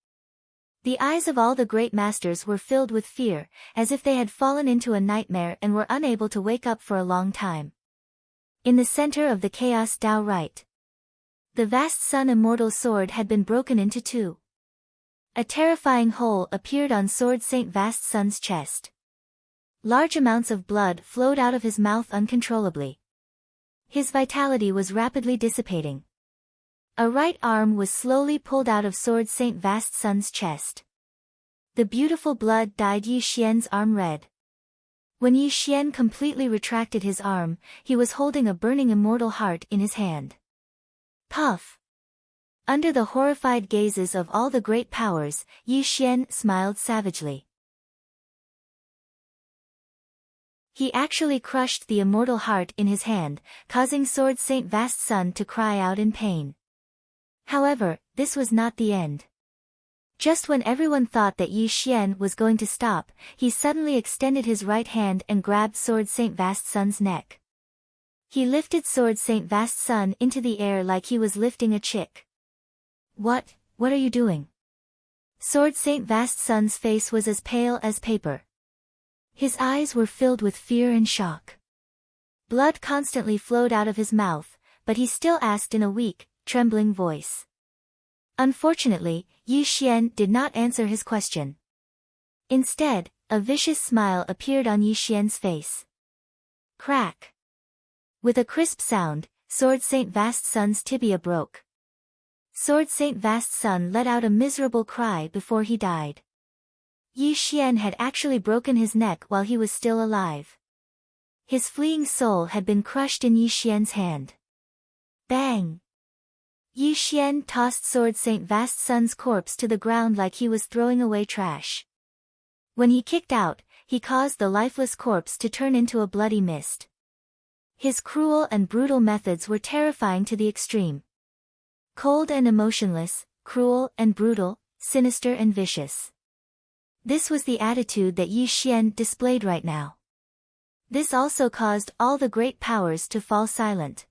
The eyes of all the great masters were filled with fear, as if they had fallen into a nightmare and were unable to wake up for a long time. In the center of the Chaos Tao right, the vast sun immortal sword had been broken into two. A terrifying hole appeared on Sword Saint Vast Sun's chest. Large amounts of blood flowed out of his mouth uncontrollably. His vitality was rapidly dissipating. A right arm was slowly pulled out of Sword Saint Vast Sun's chest. The beautiful blood dyed Yi Xian's arm red. When Yi Xian completely retracted his arm, he was holding a burning immortal heart in his hand. Puff! Under the horrified gazes of all the great powers, Yi Xian smiled savagely. He actually crushed the immortal heart in his hand, causing Sword Saint Vast Sun to cry out in pain. However, this was not the end. Just when everyone thought that Yi Xian was going to stop, he suddenly extended his right hand and grabbed Sword Saint Vast Sun's neck. He lifted Sword Saint Vast Sun into the air like he was lifting a chick. What are you doing? Sword Saint Vast Sun's face was as pale as paper. His eyes were filled with fear and shock. Blood constantly flowed out of his mouth, but he still asked in a weak, trembling voice. Unfortunately, Yi Xian did not answer his question. Instead, a vicious smile appeared on Yi Xian's face. Crack! With a crisp sound, Sword Saint Vast Sun's tibia broke. Sword Saint Vast Sun let out a miserable cry before he died. Yi Xian had actually broken his neck while he was still alive. His fleeing soul had been crushed in Yi Xian's hand. Bang! Yi Xian tossed Sword Saint Vast Sun's corpse to the ground like he was throwing away trash. When he kicked out, he caused the lifeless corpse to turn into a bloody mist. His cruel and brutal methods were terrifying to the extreme. Cold and emotionless, cruel and brutal, sinister and vicious. This was the attitude that Yi Xian displayed right now. This also caused all the great powers to fall silent.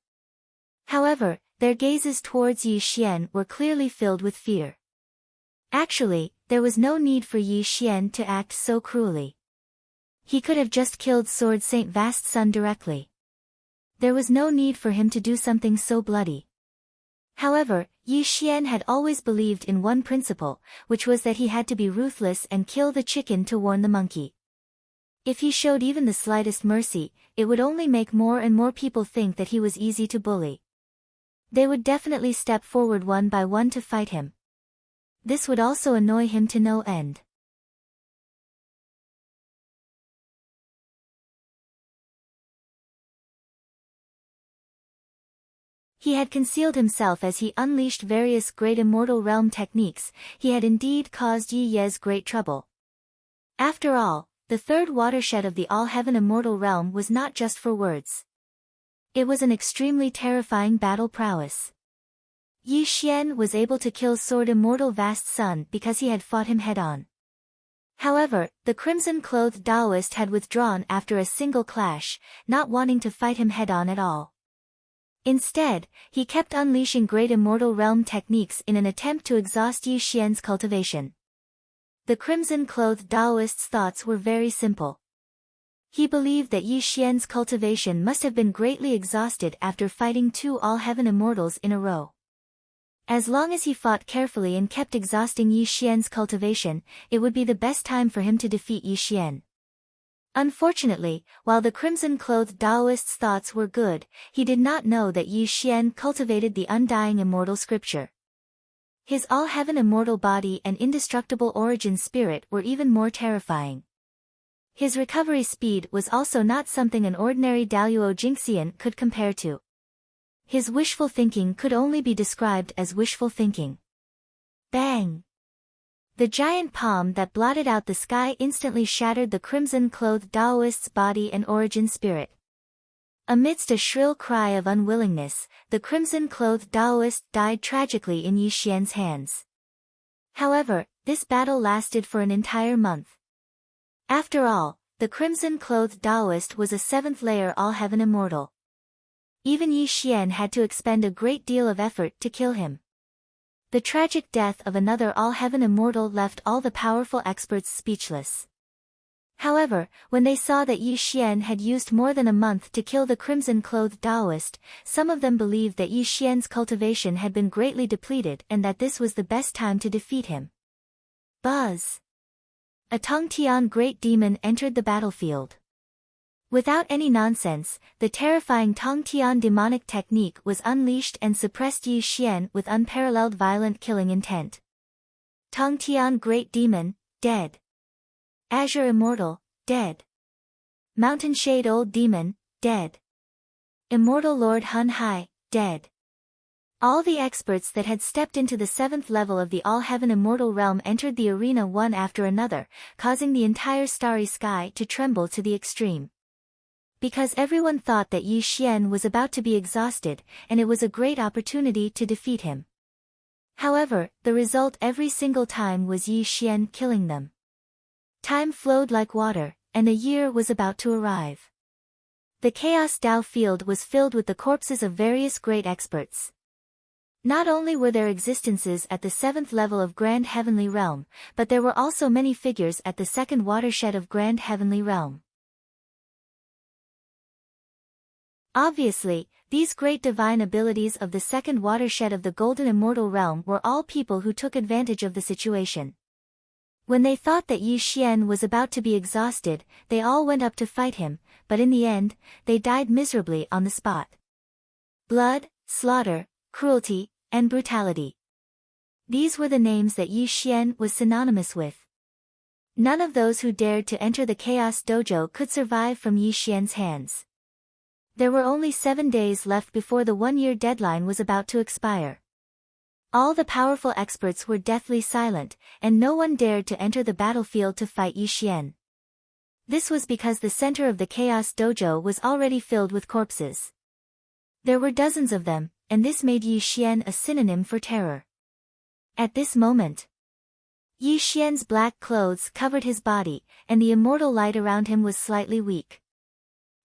However, their gazes towards Yi Xian were clearly filled with fear. Actually, there was no need for Yi Xian to act so cruelly. He could have just killed Sword Saint Vast Sun directly. There was no need for him to do something so bloody. However, Yi Xian had always believed in one principle, which was that he had to be ruthless and kill the chicken to warn the monkey. If he showed even the slightest mercy, it would only make more and more people think that he was easy to bully. They would definitely step forward one by one to fight him. This would also annoy him to no end. He had concealed himself as he unleashed various great immortal realm techniques. He had indeed caused Yi Ye's great trouble. After all, the 3rd watershed of the all-heaven immortal realm was not just for words. It was an extremely terrifying battle prowess. Yi Xian was able to kill Sword Immortal Vast Sun because he had fought him head-on. However, the crimson-clothed Taoist had withdrawn after a single clash, not wanting to fight him head-on at all. Instead, he kept unleashing great immortal realm techniques in an attempt to exhaust Yi Xian's cultivation. The crimson-clothed Taoist's thoughts were very simple. He believed that Yi Xian's cultivation must have been greatly exhausted after fighting 2 all-heaven immortals in a row. As long as he fought carefully and kept exhausting Yi Xian's cultivation, it would be the best time for him to defeat Yi Xian. Unfortunately, while the crimson-clothed Taoist's thoughts were good, he did not know that Yi Xian cultivated the undying immortal scripture. His all-heaven immortal body and indestructible origin spirit were even more terrifying. His recovery speed was also not something an ordinary Daluo Jinxian could compare to. His wishful thinking could only be described as wishful thinking. Bang! The giant palm that blotted out the sky instantly shattered the crimson-clothed Taoist's body and origin spirit. Amidst a shrill cry of unwillingness, the crimson-clothed Taoist died tragically in Yi Xian's hands. However, this battle lasted for an entire month. After all, the crimson-clothed Taoist was a 7th-layer all-heaven immortal. Even Yi Xian had to expend a great deal of effort to kill him. The tragic death of another all-heaven immortal left all the powerful experts speechless. However, when they saw that Yi Xian had used more than a month to kill the crimson-clothed Taoist, some of them believed that Yi Xian's cultivation had been greatly depleted and that this was the best time to defeat him. Buzz! A Tongtian great demon entered the battlefield. Without any nonsense, the terrifying Tongtian demonic technique was unleashed and suppressed Yi Xian with unparalleled violent killing intent. Tongtian Great Demon, dead. Azure Immortal, dead. Mountain Shade Old Demon, dead. Immortal Lord Hun Hai, dead. All the experts that had stepped into the 7th level of the all-heaven immortal realm entered the arena one after another, causing the entire starry sky to tremble to the extreme. Because everyone thought that Yi Xian was about to be exhausted, and it was a great opportunity to defeat him. However, the result every single time was Yi Xian killing them. Time flowed like water, and a year was about to arrive. The Chaos Dao field was filled with the corpses of various great experts. Not only were there existences at the 7th level of Grand Heavenly Realm, but there were also many figures at the 2nd watershed of Grand Heavenly Realm. Obviously, these great divine abilities of the 2nd watershed of the Golden Immortal Realm were all people who took advantage of the situation. When they thought that Yi Xian was about to be exhausted, they all went up to fight him, but in the end, they died miserably on the spot. Blood, slaughter, cruelty, and brutality. These were the names that Yi Xian was synonymous with. None of those who dared to enter the Chaos Dojo could survive from Yi Xian's hands. There were only 7 days left before the 1-year deadline was about to expire. All the powerful experts were deathly silent, and no one dared to enter the battlefield to fight Yi Xian. This was because the center of the Chaos Dojo was already filled with corpses. There were dozens of them, and this made Yi Xian a synonym for terror. At this moment, Yi Xian's black clothes covered his body, and the immortal light around him was slightly weak.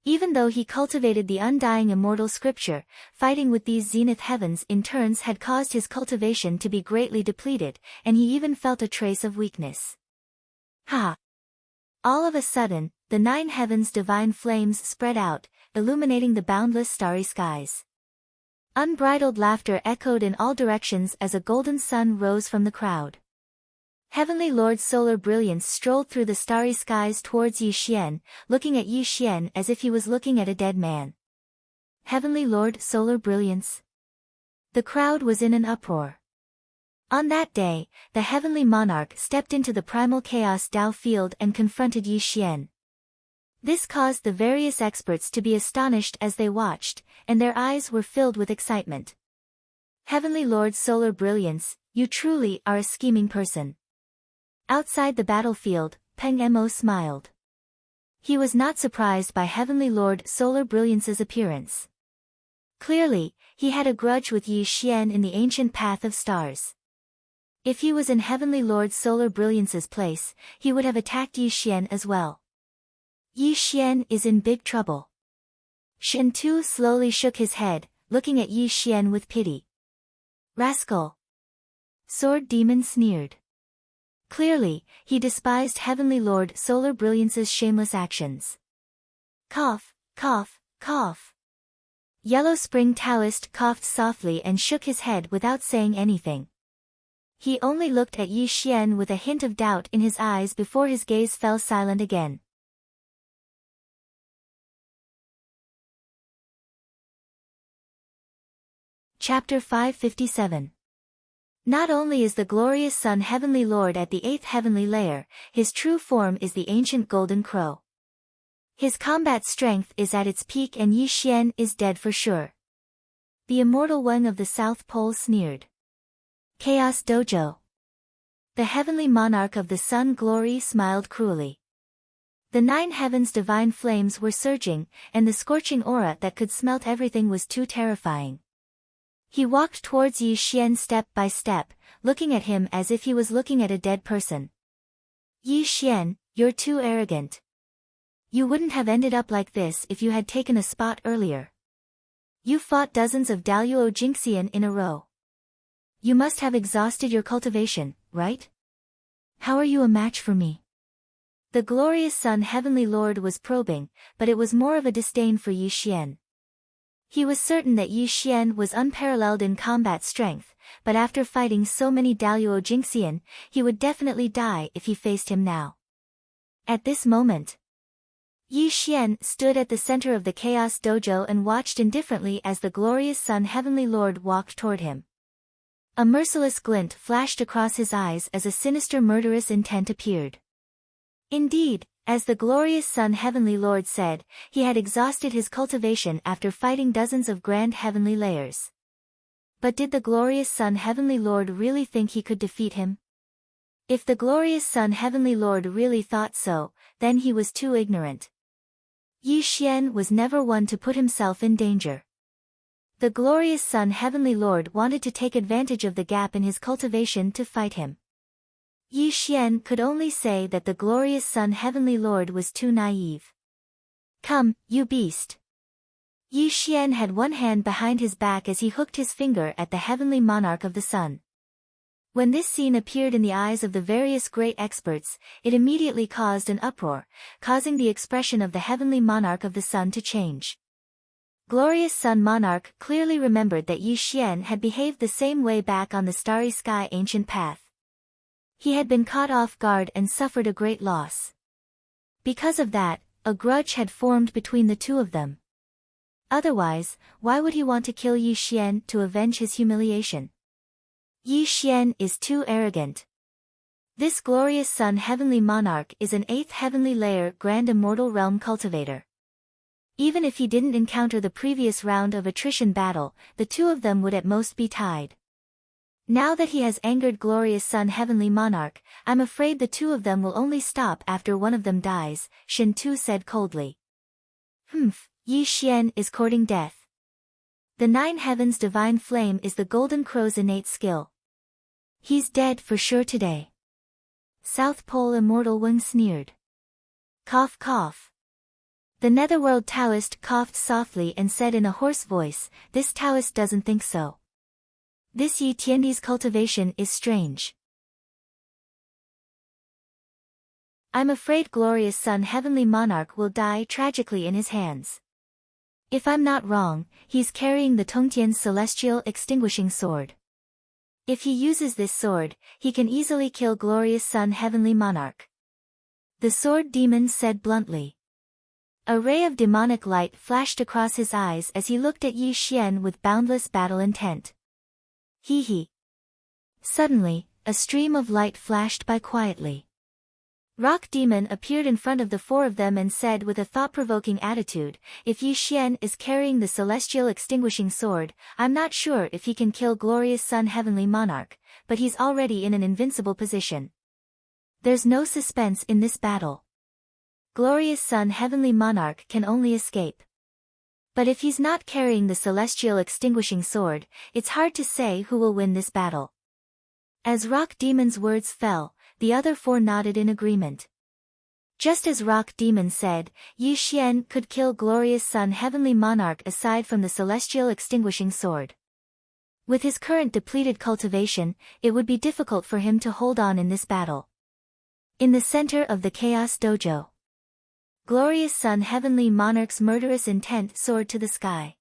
Even though he cultivated the undying immortal scripture, fighting with these zenith heavens in turns had caused his cultivation to be greatly depleted, and he even felt a trace of weakness. Ha! All of a sudden, the 9 heavens' divine flames spread out, illuminating the boundless starry skies. Unbridled laughter echoed in all directions as a golden sun rose from the crowd. Heavenly Lord Solar Brilliance strolled through the starry skies towards Yi Xian, looking at Yi Xian as if he was looking at a dead man. Heavenly Lord Solar Brilliance. The crowd was in an uproar. On that day, the Heavenly Monarch stepped into the primal Chaos Dao field and confronted Yi Xian. This caused the various experts to be astonished as they watched, and their eyes were filled with excitement. Heavenly Lord Solar Brilliance, you truly are a scheming person. Outside the battlefield, Peng Mo smiled. He was not surprised by Heavenly Lord Solar Brilliance's appearance. Clearly, he had a grudge with Yi Xian in the ancient path of stars. If he was in Heavenly Lord Solar Brilliance's place, he would have attacked Yi Xian as well. Yi Xian is in big trouble. Shen Tu slowly shook his head, looking at Yi Xian with pity. Rascal! Sword Demon sneered. Clearly, he despised Heavenly Lord Solar Brilliance's shameless actions. Cough, cough, cough. Yellow Spring Taoist coughed softly and shook his head without saying anything. He only looked at Yi Xian with a hint of doubt in his eyes before his gaze fell silent again. Chapter 557. Not only is the glorious Sun Heavenly Lord at the 8th heavenly layer, his true form is the ancient Golden Crow. His combat strength is at its peak and Yi Xian is dead for sure. The Immortal One of the South Pole sneered. Chaos Dojo. The heavenly monarch of the Sun Glory smiled cruelly. The 9 heavens' divine flames were surging, and the scorching aura that could smelt everything was too terrifying. He walked towards Yi Xian step by step, looking at him as if he was looking at a dead person. Yi Xian, you're too arrogant. You wouldn't have ended up like this if you had taken a spot earlier. You fought dozens of Daluo Jinxian in a row. You must have exhausted your cultivation, right? How are you a match for me? The glorious Sun Heavenly Lord was probing, but it was more of a disdain for Yi Xian. He was certain that Yi Xian was unparalleled in combat strength, but after fighting so many Daluo Jinxian, he would definitely die if he faced him now. At this moment, Yi Xian stood at the center of the Chaos Dojo and watched indifferently as the glorious Sun Heavenly Lord walked toward him. A merciless glint flashed across his eyes as a sinister murderous intent appeared. Indeed, as the glorious Sun Heavenly Lord said, he had exhausted his cultivation after fighting dozens of grand heavenly layers. But did the glorious Sun Heavenly Lord really think he could defeat him? If the glorious Sun Heavenly Lord really thought so, then he was too ignorant. Yi Xian was never one to put himself in danger. The glorious Sun Heavenly Lord wanted to take advantage of the gap in his cultivation to fight him. Yi Xian could only say that the glorious Sun Heavenly Lord was too naive. Come, you beast! Yi Xian had one hand behind his back as he hooked his finger at the heavenly monarch of the sun. When this scene appeared in the eyes of the various great experts, it immediately caused an uproar, causing the expression of the heavenly monarch of the sun to change. Glorious Sun Monarch clearly remembered that Yi Xian had behaved the same way back on the starry sky ancient path. He had been caught off guard and suffered a great loss. Because of that, a grudge had formed between the two of them. Otherwise, why would he want to kill Yi Xian to avenge his humiliation? Yi Xian is too arrogant. This glorious Sun Heavenly Monarch is an 8th heavenly layer Grand Immortal Realm cultivator. Even if he didn't encounter the previous round of attrition battle, the two of them would at most be tied. Now that he has angered glorious Sun Heavenly Monarch, I'm afraid the two of them will only stop after one of them dies, Shen Tu said coldly. Yi Xian is courting death. The 9 heavens' divine flame is the Golden Crow's innate skill. He's dead for sure today. South Pole Immortal One sneered. Cough cough. The Netherworld Taoist coughed softly and said in a hoarse voice, this Taoist doesn't think so. This Yi Tiandi's cultivation is strange. I'm afraid glorious Sun Heavenly Monarch will die tragically in his hands. If I'm not wrong, he's carrying the Tongtian's celestial extinguishing sword. If he uses this sword, he can easily kill glorious Sun Heavenly Monarch. The sword demon said bluntly. A ray of demonic light flashed across his eyes as he looked at Yi Xian with boundless battle intent. Hee hee. Suddenly, a stream of light flashed by quietly. Rock Demon appeared in front of the 4 of them and said with a thought-provoking attitude, if Yi Xian is carrying the celestial extinguishing sword, I'm not sure if he can kill glorious Sun Heavenly Monarch, but he's already in an invincible position. There's no suspense in this battle. Glorious Sun Heavenly Monarch can only escape. But if he's not carrying the celestial extinguishing sword, it's hard to say who will win this battle. As Rock Demon's words fell, the other four nodded in agreement. Just as Rock Demon said, Yi Xian could kill Glorious Sun Heavenly Monarch aside from the celestial extinguishing sword. With his current depleted cultivation, it would be difficult for him to hold on in this battle. In the center of the Chaos Dojo, Glorious Sun Heavenly Monarch's murderous intent soared to the sky.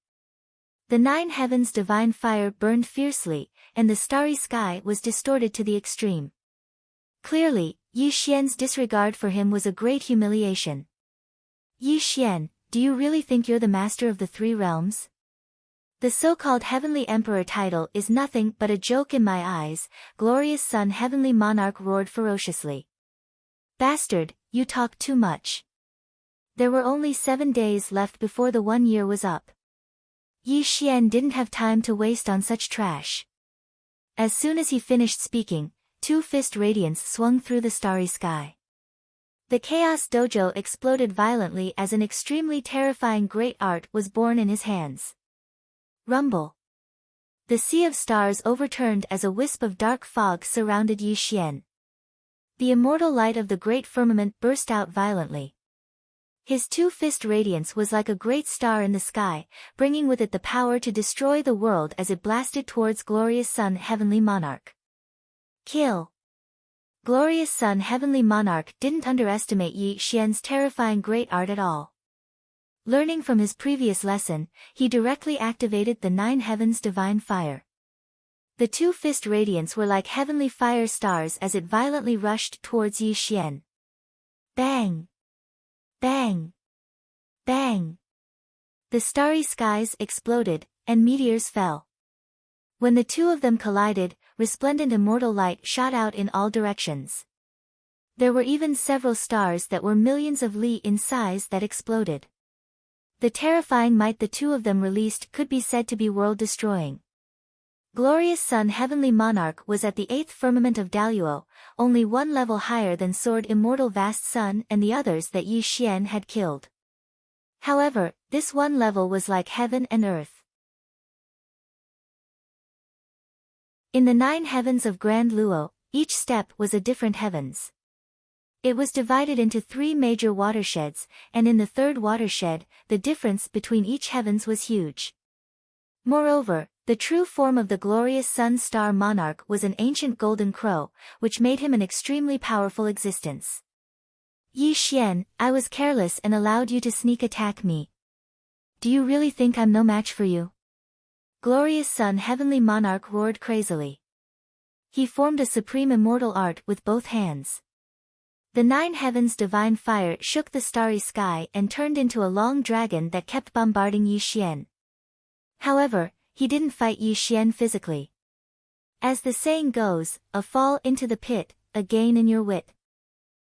The 9 heavens' divine fire burned fiercely, and the starry sky was distorted to the extreme. Clearly, Yi Xian's disregard for him was a great humiliation. Yi Xian, do you really think you're the master of the 3 realms? The so-called Heavenly Emperor title is nothing but a joke in my eyes, Glorious Sun Heavenly Monarch roared ferociously. Bastard, you talk too much. There were only 7 days left before the 1 year was up. Yi Xian didn't have time to waste on such trash. As soon as he finished speaking, 2-fist radiance swung through the starry sky. The Chaos Dojo exploded violently as an extremely terrifying great art was born in his hands. Rumble. The sea of stars overturned as a wisp of dark fog surrounded Yi Xian. The immortal light of the great firmament burst out violently. His 2-fist radiance was like a great star in the sky, bringing with it the power to destroy the world as it blasted towards Glorious Sun Heavenly Monarch. Kill. Glorious Sun Heavenly Monarch didn't underestimate Yi Xian's terrifying great art at all. Learning from his previous lesson, he directly activated the 9 heavens' divine fire. The 2-fist radiance were like heavenly fire stars as it violently rushed towards Yi Xian. Bang! Bang! Bang! The starry skies exploded, and meteors fell. When the 2 of them collided, resplendent immortal light shot out in all directions. There were even several stars that were millions of li in size that exploded. The terrifying might the 2 of them released could be said to be world-destroying. Glorious Sun Heavenly Monarch was at the 8th firmament of Daluo, only 1 level higher than Sword Immortal Vast Sun and the others that Yi Xian had killed. However, this 1 level was like heaven and earth. In the 9 heavens of Grand Luo, each step was a different heavens. It was divided into 3 major watersheds, and in the 3rd watershed, the difference between each heavens was huge. Moreover, the true form of the Glorious Sun Star Monarch was an ancient golden crow, which made him an extremely powerful existence. Yi Xian, I was careless and allowed you to sneak attack me. Do you really think I'm no match for you? Glorious Sun Heavenly Monarch roared crazily. He formed a supreme immortal art with both hands. The 9 heavens' divine fire shook the starry sky and turned into a long dragon that kept bombarding Yi Xian. However, he didn't fight Yi Xian physically. As the saying goes, a fall into the pit, a gain in your wit.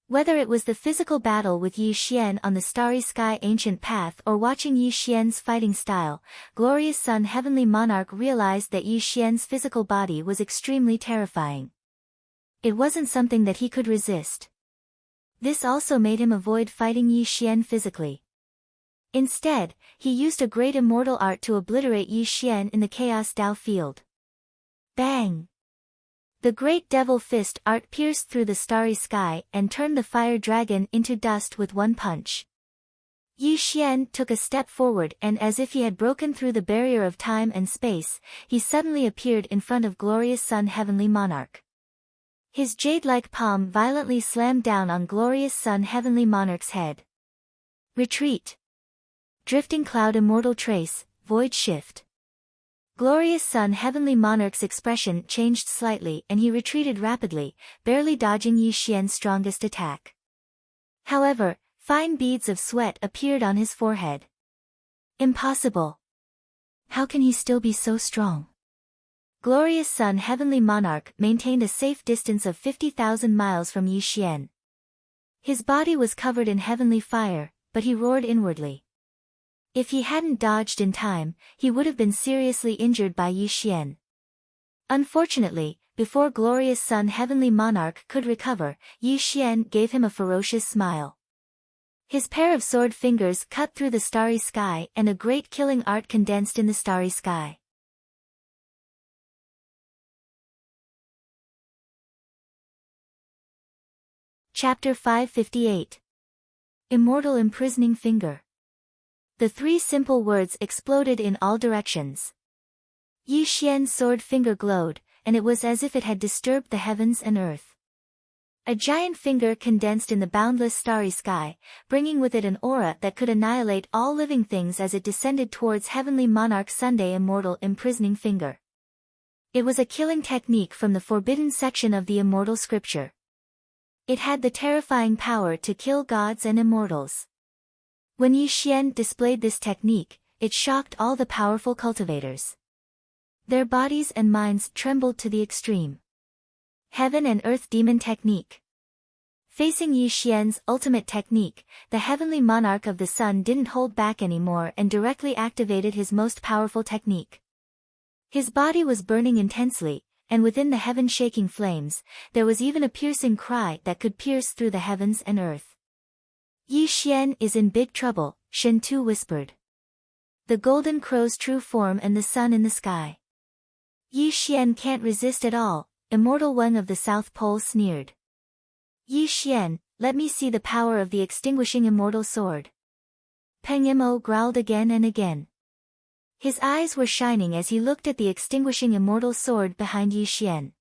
Whether it was the physical battle with Yi Xian on the starry sky ancient path or watching Yi Xian's fighting style, Glorious Sun Heavenly Monarch realized that Yi Xian's physical body was extremely terrifying. It wasn't something that he could resist. This also made him avoid fighting Yi Xian physically. Instead, he used a great immortal art to obliterate Yi Xian in the Chaos Dao field. Bang! The great devil fist art pierced through the starry sky and turned the fire dragon into dust with 1 punch. Yi Xian took a step forward and as if he had broken through the barrier of time and space, he suddenly appeared in front of Glorious Sun Heavenly Monarch. His jade-like palm violently slammed down on Glorious Sun Heavenly Monarch's head. Retreat. Drifting Cloud Immortal Trace, Void Shift. Glorious Sun Heavenly Monarch's expression changed slightly and he retreated rapidly, barely dodging Yi Xian's strongest attack. However, fine beads of sweat appeared on his forehead. Impossible. How can he still be so strong? Glorious Sun Heavenly Monarch maintained a safe distance of 50,000 miles from Yi Xian. His body was covered in heavenly fire, but he roared inwardly. If he hadn't dodged in time, he would have been seriously injured by Yi Xian. Unfortunately, before Glorious Sun Heavenly Monarch could recover, Yi Xian gave him a ferocious smile. His pair of sword fingers cut through the starry sky, and a great killing art condensed in the starry sky. Chapter 558. Immortal Imprisoning Finger. The three simple words exploded in all directions. Yi Xian's sword finger glowed, and it was as if it had disturbed the heavens and earth. A giant finger condensed in the boundless starry sky, bringing with it an aura that could annihilate all living things as it descended towards Heavenly Monarch Sunday. Immortal Imprisoning Finger. It was a killing technique from the forbidden section of the Immortal scripture. It had the terrifying power to kill gods and immortals. When Yi Xian displayed this technique, it shocked all the powerful cultivators. Their bodies and minds trembled to the extreme. Heaven and Earth Demon Technique. Facing Yi Xian's ultimate technique, the Heavenly Monarch of the Sun didn't hold back anymore and directly activated his most powerful technique. His body was burning intensely, and within the heaven-shaking flames, there was even a piercing cry that could pierce through the heavens and earth. Yi Xian is in big trouble, Shen Tu whispered. The golden crow's true form and the sun in the sky. Yi Xian can't resist at all, Immortal One of the South Pole sneered. Yi Xian, let me see the power of the extinguishing immortal sword. Peng Mo growled again and again. His eyes were shining as he looked at the extinguishing immortal sword behind Yi Xian.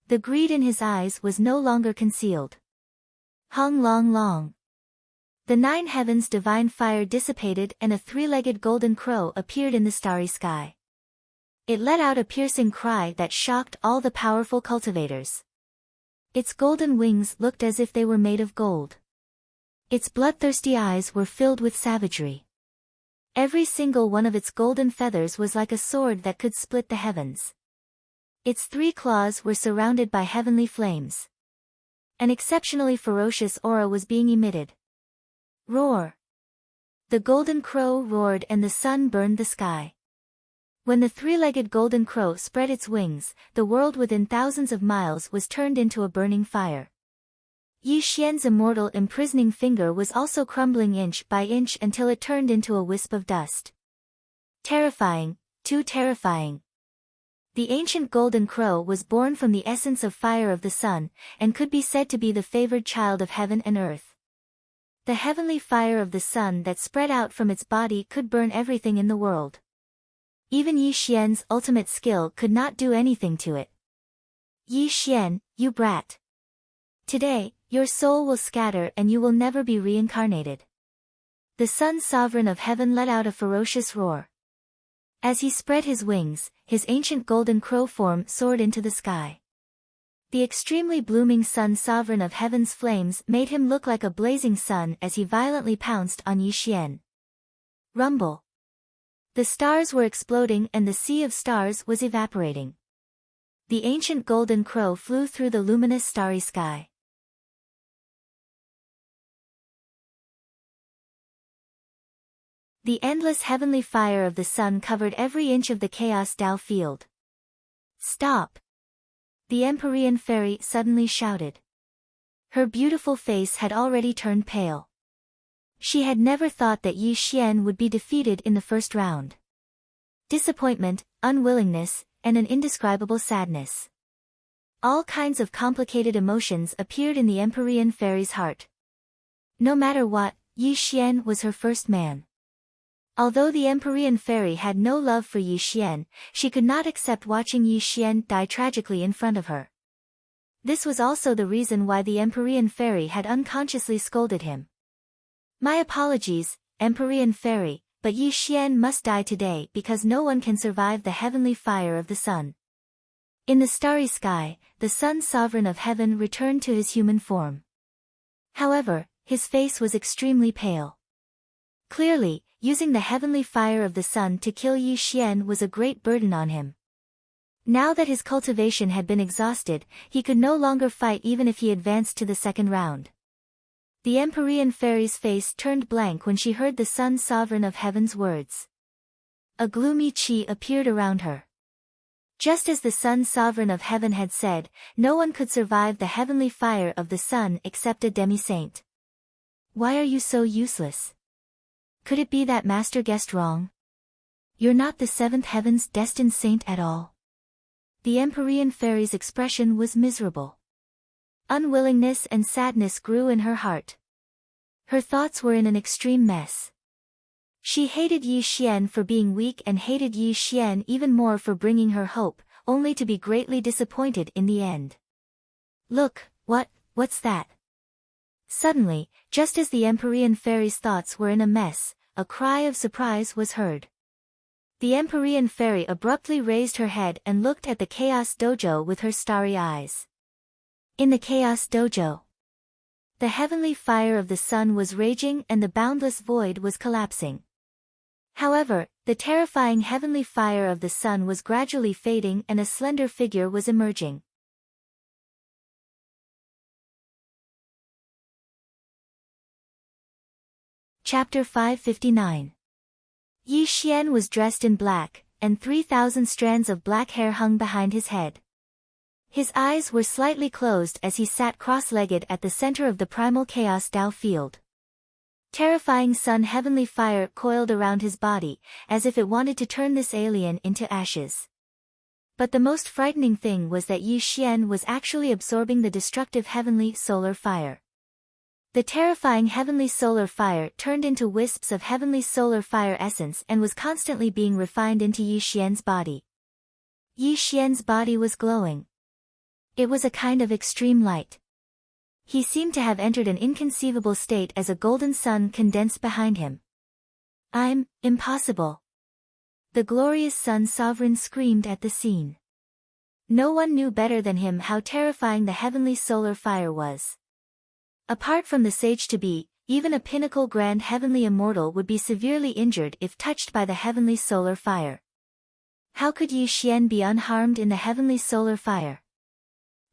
The greed in his eyes was no longer concealed. Hung long long. The nine heavens' divine fire dissipated and a three-legged golden crow appeared in the starry sky. It let out a piercing cry that shocked all the powerful cultivators. Its golden wings looked as if they were made of gold. Its bloodthirsty eyes were filled with savagery. Every single one of its golden feathers was like a sword that could split the heavens. Its three claws were surrounded by heavenly flames. An exceptionally ferocious aura was being emitted. Roar! The golden crow roared and the sun burned the sky. When the three-legged golden crow spread its wings, the world within thousands of miles was turned into a burning fire. Yi Xian's immortal imprisoning finger was also crumbling inch by inch until it turned into a wisp of dust. Terrifying, too terrifying. The ancient golden crow was born from the essence of fire of the sun, and could be said to be the favored child of heaven and earth. The heavenly fire of the sun that spread out from its body could burn everything in the world. Even Yi Xian's ultimate skill could not do anything to it. Yi Xian, you brat. Today, your soul will scatter and you will never be reincarnated. The sun sovereign of heaven let out a ferocious roar. As he spread his wings, his ancient golden crow form soared into the sky. The extremely blooming sun sovereign of heaven's flames made him look like a blazing sun as he violently pounced on Yi Xian. Rumble. The stars were exploding and the sea of stars was evaporating. The ancient golden crow flew through the luminous starry sky. The endless heavenly fire of the sun covered every inch of the Chaos Dao field. Stop! The Empyrean fairy suddenly shouted. Her beautiful face had already turned pale. She had never thought that Yi Xian would be defeated in the first round. Disappointment, unwillingness, and an indescribable sadness. All kinds of complicated emotions appeared in the Empyrean fairy's heart. No matter what, Yi Xian was her first man. Although the Empyrean fairy had no love for Yi Xian, she could not accept watching Yi Xian die tragically in front of her. This was also the reason why the Empyrean fairy had unconsciously scolded him. My apologies, Empyrean fairy, but Yi Xian must die today because no one can survive the heavenly fire of the sun. In the starry sky, the sun sovereign of heaven returned to his human form. However, his face was extremely pale. Clearly, using the heavenly fire of the sun to kill Yi Xian was a great burden on him. Now that his cultivation had been exhausted, he could no longer fight even if he advanced to the second round. The Empyrean fairy's face turned blank when she heard the sun sovereign of heaven's words. A gloomy chi appeared around her. Just as the sun sovereign of heaven had said, no one could survive the heavenly fire of the sun except a demi-saint. Why are you so useless? Could it be that master guessed wrong? You're not the seventh heaven's destined saint at all. The Empyrean fairy's expression was miserable. Unwillingness and sadness grew in her heart. Her thoughts were in an extreme mess. She hated Yi Xian for being weak and hated Yi Xian even more for bringing her hope, only to be greatly disappointed in the end. Look, what's that? Suddenly, just as the Empyrean fairy's thoughts were in a mess, a cry of surprise was heard. The Empyrean fairy abruptly raised her head and looked at the Chaos Dojo with her starry eyes. In the Chaos Dojo, the heavenly fire of the sun was raging and the boundless void was collapsing. However, the terrifying heavenly fire of the sun was gradually fading and a slender figure was emerging. Chapter 559. Yi Xian was dressed in black, and 3,000 strands of black hair hung behind his head. His eyes were slightly closed as he sat cross-legged at the center of the primal chaos Dao field. Terrifying sun heavenly fire coiled around his body, as if it wanted to turn this alien into ashes. But the most frightening thing was that Yi Xian was actually absorbing the destructive heavenly solar fire. The terrifying heavenly solar fire turned into wisps of heavenly solar fire essence and was constantly being refined into Yi Xian's body. Yi Xian's body was glowing. It was a kind of extreme light. He seemed to have entered an inconceivable state as a golden sun condensed behind him. "I'm impossible." The glorious sun sovereign screamed at the scene. No one knew better than him how terrifying the heavenly solar fire was. Apart from the sage-to-be, even a pinnacle grand heavenly immortal would be severely injured if touched by the heavenly solar fire. How could Yi Xian be unharmed in the heavenly solar fire?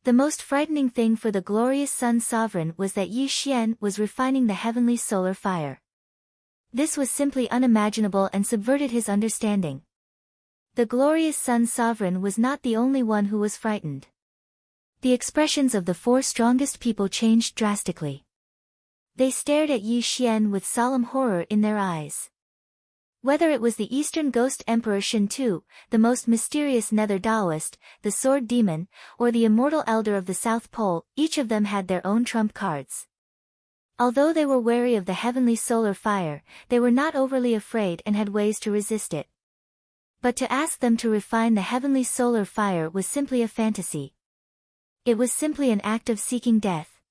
The most frightening thing for the glorious sun sovereign was that Yi Xian was refining the heavenly solar fire. This was simply unimaginable and subverted his understanding. The glorious sun sovereign was not the only one who was frightened. The expressions of the four strongest people changed drastically. They stared at Yi Xian with solemn horror in their eyes. Whether it was the Eastern Ghost Emperor Shintu, the most mysterious Nether Taoist, the Sword Demon, or the Immortal Elder of the South Pole, each of them had their own trump cards. Although they were wary of the heavenly solar fire, they were not overly afraid and had ways to resist it. But to ask them to refine the heavenly solar fire was simply a fantasy. It was simply an act of seeking death.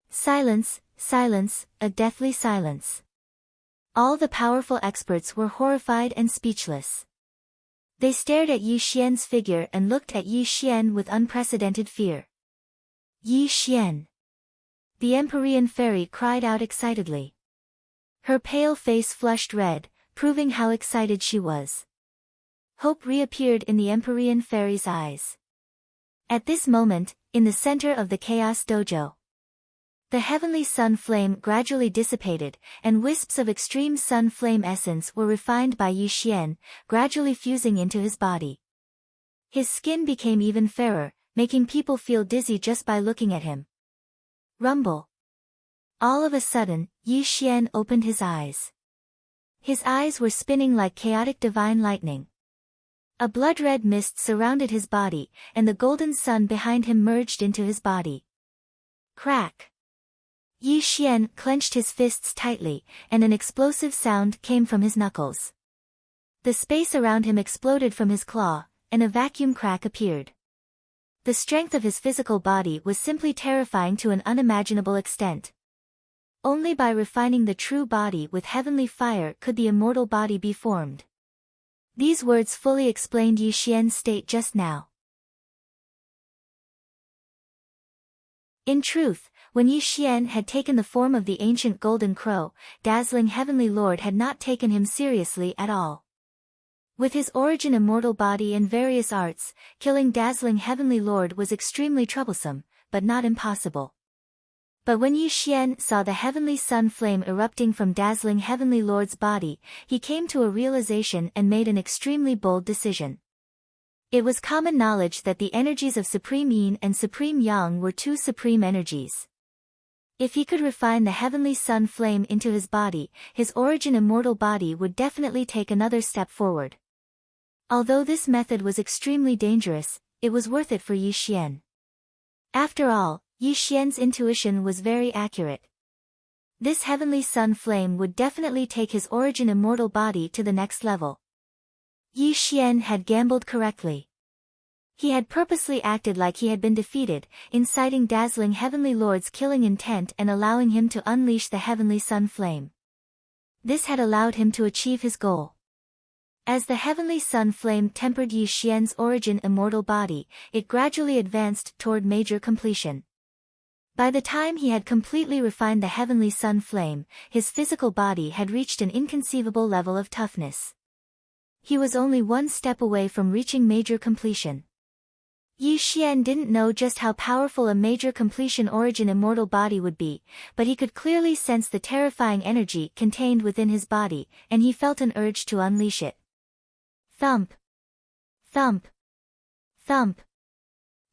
Silence, silence, a deathly silence. All the powerful experts were horrified and speechless. They stared at Yi Xian's figure and looked at Yi Xian with unprecedented fear. Yi Xian! The Empyrean fairy cried out excitedly. Her pale face flushed red, proving how excited she was. Hope reappeared in the Empyrean fairy's eyes. At this moment, in the center of the Chaos Dojo, the heavenly sun flame gradually dissipated, and wisps of extreme sun flame essence were refined by Yi Xian, gradually fusing into his body. His skin became even fairer, making people feel dizzy just by looking at him. Rumble. All of a sudden, Yi Xian opened his eyes. His eyes were spinning like chaotic divine lightning. A blood-red mist surrounded his body, and the golden sun behind him merged into his body. Crack! Yi Xian clenched his fists tightly, and an explosive sound came from his knuckles. The space around him exploded from his claw, and a vacuum crack appeared. The strength of his physical body was simply terrifying to an unimaginable extent. Only by refining the true body with heavenly fire could the immortal body be formed. These words fully explained Yi Xian's state just now. In truth, when Yi Xian had taken the form of the ancient golden crow, dazzling heavenly lord had not taken him seriously at all. With his origin immortal body and various arts, killing dazzling heavenly lord was extremely troublesome, but not impossible. But when Yi Xian saw the heavenly sun flame erupting from dazzling heavenly lord's body, he came to a realization and made an extremely bold decision. It was common knowledge that the energies of Supreme Yin and Supreme Yang were two supreme energies. If he could refine the heavenly sun flame into his body, his origin immortal body would definitely take another step forward. Although this method was extremely dangerous, it was worth it for Yi Xian. After all, Yi Xian's intuition was very accurate. This heavenly sun flame would definitely take his origin immortal body to the next level. Yi Xian had gambled correctly. He had purposely acted like he had been defeated, inciting dazzling heavenly lord's killing intent and allowing him to unleash the heavenly sun flame. This had allowed him to achieve his goal. As the heavenly sun flame tempered Yi Xian's origin immortal body, it gradually advanced toward major completion. By the time he had completely refined the heavenly sun flame, his physical body had reached an inconceivable level of toughness. He was only one step away from reaching major completion. Yi Xian didn't know just how powerful a major completion origin immortal body would be, but he could clearly sense the terrifying energy contained within his body, and he felt an urge to unleash it. Thump! Thump! Thump!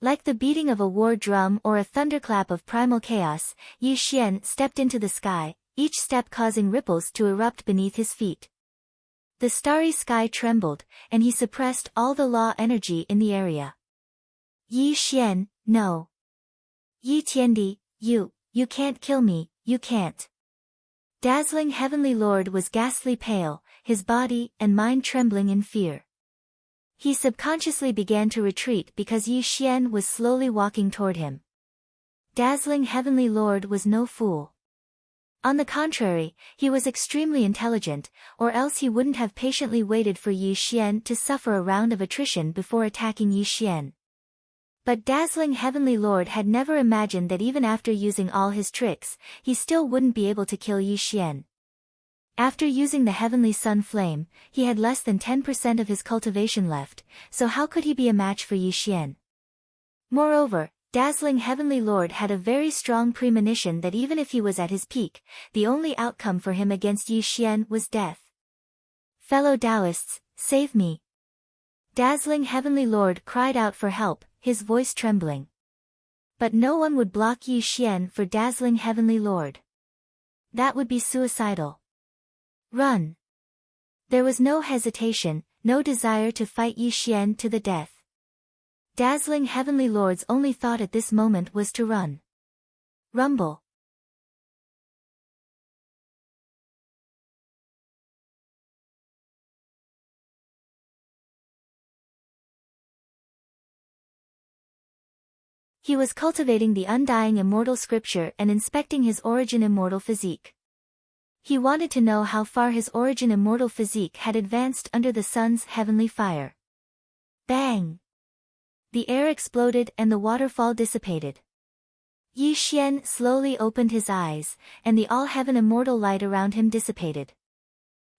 Like the beating of a war drum or a thunderclap of primal chaos, Yi Xian stepped into the sky, each step causing ripples to erupt beneath his feet. The starry sky trembled, and he suppressed all the law energy in the area. Yi Xian, no. Yi Tiandi, you can't kill me, you can't. Dazzling heavenly lord was ghastly pale, his body and mind trembling in fear. He subconsciously began to retreat because Yi Xian was slowly walking toward him. Dazzling heavenly lord was no fool. On the contrary, he was extremely intelligent, or else he wouldn't have patiently waited for Yi Xian to suffer a round of attrition before attacking Yi Xian. But dazzling heavenly lord had never imagined that even after using all his tricks, he still wouldn't be able to kill Yi Xian. After using the heavenly sun flame, he had less than 10% of his cultivation left, so how could he be a match for Yi Xian? Moreover, dazzling heavenly lord had a very strong premonition that even if he was at his peak, the only outcome for him against Yi Xian was death. Fellow Taoists, save me! Dazzling heavenly lord cried out for help, his voice trembling. But no one would block Yi Xian for dazzling heavenly lord. That would be suicidal. Run! There was no hesitation, no desire to fight Yi Xian to the death. Dazzling heavenly lord's only thought at this moment was to run. Rumble! He was cultivating the undying immortal scripture and inspecting his origin immortal physique. He wanted to know how far his origin immortal physique had advanced under the sun's heavenly fire. Bang! The air exploded and the waterfall dissipated. Yi Xian slowly opened his eyes, and the all-heaven immortal light around him dissipated.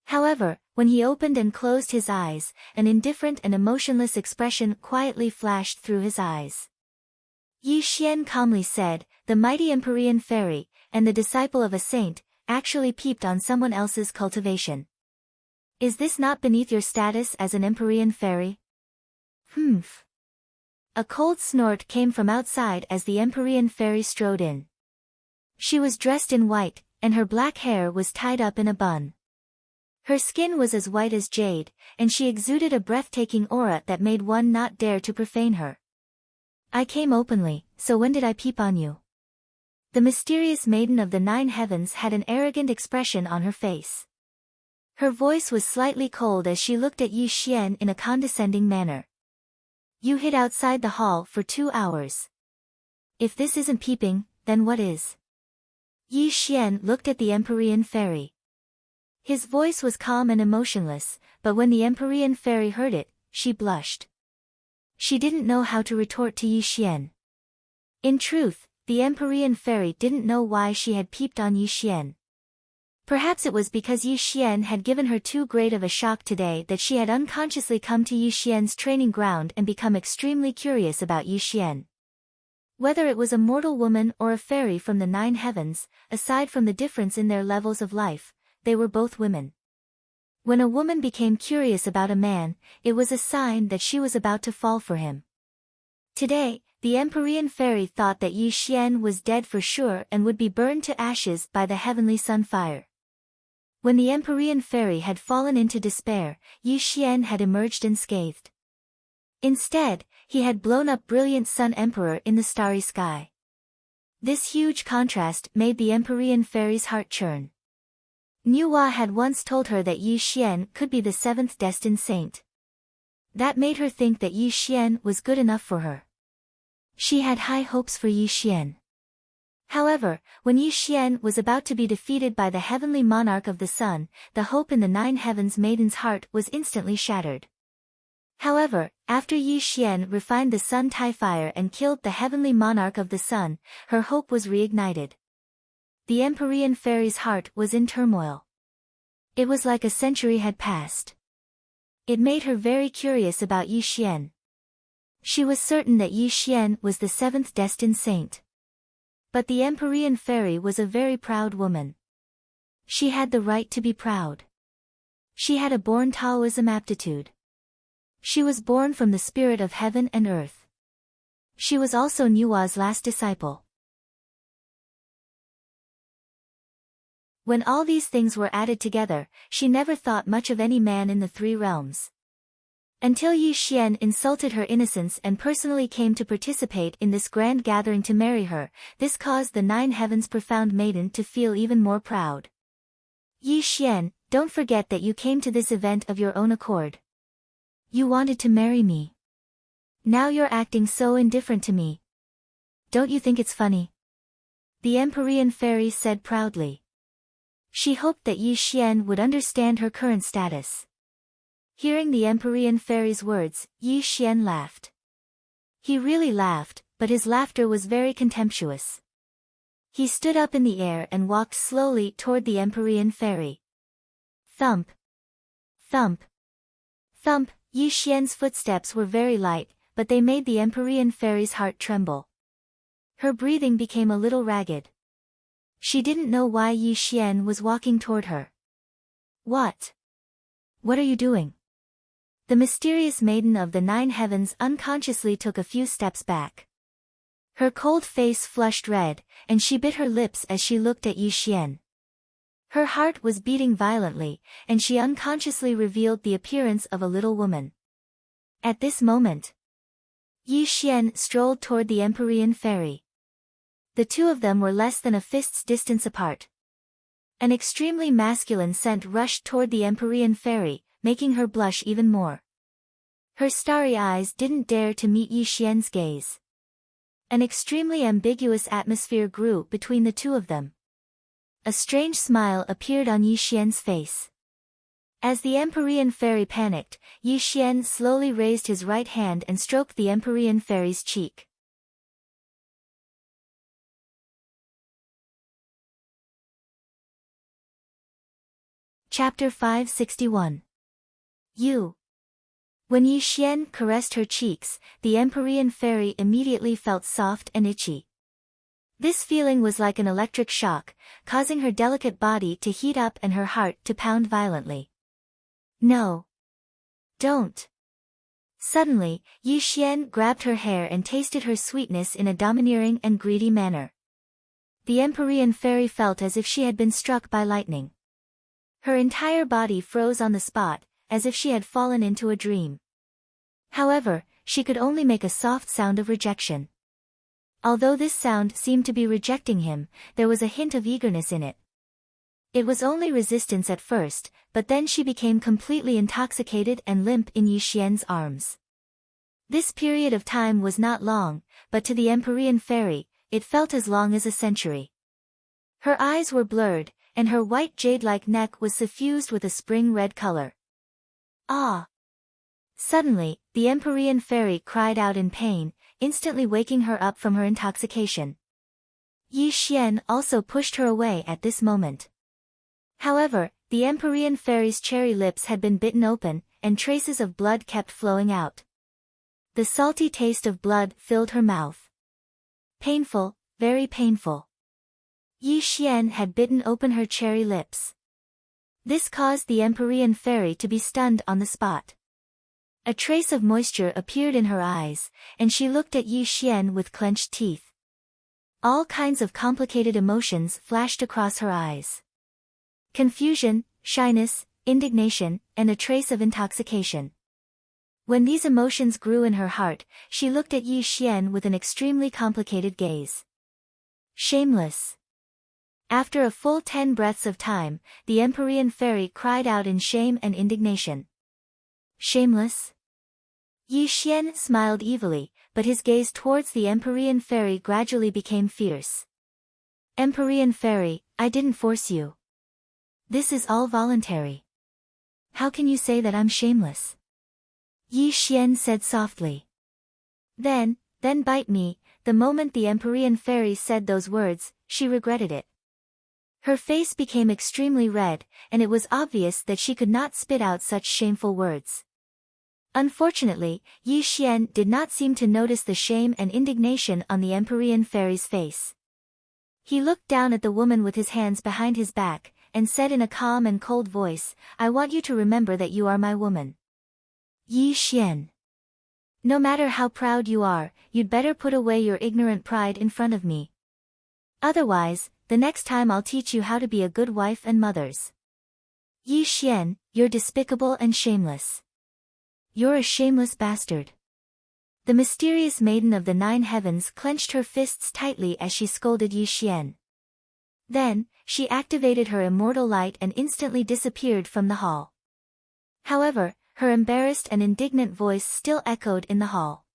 However, when he opened and closed his eyes, an indifferent and emotionless expression quietly flashed through his eyes. Yi Xian calmly said, "The mighty Empyrean fairy, and the disciple of a saint, actually peeped on someone else's cultivation. Is this not beneath your status as an Empyrean fairy?" Humph. A cold snort came from outside as the Empyrean fairy strode in. She was dressed in white, and her black hair was tied up in a bun. Her skin was as white as jade, and she exuded a breathtaking aura that made one not dare to profane her. "I came openly, so when did I peep on you?" The mysterious maiden of the 9 heavens had an arrogant expression on her face. Her voice was slightly cold as she looked at Yi Xian in a condescending manner. "You hid outside the hall for 2 hours. If this isn't peeping, then what is?" Yi Xian looked at the Empyrean fairy. His voice was calm and emotionless, but when the Empyrean fairy heard it, she blushed. She didn't know how to retort to Yi Xian. In truth, the Empyrean fairy didn't know why she had peeped on Yi Xian. Perhaps it was because Yi Xian had given her too great of a shock today that she had unconsciously come to Yi Xian's training ground and become extremely curious about Yi Xian. Whether it was a mortal woman or a fairy from the 9 heavens, aside from the difference in their levels of life, they were both women. When a woman became curious about a man, it was a sign that she was about to fall for him. Today, The Empyrean fairy thought that Yi Xian was dead for sure and would be burned to ashes by the heavenly sun fire. When the Empyrean fairy had fallen into despair, Yi Xian had emerged unscathed. Instead, he had blown up brilliant Sun Emperor in the starry sky. This huge contrast made the Empyrean fairy's heart churn. Nuwa had once told her that Yi Xian could be the seventh destined saint. That made her think that Yi Xian was good enough for her. She had high hopes for Yi Xian. However, when Yi Xian was about to be defeated by the heavenly monarch of the sun, the hope in the nine heavens maiden's heart was instantly shattered. However, after Yi Xian refined the sun Tai fire and killed the heavenly monarch of the sun, her hope was reignited. The Empyrean fairy's heart was in turmoil. It was like a century had passed. It made her very curious about Yi Xian. She was certain that Yi Xian was the seventh destined saint. But the Empyrean fairy was a very proud woman. She had the right to be proud. She had a born Taoism aptitude. She was born from the spirit of heaven and earth. She was also Nuwa's last disciple. When all these things were added together, she never thought much of any man in the three realms. Until Yi Xian insulted her innocence and personally came to participate in this grand gathering to marry her, this caused the nine heavens profound maiden to feel even more proud. Yi Xian, don't forget that you came to this event of your own accord. You wanted to marry me. Now you're acting so indifferent to me. Don't you think it's funny? The Empyrean fairy said proudly. She hoped that Yi Xian would understand her current status. Hearing the Empyrean fairy's words, Yi Xian laughed. He really laughed, but his laughter was very contemptuous. He stood up in the air and walked slowly toward the Empyrean fairy. Thump! Thump! Thump! Yi Xian's footsteps were very light, but they made the Empyrean fairy's heart tremble. Her breathing became a little ragged. She didn't know why Yi Xian was walking toward her. What? What are you doing? The mysterious maiden of the nine heavens unconsciously took a few steps back. Her cold face flushed red, and she bit her lips as she looked at Yi Xian. Her heart was beating violently, and she unconsciously revealed the appearance of a little woman. At this moment, Yi Xian strolled toward the Empyrean fairy. The two of them were less than a fist's distance apart. An extremely masculine scent rushed toward the Empyrean fairy, making her blush even more. Her starry eyes didn't dare to meet Yi Xian's gaze. An extremely ambiguous atmosphere grew between the two of them. A strange smile appeared on Yi Xian's face. As the Empyrean fairy panicked, Yi Xian slowly raised his right hand and stroked the Empyrean fairy's cheek. Chapter 561. You. When Yi Xian caressed her cheeks, the Empyrean fairy immediately felt soft and itchy. This feeling was like an electric shock, causing her delicate body to heat up and her heart to pound violently. No. Don't. Suddenly, Yi Xian grabbed her hair and tasted her sweetness in a domineering and greedy manner. The Empyrean fairy felt as if she had been struck by lightning. Her entire body froze on the spot, as if she had fallen into a dream. However, she could only make a soft sound of rejection. Although this sound seemed to be rejecting him, there was a hint of eagerness in it. It was only resistance at first, but then she became completely intoxicated and limp in Yi Xian's arms. This period of time was not long, but to the Empyrean fairy, it felt as long as a century. Her eyes were blurred, and her white jade-like neck was suffused with a spring red color. Ah! Suddenly, the Empyrean fairy cried out in pain, instantly waking her up from her intoxication. Yi Xian also pushed her away at this moment. However, the Empyrean fairy's cherry lips had been bitten open, and traces of blood kept flowing out. The salty taste of blood filled her mouth. Painful, very painful. Yi Xian had bitten open her cherry lips. This caused the Empyrean fairy to be stunned on the spot. A trace of moisture appeared in her eyes, and she looked at Yi Xian with clenched teeth. All kinds of complicated emotions flashed across her eyes. Confusion, shyness, indignation, and a trace of intoxication. When these emotions grew in her heart, she looked at Yi Xian with an extremely complicated gaze. Shameless. After a full 10 breaths of time, the Empyrean fairy cried out in shame and indignation. Shameless? Yi Xian smiled evilly, but his gaze towards the Empyrean fairy gradually became fierce. Empyrean fairy, I didn't force you. This is all voluntary. How can you say that I'm shameless? Yi Xian said softly. Then bite me. The moment the Empyrean fairy said those words, she regretted it. Her face became extremely red, and it was obvious that she could not spit out such shameful words. Unfortunately, Yi Xian did not seem to notice the shame and indignation on the Empyrean fairy's face. He looked down at the woman with his hands behind his back, and said in a calm and cold voice, I want you to remember that you are my woman. Yi Xian. No matter how proud you are, you'd better put away your ignorant pride in front of me. Otherwise, the next time I'll teach you how to be a good wife and mothers. Yi Xian, you're despicable and shameless. You're a shameless bastard. The mysterious maiden of the 9 heavens clenched her fists tightly as she scolded Yi Xian. Then, she activated her immortal light and instantly disappeared from the hall. However, her embarrassed and indignant voice still echoed in the hall.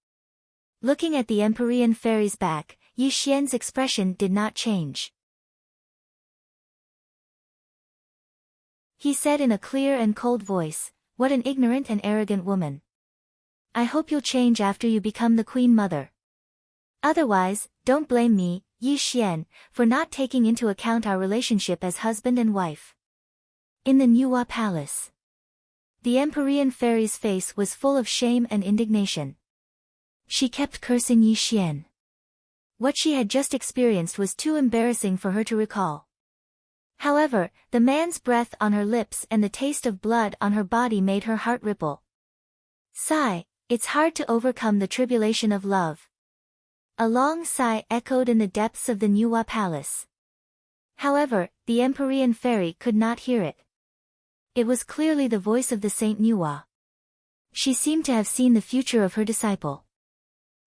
Looking at the Empyrean fairy's back, Yi Xian's expression did not change. He said in a clear and cold voice, what an ignorant and arrogant woman. I hope you'll change after you become the Queen Mother. Otherwise, don't blame me, Yi Xian, for not taking into account our relationship as husband and wife. In the Nuwa Palace. The Empyrean fairy's face was full of shame and indignation. She kept cursing Yi Xian. What she had just experienced was too embarrassing for her to recall. However, the man's breath on her lips and the taste of blood on her body made her heart ripple. Sigh, it's hard to overcome the tribulation of love. A long sigh echoed in the depths of the Nuwa Palace. However, the Empyrean fairy could not hear it. It was clearly the voice of the Saint Nuwa. She seemed to have seen the future of her disciple.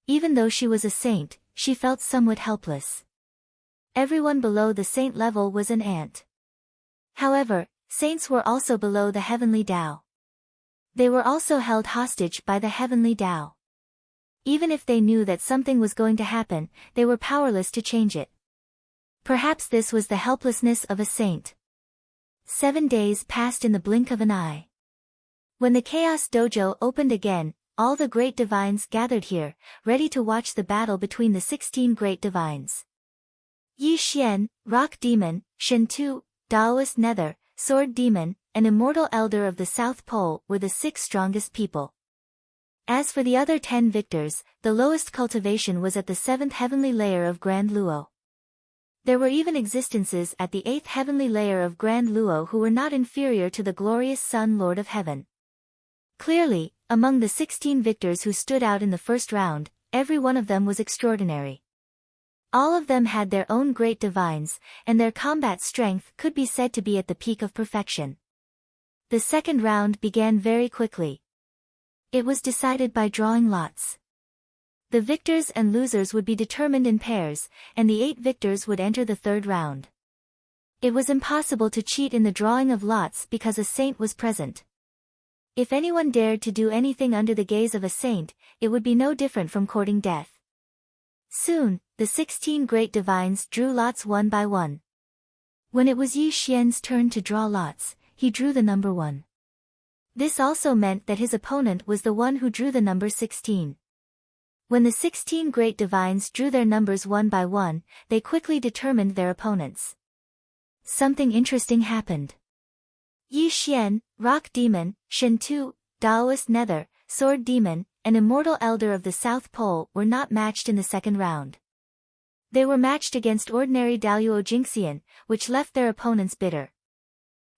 Even though she was a saint, she felt somewhat helpless. Everyone below the saint level was an ant. However, saints were also below the heavenly Tao. They were also held hostage by the heavenly Tao. Even if they knew that something was going to happen, they were powerless to change it. Perhaps this was the helplessness of a saint. 7 days passed in the blink of an eye. When the Chaos Dojo opened again, all the great divines gathered here, ready to watch the battle between the 16 great divines. Yi Xian, Rock Demon, Shen Tu, Taoist Nether, Sword Demon, and Immortal Elder of the South Pole were the 6 strongest people. As for the other 10 victors, the lowest cultivation was at the 7th heavenly layer of Grand Luo. There were even existences at the 8th heavenly layer of Grand Luo who were not inferior to the glorious Sun Lord of Heaven. Clearly, among the 16 victors who stood out in the first round, every one of them was extraordinary. All of them had their own great divines, and their combat strength could be said to be at the peak of perfection. The second round began very quickly. It was decided by drawing lots. The victors and losers would be determined in pairs, and the 8 victors would enter the third round. It was impossible to cheat in the drawing of lots because a saint was present. If anyone dared to do anything under the gaze of a saint, it would be no different from courting death. Soon, the 16 great divines drew lots one by one. When it was Yi Xian's turn to draw lots, he drew the number 1. This also meant that his opponent was the one who drew the number 16. When the 16 great divines drew their numbers one by one, they quickly determined their opponents. Something interesting happened. Yi Xian, Rock Demon, Shen Tu, Taoist Nether, Sword Demon, and Immortal Elder of the South Pole were not matched in the second round. They were matched against ordinary Daluo Jinxian, which left their opponents bitter.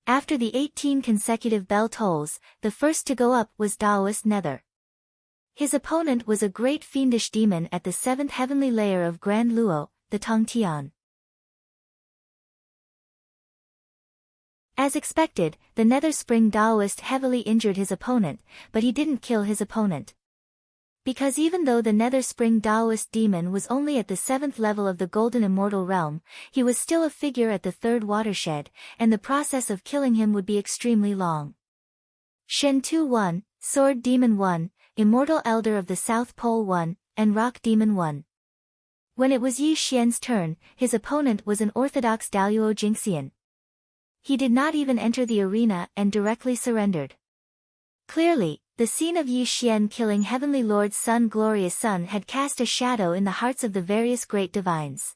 After the 18 consecutive bell tolls, the first to go up was Taoist Nether. His opponent was a great fiendish demon at the 7th heavenly layer of Grand Luo, the Tongtian. As expected, the Nether Spring Taoist heavily injured his opponent, but he didn't kill his opponent. Because even though the Nether Spring Taoist demon was only at the 7th level of the Golden Immortal realm, he was still a figure at the 3rd watershed, and the process of killing him would be extremely long. Shen Tu 1, Sword Demon 1, Immortal Elder of the South Pole 1, and Rock Demon 1. When it was Yi Xian's turn, his opponent was an orthodox Daluo Jinxian. He did not even enter the arena and directly surrendered. Clearly, the scene of Yi Xian killing Heavenly Lord's son Glorious Sun had cast a shadow in the hearts of the various great divines.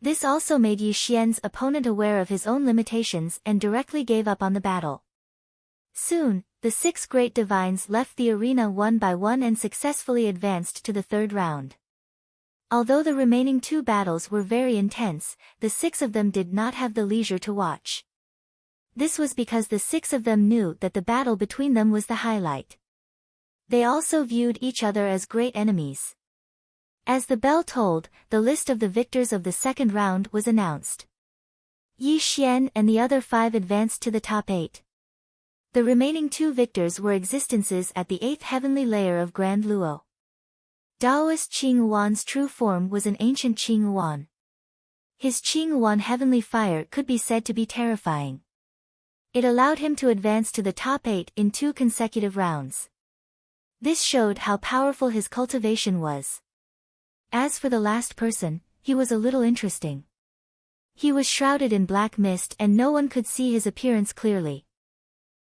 This also made Yi Xian's opponent aware of his own limitations and directly gave up on the battle. Soon, the 6 great divines left the arena one by one and successfully advanced to the 3rd round. Although the remaining 2 battles were very intense, the 6 of them did not have the leisure to watch. This was because the 6 of them knew that the battle between them was the highlight. They also viewed each other as great enemies. As the bell tolled, the list of the victors of the 2nd round was announced. Yi Xian and the other 5 advanced to the top 8. The remaining 2 victors were existences at the 8th heavenly layer of Grand Luo. Taoist Qing Yuan's true form was an ancient Qing Yuan. His Qing Yuan heavenly fire could be said to be terrifying. It allowed him to advance to the top 8 in 2 consecutive rounds. This showed how powerful his cultivation was. As for the last person, he was a little interesting. He was shrouded in black mist and no one could see his appearance clearly.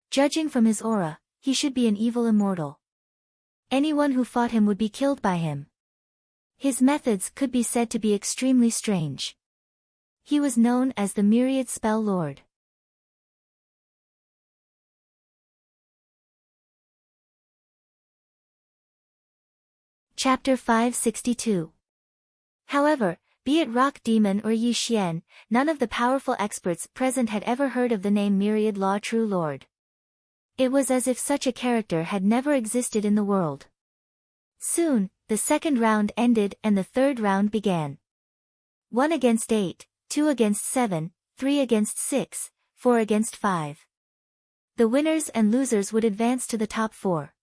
Judging from his aura, he should be an evil immortal. Anyone who fought him would be killed by him. His methods could be said to be extremely strange. He was known as the Myriad Spell Lord. Chapter 562. However, be it Rock Demon or Yi Xian, none of the powerful experts present had ever heard of the name Myriad Law True Lord. It was as if such a character had never existed in the world. Soon, the 2nd round ended and the 3rd round began. 1 against 8, 2 against 7, 3 against 6, 4 against 5. The winners and losers would advance to the top 4.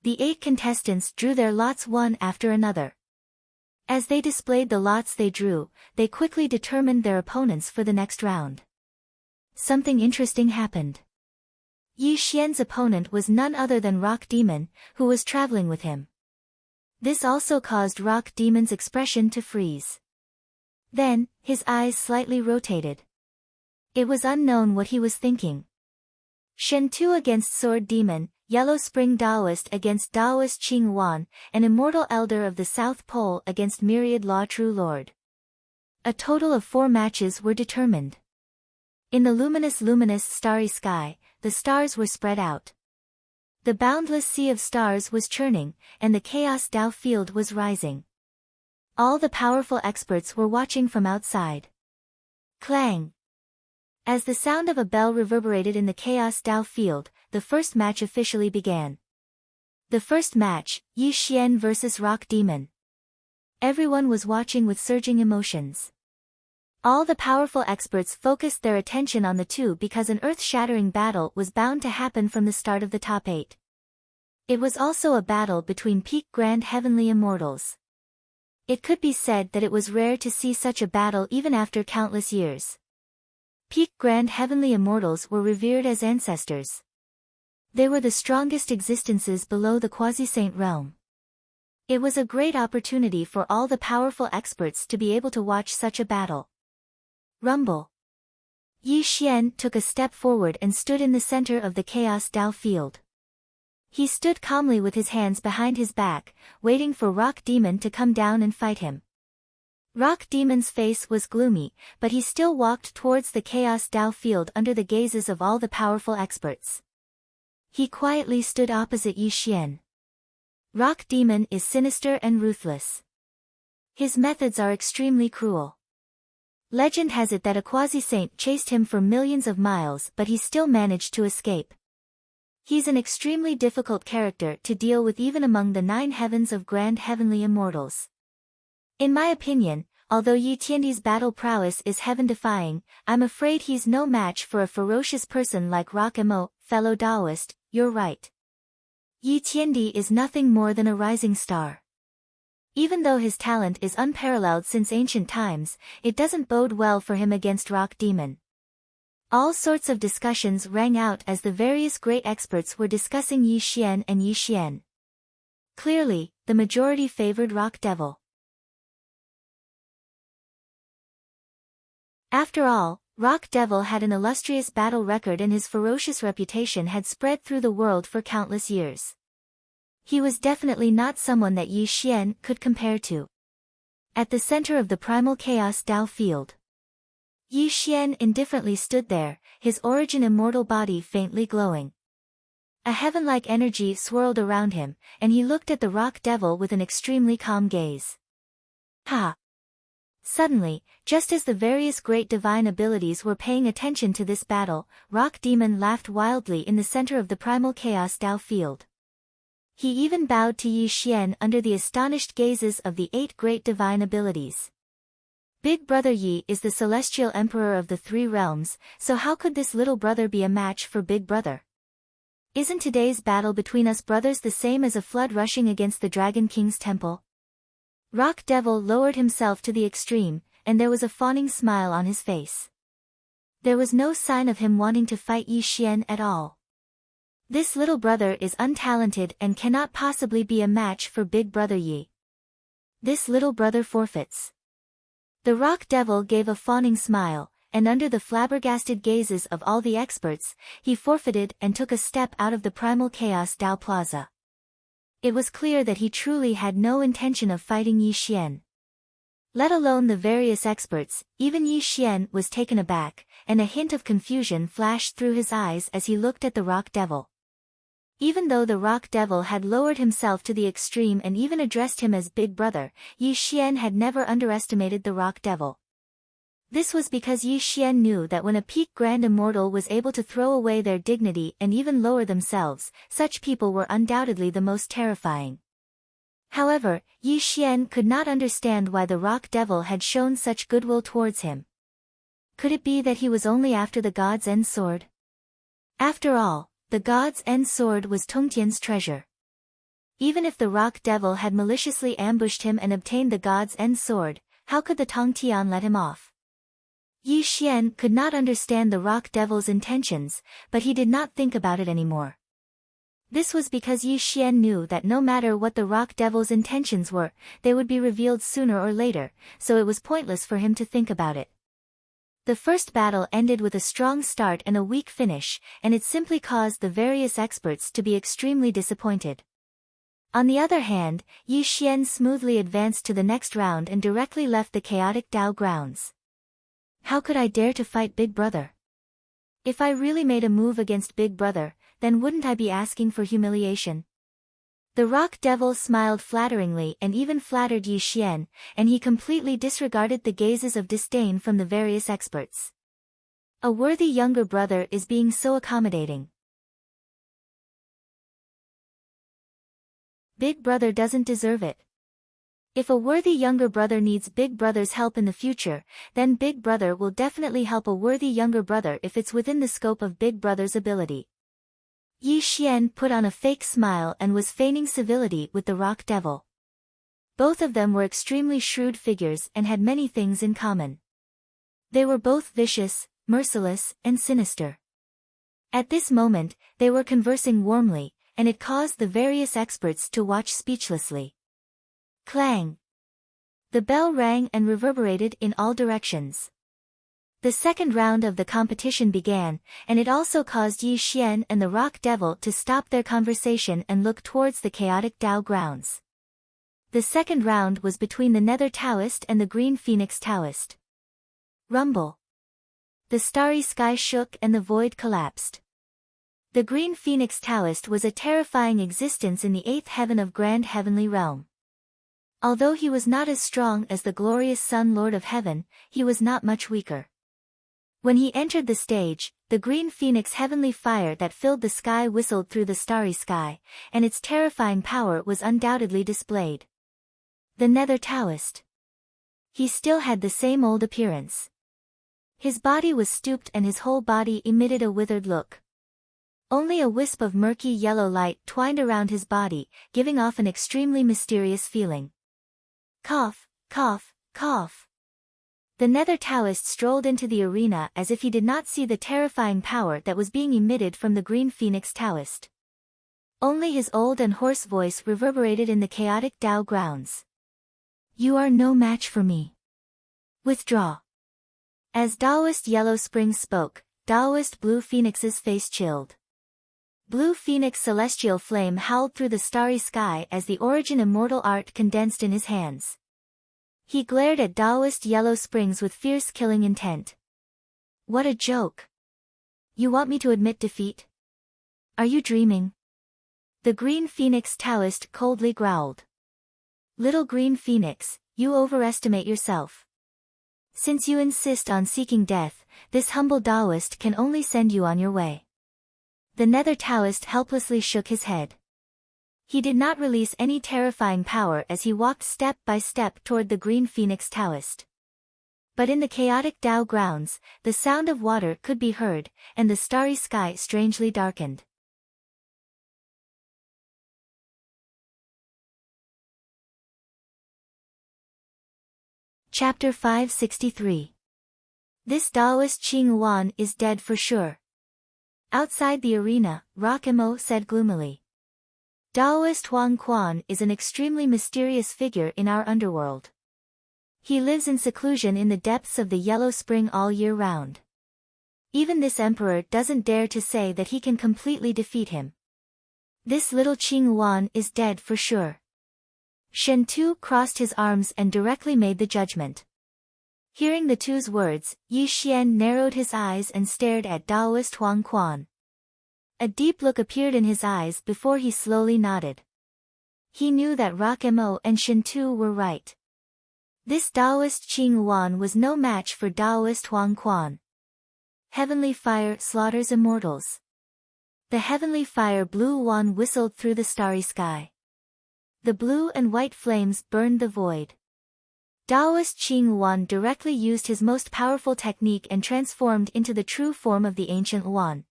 The 8 contestants drew their lots one after another. As they displayed the lots they drew, they quickly determined their opponents for the next round. Something interesting happened. Yi Xian's opponent was none other than Rock Demon, who was traveling with him. This also caused Rock Demon's expression to freeze. Then, his eyes slightly rotated. It was unknown what he was thinking. Shen Tu against Sword Demon, Yellow Spring Taoist against Taoist Qing Yuan, an Immortal Elder of the South Pole against Myriad Law True Lord. A total of 4 matches were determined. In the luminous starry sky, the stars were spread out. The boundless sea of stars was churning, and the chaos Tao field was rising. All the powerful experts were watching from outside. Clang! As the sound of a bell reverberated in the chaos Tao field, the first match officially began. The first match, Yi Xian vs. Rock Demon. Everyone was watching with surging emotions. All the powerful experts focused their attention on the two because an earth-shattering battle was bound to happen from the start of the top 8. It was also a battle between peak grand heavenly immortals. It could be said that it was rare to see such a battle even after countless years. Peak grand heavenly immortals were revered as ancestors. They were the strongest existences below the quasi-saint realm. It was a great opportunity for all the powerful experts to be able to watch such a battle. Rumble. Yi Xian took a step forward and stood in the center of the chaos Tao field. He stood calmly with his hands behind his back, waiting for Rock Demon to come down and fight him. Rock Demon's face was gloomy, but he still walked towards the chaos Tao field under the gazes of all the powerful experts. He quietly stood opposite Yi Xian. Rock Demon is sinister and ruthless. His methods are extremely cruel. Legend has it that a quasi-saint chased him for millions of miles but he still managed to escape. He's an extremely difficult character to deal with even among the 9 heavens of grand heavenly immortals. In my opinion, although Yi Tiandi's battle prowess is heaven-defying, I'm afraid he's no match for a ferocious person like Rock Emo. Fellow Taoist, you're right. Yi Tiandi is nothing more than a rising star. Even though his talent is unparalleled since ancient times, it doesn't bode well for him against Rock Demon. All sorts of discussions rang out as the various great experts were discussing Yi Xian and Yi Xian. Clearly, the majority favored Rock Devil. After all, Rock Devil had an illustrious battle record and his ferocious reputation had spread through the world for countless years. He was definitely not someone that Yi Xian could compare to. At the center of the primal chaos Tao field, Yi Xian indifferently stood there, his origin immortal body faintly glowing. A heaven-like energy swirled around him, and he looked at the Rock Devil with an extremely calm gaze. Ha! Suddenly, just as the various great divine abilities were paying attention to this battle, Rock Demon laughed wildly in the center of the primal chaos Tao field. He even bowed to Yi Xian under the astonished gazes of the 8 great divine abilities. Big Brother Yi is the celestial emperor of the 3 realms, so how could this little brother be a match for Big Brother? Isn't today's battle between us brothers the same as a flood rushing against the Dragon King's temple? Rock Devil lowered himself to the extreme, and there was a fawning smile on his face. There was no sign of him wanting to fight Yi Xian at all. This little brother is untalented and cannot possibly be a match for Big Brother Yi. This little brother forfeits. The Rock Devil gave a fawning smile, and under the flabbergasted gazes of all the experts, he forfeited and took a step out of the primal chaos Tao Plaza. It was clear that he truly had no intention of fighting Yi Xian. Let alone the various experts, even Yi Xian was taken aback, and a hint of confusion flashed through his eyes as he looked at the Rock Devil. Even though the Rock Devil had lowered himself to the extreme and even addressed him as Big Brother, Yi Xian had never underestimated the Rock Devil. This was because Yi Xian knew that when a peak grand immortal was able to throw away their dignity and even lower themselves, such people were undoubtedly the most terrifying. However, Yi Xian could not understand why the Rock Devil had shown such goodwill towards him. Could it be that he was only after the God's End Sword? After all, the God's End Sword was Tongtian's treasure. Even if the Rock Devil had maliciously ambushed him and obtained the God's End Sword, how could the Tongtian let him off? Yi Xian could not understand the Rock Devil's intentions, but he did not think about it anymore. This was because Yi Xian knew that no matter what the Rock Devil's intentions were, they would be revealed sooner or later, so it was pointless for him to think about it. The first battle ended with a strong start and a weak finish, and it simply caused the various experts to be extremely disappointed. On the other hand, Yi Xian smoothly advanced to the next round and directly left the chaotic Tao grounds. How could I dare to fight Big Brother? If I really made a move against Big Brother, then wouldn't I be asking for humiliation? The Rock Devil smiled flatteringly and even flattered Yi Xian, and he completely disregarded the gazes of disdain from the various experts. A worthy younger brother is being so accommodating. Big Brother doesn't deserve it. If a worthy younger brother needs Big Brother's help in the future, then Big Brother will definitely help a worthy younger brother if it's within the scope of Big Brother's ability. Yi Xian put on a fake smile and was feigning civility with the Rock Devil. Both of them were extremely shrewd figures and had many things in common. They were both vicious, merciless, and sinister. At this moment, they were conversing warmly, and it caused the various experts to watch speechlessly. Clang! The bell rang and reverberated in all directions. The second round of the competition began, and it also caused Yi Xian and the Rock Devil to stop their conversation and look towards the chaotic Tao grounds. The second round was between the Nether Taoist and the Green Phoenix Taoist. Rumble! The starry sky shook and the void collapsed. The Green Phoenix Taoist was a terrifying existence in the 8th heaven of Grand Heavenly Realm. Although he was not as strong as the glorious Sun Lord of Heaven, he was not much weaker. When he entered the stage, the green phoenix heavenly fire that filled the sky whistled through the starry sky, and its terrifying power was undoubtedly displayed. The Nether Taoist. He still had the same old appearance. His body was stooped and his whole body emitted a withered look. Only a wisp of murky yellow light twined around his body, giving off an extremely mysterious feeling. Cough, cough, cough. The Nether Taoist strolled into the arena as if he did not see the terrifying power that was being emitted from the green phoenix Taoist. Only his old and hoarse voice reverberated in the chaotic Tao grounds. You are no match for me. Withdraw. As Taoist Yellow Spring spoke, Taoist Blue Phoenix's face chilled. Blue Phoenix celestial flame howled through the starry sky as the origin immortal art condensed in his hands. He glared at Taoist Yellow Springs with fierce killing intent. What a joke. You want me to admit defeat? Are you dreaming? The Green Phoenix Taoist coldly growled. Little Green Phoenix, you overestimate yourself. Since you insist on seeking death, this humble Taoist can only send you on your way. The Nether Taoist helplessly shook his head. He did not release any terrifying power as he walked step by step toward the Green Phoenix Taoist. But in the chaotic Tao grounds, the sound of water could be heard, and the starry sky strangely darkened. Chapter 563. This Taoist Qing Yuan is dead for sure. Outside the arena, Rock Mo said gloomily. Taoist Huang Quan is an extremely mysterious figure in our underworld. He lives in seclusion in the depths of the Yellow Spring all year round. Even this emperor doesn't dare to say that he can completely defeat him. This little Qing Yuan is dead for sure. Shen Tu crossed his arms and directly made the judgment. Hearing the Tu's words, Yi Xian narrowed his eyes and stared at Taoist Huang Quan. A deep look appeared in his eyes before he slowly nodded. He knew that Rock Mo and Shen Tu were right. This Taoist Qing Yuan was no match for Taoist Huang Quan. Heavenly fire slaughters immortals. The heavenly fire blue Yuan whistled through the starry sky. The blue and white flames burned the void. Taoist Qing Yuan directly used his most powerful technique and transformed into the true form of the ancient Yuan.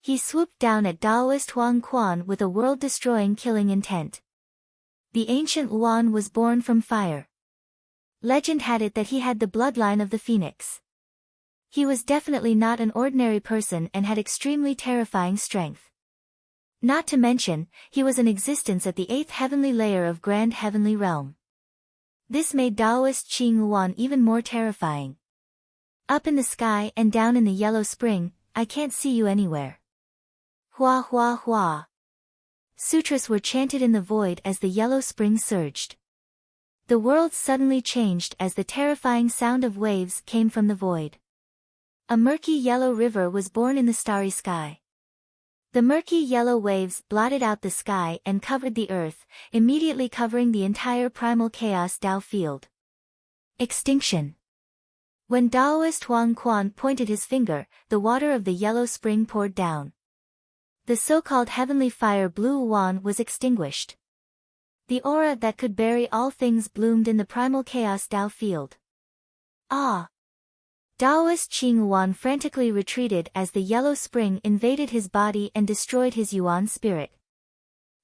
He swooped down at Taoist Huang Quan with a world-destroying killing intent. The ancient Yuan was born from fire. Legend had it that he had the bloodline of the phoenix. He was definitely not an ordinary person and had extremely terrifying strength. Not to mention, he was in existence at the 8th heavenly layer of Grand Heavenly Realm. This made Taoist Qing Yuan even more terrifying. Up in the sky and down in the Yellow Spring, I can't see you anywhere. Hua hua hua. Sutras were chanted in the void as the Yellow Spring surged. The world suddenly changed as the terrifying sound of waves came from the void. A murky yellow river was born in the starry sky. The murky yellow waves blotted out the sky and covered the earth, immediately covering the entire primal chaos Tao field. Extinction. When Taoist Huang Quan pointed his finger, the water of the Yellow Spring poured down. The so-called heavenly fire blue Yuan was extinguished. The aura that could bury all things bloomed in the primal chaos Tao field. Ah! Taoist Qing Yuan frantically retreated as the Yellow Spring invaded his body and destroyed his Yuan spirit.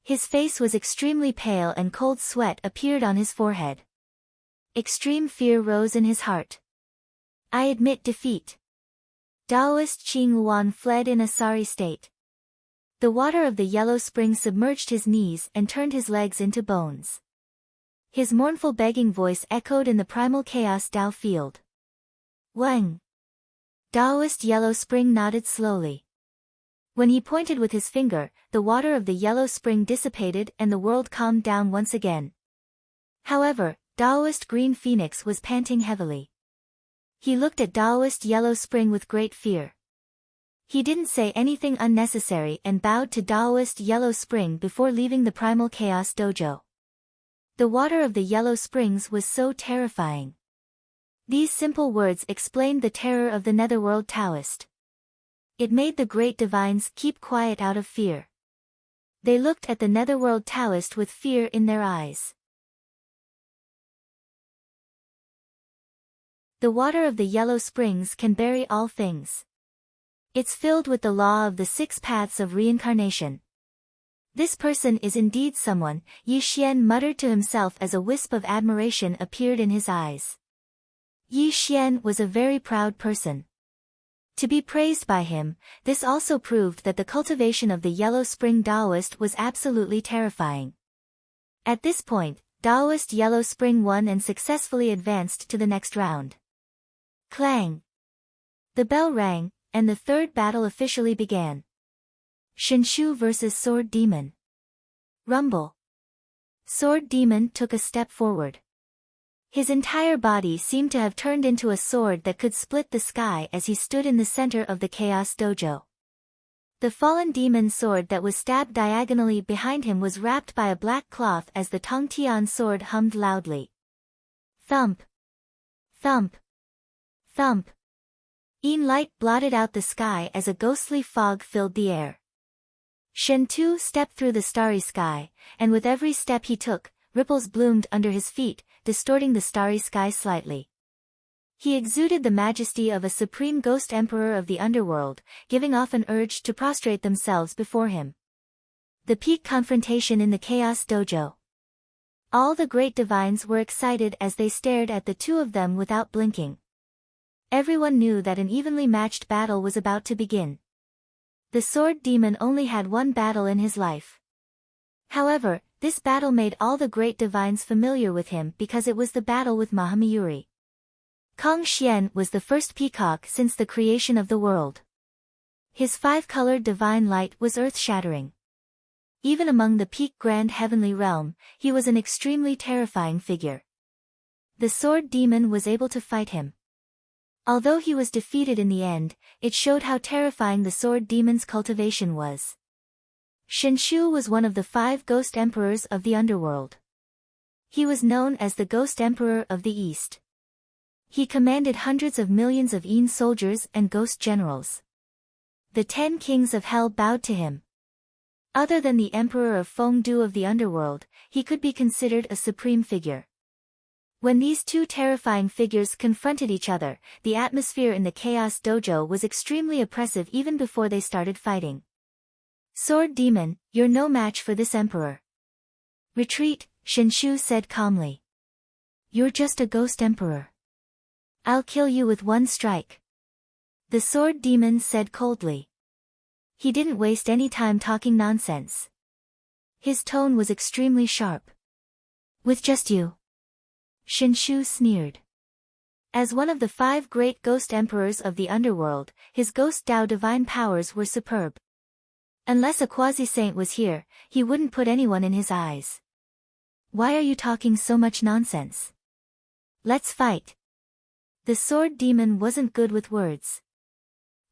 His face was extremely pale and cold sweat appeared on his forehead. Extreme fear rose in his heart. I admit defeat. Taoist Qing Yuan fled in a sorry state. The water of the Yellow Spring submerged his knees and turned his legs into bones. His mournful begging voice echoed in the primal chaos Tao field. Wang. Taoist Yellow Spring nodded slowly. When he pointed with his finger, the water of the Yellow Spring dissipated and the world calmed down once again. However, Taoist Green Phoenix was panting heavily. He looked at Taoist Yellow Spring with great fear. He didn't say anything unnecessary and bowed to Taoist Yellow Spring before leaving the Primal Chaos Dojo. The water of the Yellow Springs was so terrifying. These simple words explained the terror of the Netherworld Taoist. It made the great divines keep quiet out of fear. They looked at the Netherworld Taoist with fear in their eyes. The water of the yellow springs can bury all things. It's filled with the law of the 6 paths of reincarnation. This person is indeed someone, Yi Xian muttered to himself as a wisp of admiration appeared in his eyes. Yi Xian was a very proud person. To be praised by him, this also proved that the cultivation of the Yellow Spring Taoist was absolutely terrifying. At this point, Taoist Yellow Spring won and successfully advanced to the next round. Clang! The bell rang, and the third battle officially began. Shinshu vs. Sword Demon. Rumble. Sword Demon took a step forward. His entire body seemed to have turned into a sword that could split the sky as he stood in the center of the Chaos Dojo. The fallen demon's sword that was stabbed diagonally behind him was wrapped by a black cloth as the Tongtian sword hummed loudly. Thump! Thump! Thump! Yin light blotted out the sky as a ghostly fog filled the air. Shen Tu stepped through the starry sky, and with every step he took, ripples bloomed under his feet, distorting the starry sky slightly. He exuded the majesty of a supreme ghost emperor of the underworld, giving off an urge to prostrate themselves before him. The peak confrontation in the Chaos Dojo. All the great divines were excited as they stared at the two of them without blinking. Everyone knew that an evenly matched battle was about to begin. The sword demon only had one battle in his life. However, this battle made all the great divines familiar with him because it was the battle with Mahamayuri. Kong Xian was the first peacock since the creation of the world. His 5-colored divine light was earth-shattering. Even among the peak grand heavenly realm, he was an extremely terrifying figure. The sword demon was able to fight him. Although he was defeated in the end, it showed how terrifying the sword demon's cultivation was. Shinshu was one of the 5 ghost emperors of the underworld. He was known as the Ghost Emperor of the East. He commanded hundreds of millions of Yin soldiers and ghost generals. The 10 kings of hell bowed to him. Other than the Emperor of Fengdu of the underworld, he could be considered a supreme figure. When these two terrifying figures confronted each other, the atmosphere in the Chaos Dojo was extremely oppressive even before they started fighting. Sword Demon, you're no match for this emperor. Retreat, Shinshu said calmly. You're just a ghost emperor. I'll kill you with one strike. The Sword Demon said coldly. He didn't waste any time talking nonsense. His tone was extremely sharp. With just you? Shinshu sneered. As one of the 5 great ghost emperors of the underworld, his ghost Dao divine powers were superb. Unless a quasi-saint was here, he wouldn't put anyone in his eyes. Why are you talking so much nonsense? Let's fight. The sword demon wasn't good with words.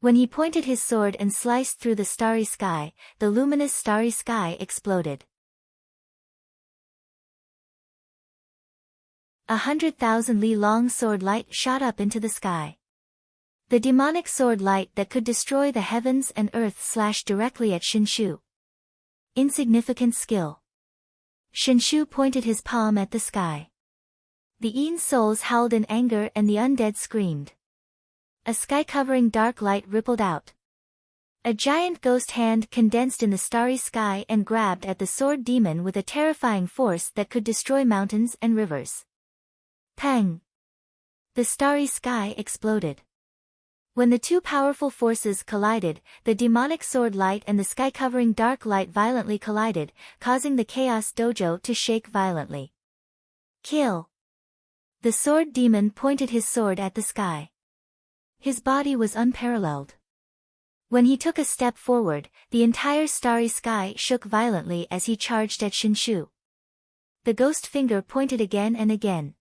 When he pointed his sword and sliced through the starry sky, the luminous starry sky exploded. 100,000 li long sword light shot up into the sky. The demonic sword light that could destroy the heavens and earth slashed directly at Shinshu. Insignificant skill. Shinshu pointed his palm at the sky. The Yin souls howled in anger and the undead screamed. A sky-covering dark light rippled out. A giant ghost hand condensed in the starry sky and grabbed at the sword demon with a terrifying force that could destroy mountains and rivers. Pang! The starry sky exploded. When the two powerful forces collided, the demonic sword light and the sky-covering dark light violently collided, causing the Chaos Dojo to shake violently. Kill! The sword demon pointed his sword at the sky. His body was unparalleled. When he took a step forward, the entire starry sky shook violently as he charged at Shinshu. The ghost finger pointed again and again.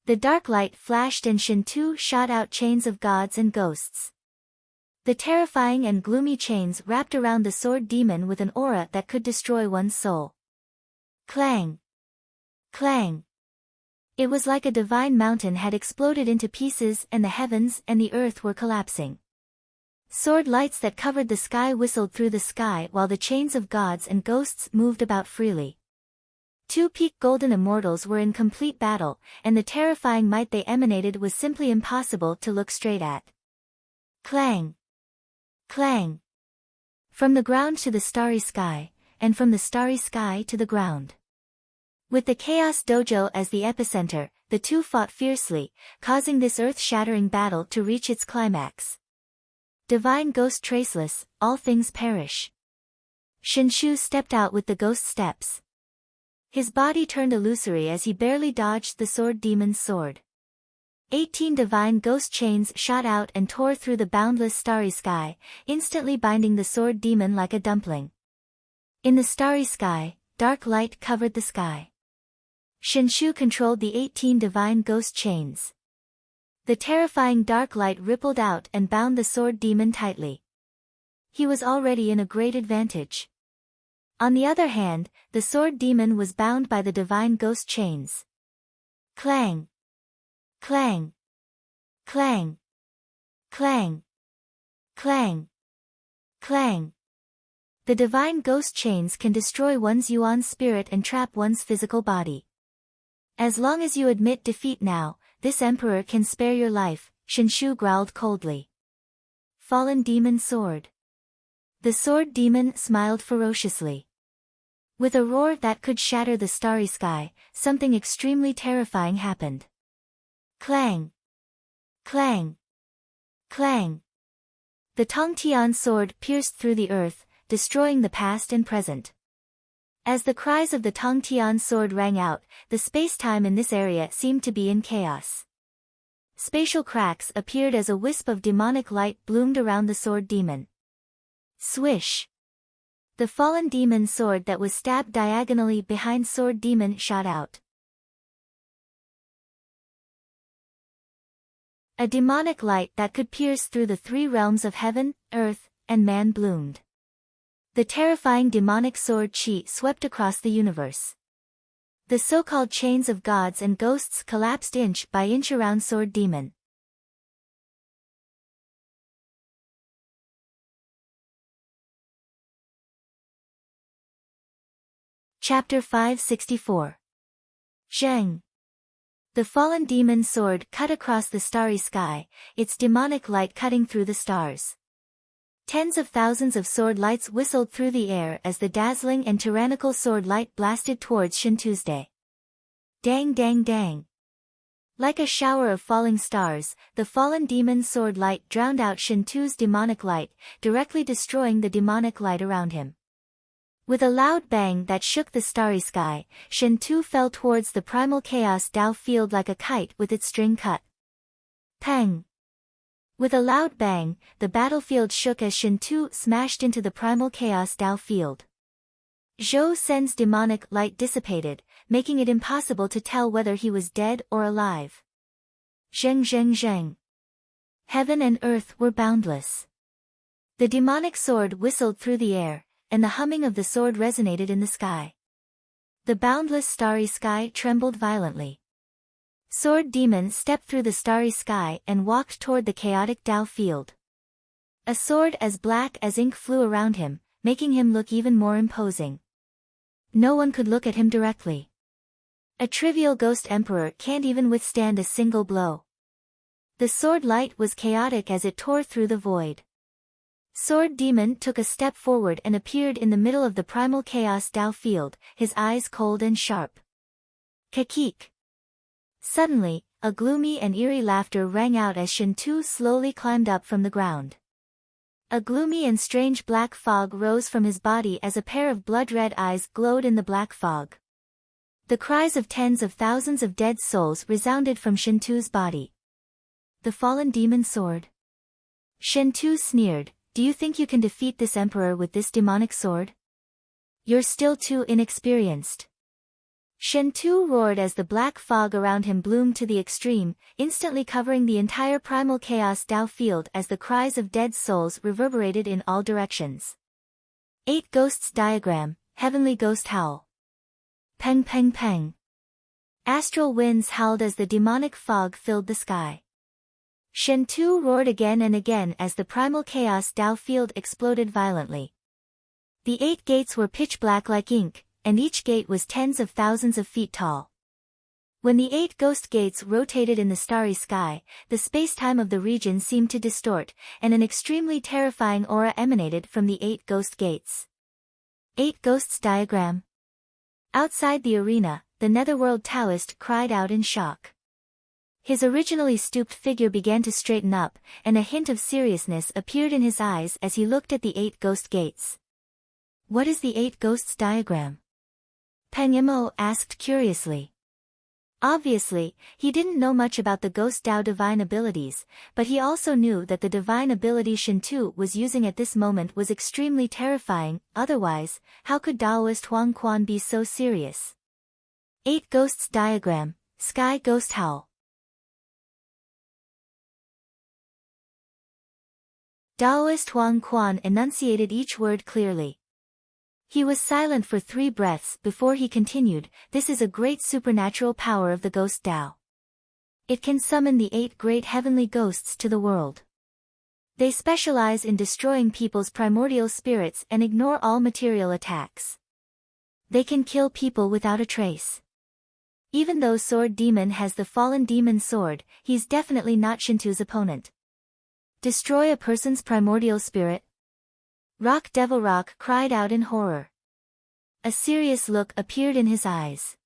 The dark light flashed and Shintu shot out chains of gods and ghosts. The terrifying and gloomy chains wrapped around the sword demon with an aura that could destroy one's soul. Clang! Clang! It was like a divine mountain had exploded into pieces and the heavens and the earth were collapsing. Sword lights that covered the sky whistled through the sky while the chains of gods and ghosts moved about freely. Two peak golden immortals were in complete battle, and the terrifying might they emanated was simply impossible to look straight at. Clang! Clang! From the ground to the starry sky, and from the starry sky to the ground. With the Chaos Dojo as the epicenter, the two fought fiercely, causing this earth-shattering battle to reach its climax. Divine ghost traceless, all things perish. Shinshu stepped out with the ghost steps. His body turned illusory as he barely dodged the sword demon's sword. 18 divine ghost chains shot out and tore through the boundless starry sky, instantly binding the sword demon like a dumpling. In the starry sky, dark light covered the sky. Shinshu controlled the 18 divine ghost chains. The terrifying dark light rippled out and bound the sword demon tightly. He was already in a great advantage. On the other hand, the sword demon was bound by the divine ghost chains. Clang! Clang! Clang! Clang! Clang! Clang! The divine ghost chains can destroy one's yuan spirit and trap one's physical body. As long as you admit defeat now, this emperor can spare your life, Shinshu growled coldly. Fallen demon sword. The sword demon smiled ferociously. With a roar that could shatter the starry sky, something extremely terrifying happened. Clang! Clang! Clang! The Tongtian sword pierced through the earth, destroying the past and present. As the cries of the Tongtian sword rang out, the space-time in this area seemed to be in chaos. Spatial cracks appeared as a wisp of demonic light bloomed around the sword demon. Swish! The fallen demon sword that was stabbed diagonally behind sword demon shot out. A demonic light that could pierce through the three realms of heaven, earth, and man bloomed. The terrifying demonic sword chi swept across the universe. The so-called chains of gods and ghosts collapsed inch by inch around sword demon. Chapter 564. Zheng. The fallen demon sword cut across the starry sky, its demonic light cutting through the stars. Tens of thousands of sword lights whistled through the air as the dazzling and tyrannical sword light blasted towards Shin Tuesday. Dang dang dang. Like a shower of falling stars, the fallen demon sword light drowned out Shin Tu's demonic light, directly destroying the demonic light around him. With a loud bang that shook the starry sky, Shin Tu fell towards the primal chaos Dao field like a kite with its string cut. Pang! With a loud bang, the battlefield shook as Shin Tu smashed into the primal chaos Dao field. Zhou Sen's demonic light dissipated, making it impossible to tell whether he was dead or alive. Zheng zheng zheng. Heaven and earth were boundless. The demonic sword whistled through the air, and the humming of the sword resonated in the sky. The boundless starry sky trembled violently. Sword demon stepped through the starry sky and walked toward the chaotic Dao field. A sword as black as ink flew around him, making him look even more imposing. No one could look at him directly. A trivial ghost emperor can't even withstand a single blow. The sword light was chaotic as it tore through the void. Sword demon took a step forward and appeared in the middle of the primal chaos Dao field, his eyes cold and sharp. Kakik. Suddenly, a gloomy and eerie laughter rang out as Shin Tu slowly climbed up from the ground. A gloomy and strange black fog rose from his body as a pair of blood-red eyes glowed in the black fog. The cries of tens of thousands of dead souls resounded from Shin Tu's body. The fallen demon sword. Shin Tu sneered, "Do you think you can defeat this emperor with this demonic sword? You're still too inexperienced." Shin Tu roared as the black fog around him bloomed to the extreme, instantly covering the entire primal chaos Dao field as the cries of dead souls reverberated in all directions. 8 Ghosts Diagram, Heavenly Ghost Howl. Peng peng peng. Astral winds howled as the demonic fog filled the sky. Shen-Tu roared again and again as the primal chaos Tao field exploded violently. The 8 gates were pitch black like ink, and each gate was tens of thousands of feet tall. When the 8 ghost gates rotated in the starry sky, the space-time of the region seemed to distort, and an extremely terrifying aura emanated from the 8 ghost gates. 8 Ghosts Diagram. Outside the arena, the Netherworld Taoist cried out in shock. His originally stooped figure began to straighten up, and a hint of seriousness appeared in his eyes as he looked at the 8 ghost gates. What is the 8 Ghosts Diagram? Peng Yimo asked curiously. Obviously, he didn't know much about the Ghost Dao divine abilities, but he also knew that the divine ability Shen-Tu was using at this moment was extremely terrifying, otherwise, how could Daoist Huang Quan be so serious? 8 Ghosts Diagram, Sky Ghost Howl. Daoist Huang Quan enunciated each word clearly. He was silent for 3 breaths before he continued, this is a great supernatural power of the Ghost Dao. It can summon the 8 great heavenly ghosts to the world. They specialize in destroying people's primordial spirits and ignore all material attacks. They can kill people without a trace. Even though Sword Demon has the fallen demon sword, he's definitely not Shen-Tu's opponent. Destroy a person's primordial spirit? Rock Devil Rock cried out in horror. A serious look appeared in his eyes.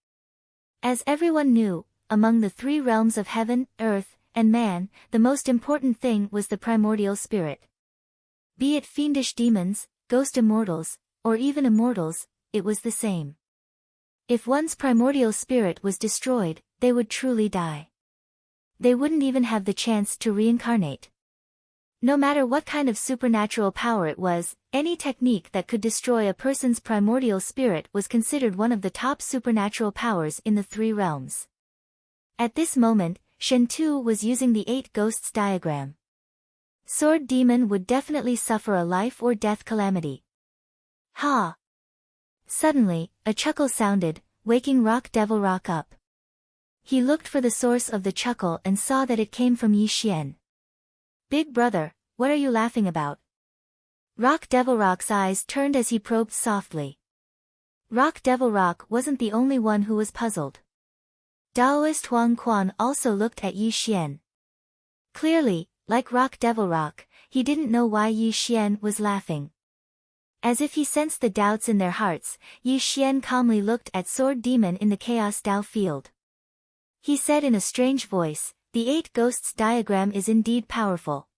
As everyone knew, among the 3 realms of heaven, earth, and man, the most important thing was the primordial spirit. Be it fiendish demons, ghost immortals, or even immortals, it was the same. If one's primordial spirit was destroyed, they would truly die. They wouldn't even have the chance to reincarnate. No matter what kind of supernatural power it was, any technique that could destroy a person's primordial spirit was considered one of the top supernatural powers in the 3 realms. At this moment, Shen-Tu was using the 8 Ghosts Diagram. Sword Demon would definitely suffer a life or death calamity. Ha! Suddenly, a chuckle sounded, waking Rock Devil Rock up. He looked for the source of the chuckle and saw that it came from Yi Xian. Big brother, what are you laughing about? Rock Devil Rock's eyes turned as he probed softly. Rock Devil Rock wasn't the only one who was puzzled. Daoist Huang Quan also looked at Yi Xian. Clearly, like Rock Devil Rock, he didn't know why Yi Xian was laughing. As if he sensed the doubts in their hearts, Yi Xian calmly looked at Sword Demon in the Chaos Dao field. He said in a strange voice, the 8 Ghosts Diagram is indeed powerful.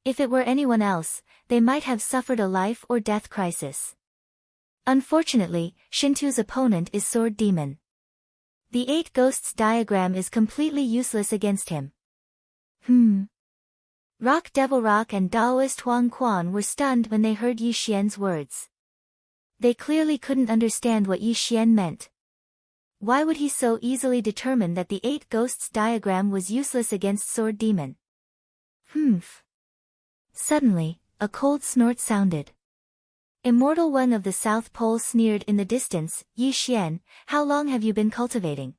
If it were anyone else, they might have suffered a life or death crisis. Unfortunately, Shen-Tu's opponent is Sword Demon. The 8 Ghosts Diagram is completely useless against him. Rock Devil Rock and Daoist Huang Quan were stunned when they heard Yi Xian's words. They clearly couldn't understand what Yi Xian meant. Why would he so easily determine that the 8 Ghosts Diagram was useless against Sword Demon? Suddenly, a cold snort sounded. Immortal One of the South Pole sneered in the distance, Yi Xian, how long have you been cultivating?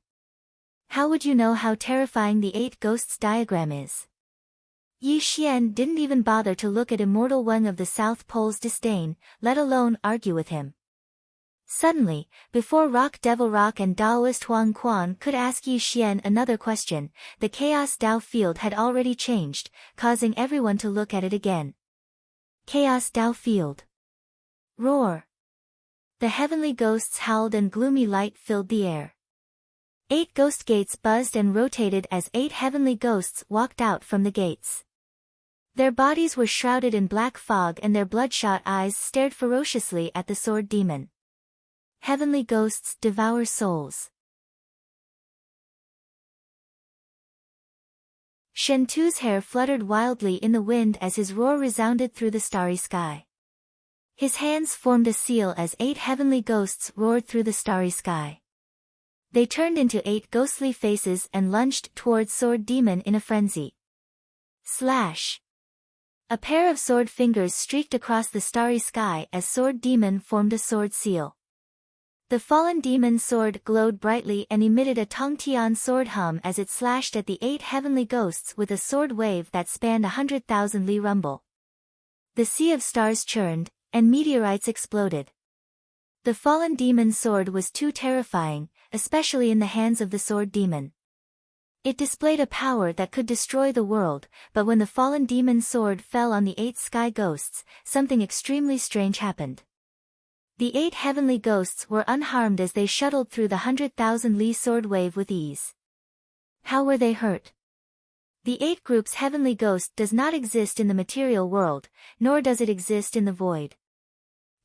How would you know how terrifying the 8 Ghosts Diagram is? Yi Xian didn't even bother to look at Immortal One of the South Pole's disdain, let alone argue with him. Suddenly, before Rock Devil Rock and Daoist Huang Quan could ask Yi Xian another question, the Chaos Dao field had already changed, causing everyone to look at it again. Chaos Dao field. Roar. The heavenly ghosts howled and gloomy light filled the air. 8 ghost gates buzzed and rotated as 8 heavenly ghosts walked out from the gates. Their bodies were shrouded in black fog and their bloodshot eyes stared ferociously at the Sword Demon. Heavenly ghosts devour souls. Shen-Tu's hair fluttered wildly in the wind as his roar resounded through the starry sky. His hands formed a seal as 8 heavenly ghosts roared through the starry sky. They turned into 8 ghostly faces and lunged towards Sword Demon in a frenzy. Slash! A pair of sword fingers streaked across the starry sky as Sword Demon formed a sword seal. The fallen demon's sword glowed brightly and emitted a Tongtian sword hum as it slashed at the 8 heavenly ghosts with a sword wave that spanned 100,000 li rumble. The sea of stars churned, and meteorites exploded. The fallen demon's sword was too terrifying, especially in the hands of the sword demon. It displayed a power that could destroy the world, but when the fallen demon's sword fell on the 8 sky ghosts, something extremely strange happened. The 8 heavenly ghosts were unharmed as they shuttled through the 100,000 li sword wave with ease. How were they hurt? The 8 group's heavenly ghost does not exist in the material world, nor does it exist in the void.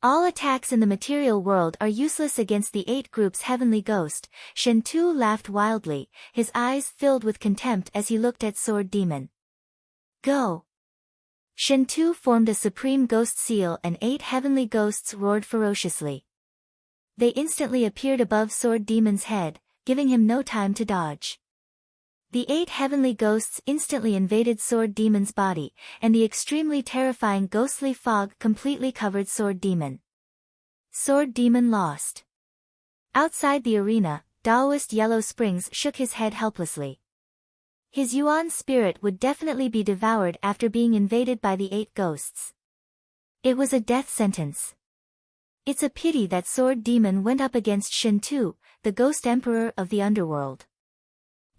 All attacks in the material world are useless against the 8 group's heavenly ghost. Shen Tu laughed wildly, his eyes filled with contempt as he looked at Sword Demon. Go! Shen Tu formed a supreme ghost seal and 8 heavenly ghosts roared ferociously. They instantly appeared above Sword Demon's head, giving him no time to dodge. The 8 heavenly ghosts instantly invaded Sword Demon's body, and the extremely terrifying ghostly fog completely covered Sword Demon. Sword Demon lost. Outside the arena, Daoist Yellow Springs shook his head helplessly. His Yuan spirit would definitely be devoured after being invaded by the 8 ghosts. It was a death sentence. It's a pity that Sword Demon went up against Shen Tu, the Ghost Emperor of the Underworld.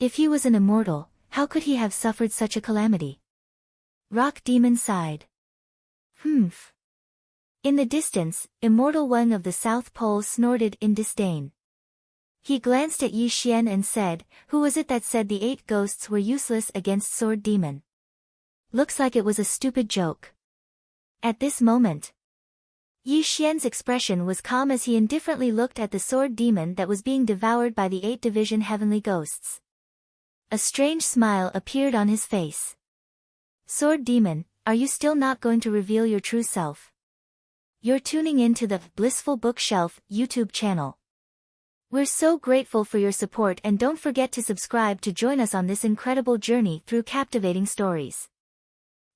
If he was an immortal, how could he have suffered such a calamity? Rock Demon sighed. Humph. In the distance, Immortal Wang of the South Pole snorted in disdain. He glanced at Yi Xian and said, "Who was it that said the 8 ghosts were useless against Sword Demon? Looks like it was a stupid joke." At this moment, Yi Xian's expression was calm as he indifferently looked at the Sword Demon that was being devoured by the 8 division heavenly ghosts. A strange smile appeared on his face. Sword Demon, are you still not going to reveal your true self? You're tuning in to the Blissful Bookshelf YouTube channel. We're so grateful for your support, and don't forget to subscribe to join us on this incredible journey through captivating stories.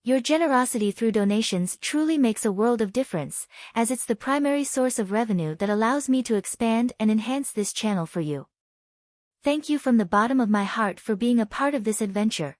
Your generosity through donations truly makes a world of difference, as it's the primary source of revenue that allows me to expand and enhance this channel for you. Thank you from the bottom of my heart for being a part of this adventure.